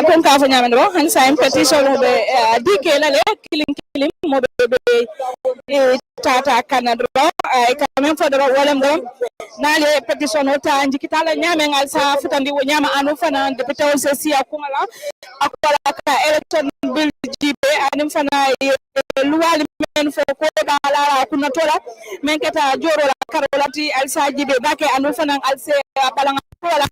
kon ka fa ñamen do han sa petition be dike la le kilim mo be tata kanado ay kamen fa do wolem do nale petition o ta njikitala ñamen al sa futandi wo ñama anu fana député o se sia kumala akola ka election bill jibe anum fana luwali men fo ko dala kuna tola men keta joro la karolati al sa jibe bake anu fana al se balanga tola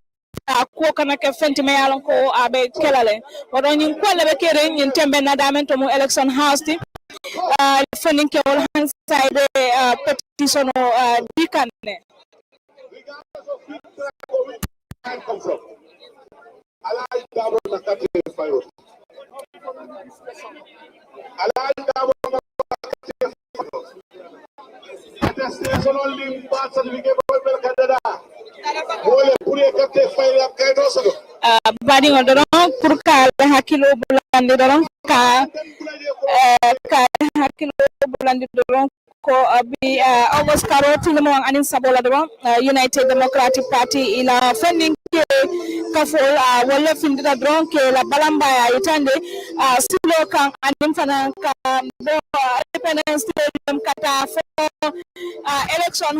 ko kana ke fenti me yalon ko abe kelale wado ñin ko lebe kere ñin tembe na damen to mu election house ti funding ke wol han side petition dikanne badi ngodoron pour ka hakilo bulandi doron ka hakilo bulandi doron ko abi August Karoti mo ang anin sabola doron United Democratic Party ila funding ke kafol wala findira doron ke la balamba ya itande silo kan anin fana ka Independence Stadium kata for election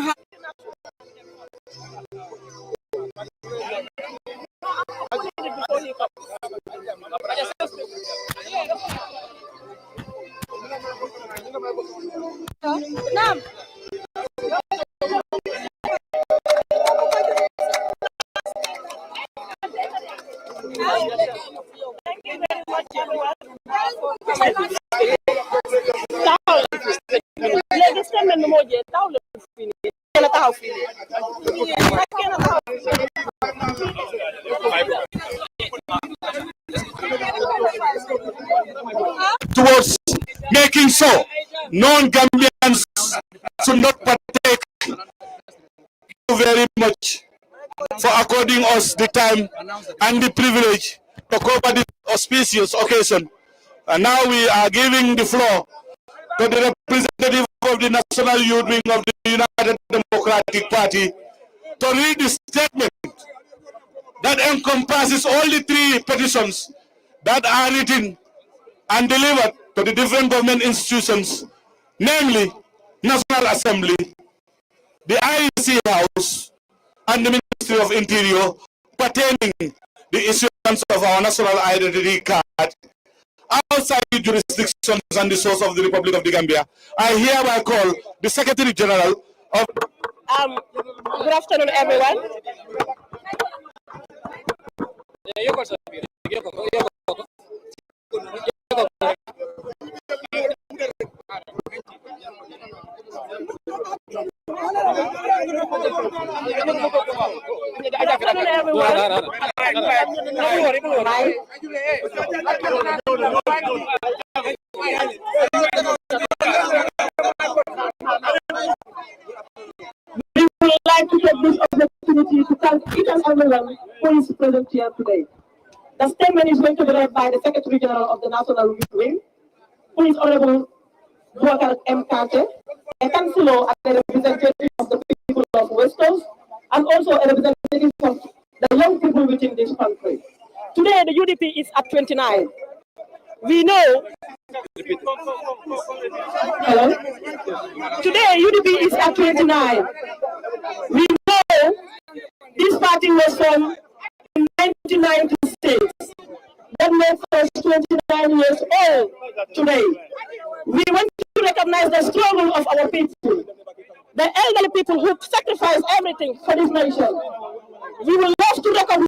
towards making sure non-Gambians should not partake. Thank you very much for according us the time and the privilege to cover this auspicious occasion. And now we are giving the floor to the representative of the National Youth Wing of the United Democratic Party to read the statement that encompasses all the three petitions that are written and delivered to the different government institutions, namely National Assembly, the IEC House, and the Ministry of Interior, pertaining the issuance of our national identity card outside the jurisdictions and the source of the Republic of the Gambia. I hereby call the Secretary General of... Good afternoon, everyone. We would like to take this opportunity to thank each and everyone who is present here today. The statement is going to be read by the Secretary General of the National Youth Wing, who is Honorable Boubacar M. Kante, a councillor and a representative of the people of West Coast, and also a representative of the young people within this country. Today, the UDP is at 29. We know. Hello? Today, UDP is at 29. We know this party was formed in 1996. That makes us 29 years old today. We want to recognize the struggle of our people, the elderly people who sacrificed everything for this nation. We would love to recognize.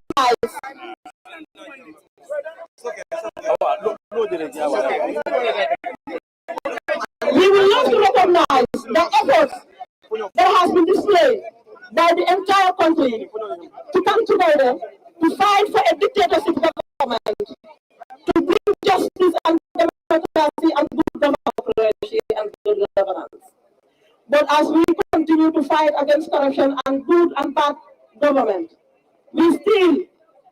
We would love to recognize country to come together to fight for a dictatorship government, to bring justice and democracy and good democracy and good governance. But as we continue to fight against corruption and good and bad government, we still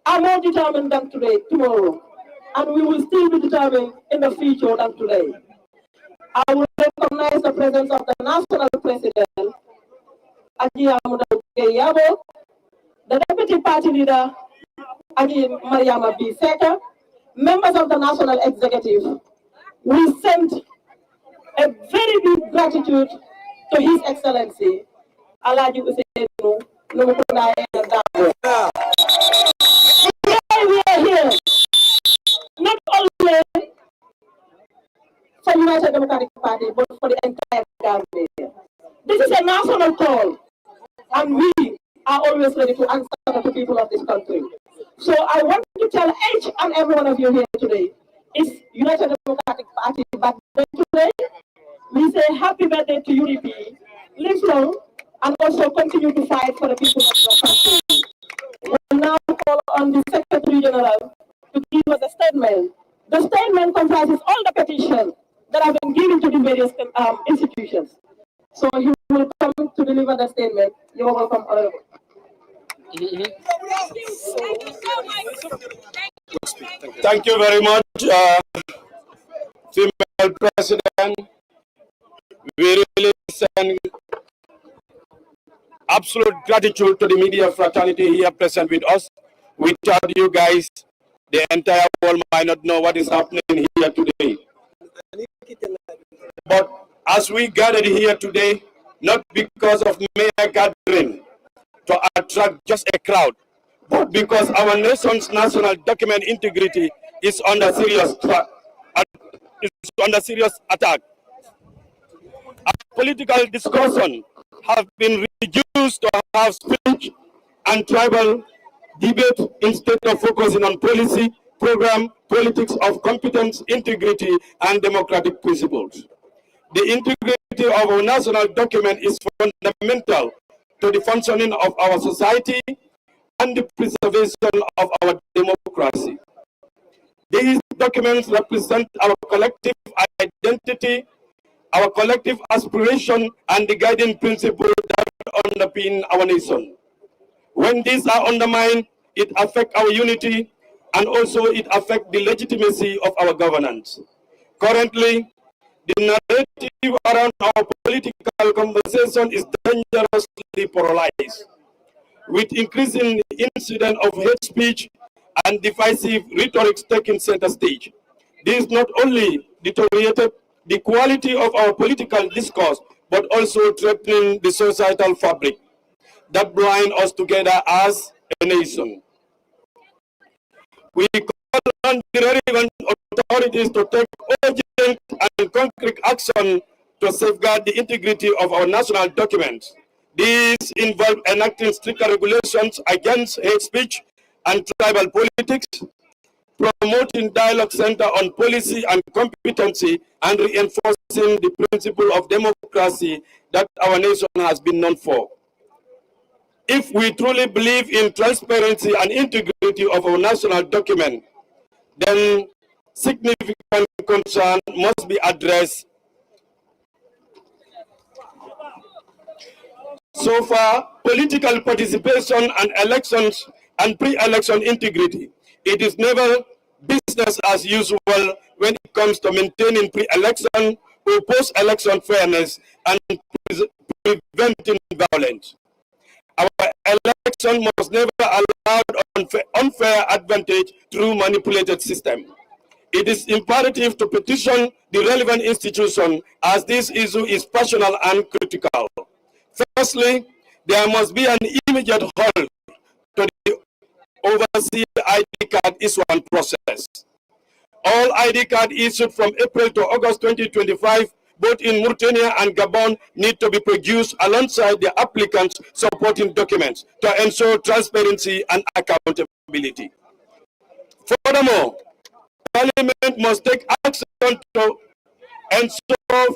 are more determined than tomorrow, and we will still be determined in the future than today. I will recognize the presence of the National President, Aji Amadou Yabo, the Deputy Party Leader, Aji Mariama B. Seka, members of the National Executive. We send a very big gratitude to His Excellency, Alaji Usainu Numukuna Ndambo. Today we are here, not only for United Democratic Party, but for the entire Gambia. This is a national call, and we are always ready to answer to the people of this country. So I want to tell each and every one of you here today, it's United Democratic Party birthday today. We say happy birthday to UDP, live long, and also continue to fight for the people of your country. We will now call on the Secretary General to give us a statement. The statement comprises all the petitions that have been given to the various institutions. So he will come to deliver the statement. You're welcome, Honorable. Thank you very much, female president. We really send absolute gratitude to the media fraternity here present with us. Without you guys, the entire world might not know what is happening here today. But as we gathered here today, not because of mere gathering to attract just a crowd, but because our nation's national document integrity is under serious attack. Our political discussion have been reduced to have speech and tribal debate instead of focusing on policy, program, politics of competence, integrity, and democratic principles. The integrity of our national document is fundamental to the functioning of our society and the preservation of our democracy. These documents represent our collective identity, our collective aspiration, and the guiding principle that underpin our nation. When these are undermined, it affects our unity, and also it affects the legitimacy of our governance. Currently, the narrative around our political conversation is dangerously polarized, with increasing incident of hate speech and divisive rhetoric taking center stage. This not only deteriorated the quality of our political discourse, but also threatening the societal fabric that bind us together as a nation. We call on the relevant authorities to take urgent and concrete action to safeguard the integrity of our national documents. These involve enacting stricter regulations against hate speech and tribal politics, promoting dialogue center on policy and competency, and reinforcing the principle of democracy that our nation has been known for. If we truly believe in transparency and integrity of our national document, then significant concern must be addressed. So far, political participation and elections and pre-election integrity. It is never business as usual when it comes to maintaining pre-election or post-election fairness and preventing violence. Our election must never allow unfair advantage through manipulated system. It is imperative to petition the relevant institution as this issue is personal and critical. Firstly, there must be an immediate halt to the overseas ID card issuance process. All ID card issued from April to August 2025, both in Mauritania and Gabon, need to be produced alongside the applicants' supporting documents to ensure transparency and accountability. Furthermore, Parliament must take action to ensure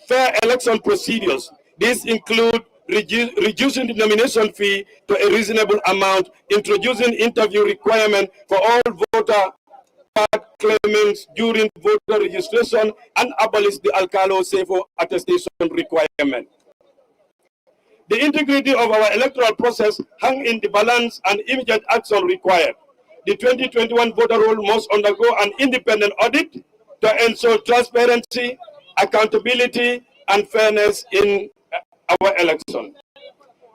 fair election procedures. These include reducing the nomination fee to a reasonable amount, introducing interview requirement for all voter card claimants during voter registration, and abolish the Alcalo Sefo attestation requirement. The integrity of our electoral process hung in the balance and immediate action required. The 2021 voter roll must undergo an independent audit to ensure transparency, accountability, and fairness in our election.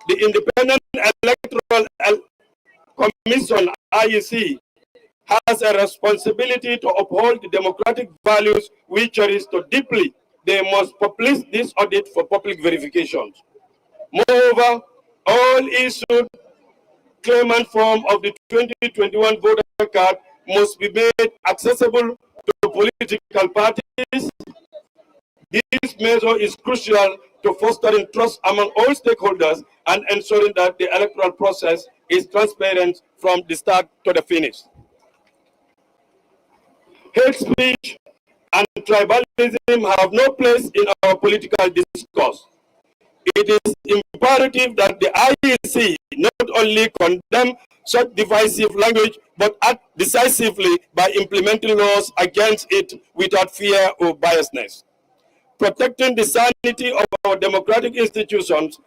The Independent Electoral Commission, IEC, has a responsibility to uphold the democratic values we cherish so deeply. They must publish this audit for public verifications. Moreover, all issued claimant form of the 2021 voter card must be made accessible to political parties. This measure is crucial to fostering trust among all stakeholders and ensuring that the electoral process is transparent from the start to the finish. Hate speech and tribalism have no place in our political discourse. It is imperative that the IEC not only condemn such divisive language, but act decisively by implementing laws against it without fear or biasness. Protecting the sanity of our democratic institutions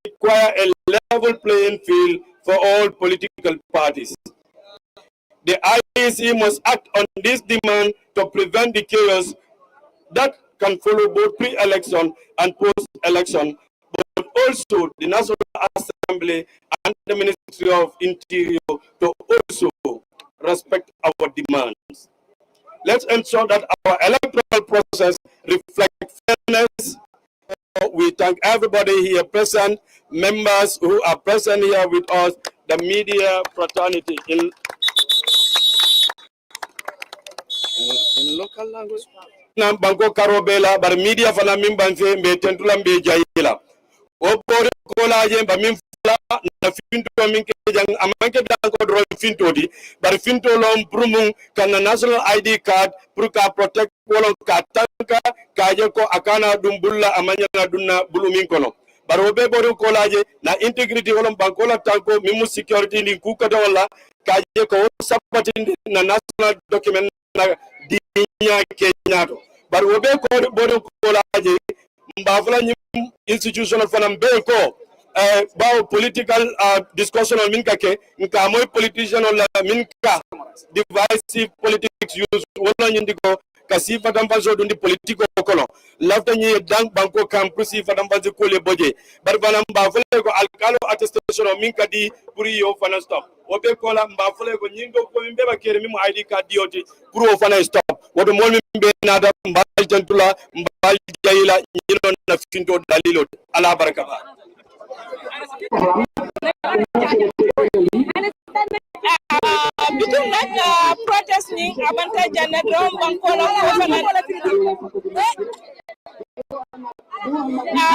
require a level playing field for all political parties. The IEC must act on this demand to prevent the chaos that can follow both pre-election and post-election, but also the National Assembly and the Ministry of Interior to also respect our demands. Let's ensure that our electoral process reflects fairness. We thank everybody here present, members who are present here with us, the media fraternity in local language. Na banko karobela bar media fana mimban fe mbe tentula mbe jayila. Obore kola je ba min fala na finto min ke jang amanke danko dro finto di bar finto lom prumun kan national ID card pour ka protect wala ka tanka ka je ko akana dum bulla amanya na dunna bulumin kono. Bar obe boru kola je na integrity wala banko la tanko mimu security ni ku ka wala ka je ko sapati na national document na dinya kenyato bar wobe ko bodo ko laje mbafla nyim institutional fanam be ko bawo political discussion on min kake nka moy politician on la min ka divisive politics use wala nyindiko kasi fadam bazo dundi politiko kono lafta nyi dang banko campus fadam bazo ko le boje bar banam mbafla ko alkalo attestation min kadi pour yo fana stop wobe ko la mbafla ko nyindo ko min be ba kere mi ID card dioti pour o fana stop wodo mol min be nada mbal tantula mbal jayila nyino na finto dalilo ala baraka bitum nak protest ni abanta janna dom banko la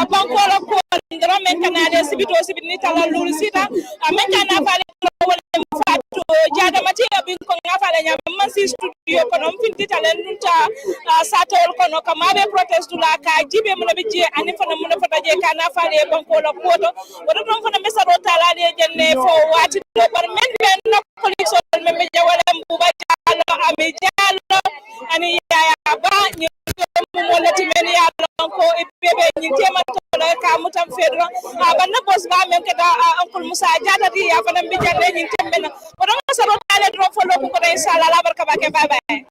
banko la ko ndoro men kanade sibito sibini tala lulu sita men kana fale wala fatu jada mati bin ko ngafale nya man si studio ko non finti talen nunta satol ko no kamabe protest la ka jibe mo be je ani fana mo fata je kana fale banko la ko to wodo don fana mesaro tala de jenne fo wati do bar men be no police men be jawale mbuba jalo ami jalo ani ya ba ni mo lati men ya ko e bebe ni tema to la ka mutam fedro banna boss ba men ke da uncle Musa jata di ya fana be jalle ni tembe na wodo mesaro tala do fo lo ko inshallah la barka ba ke bye bye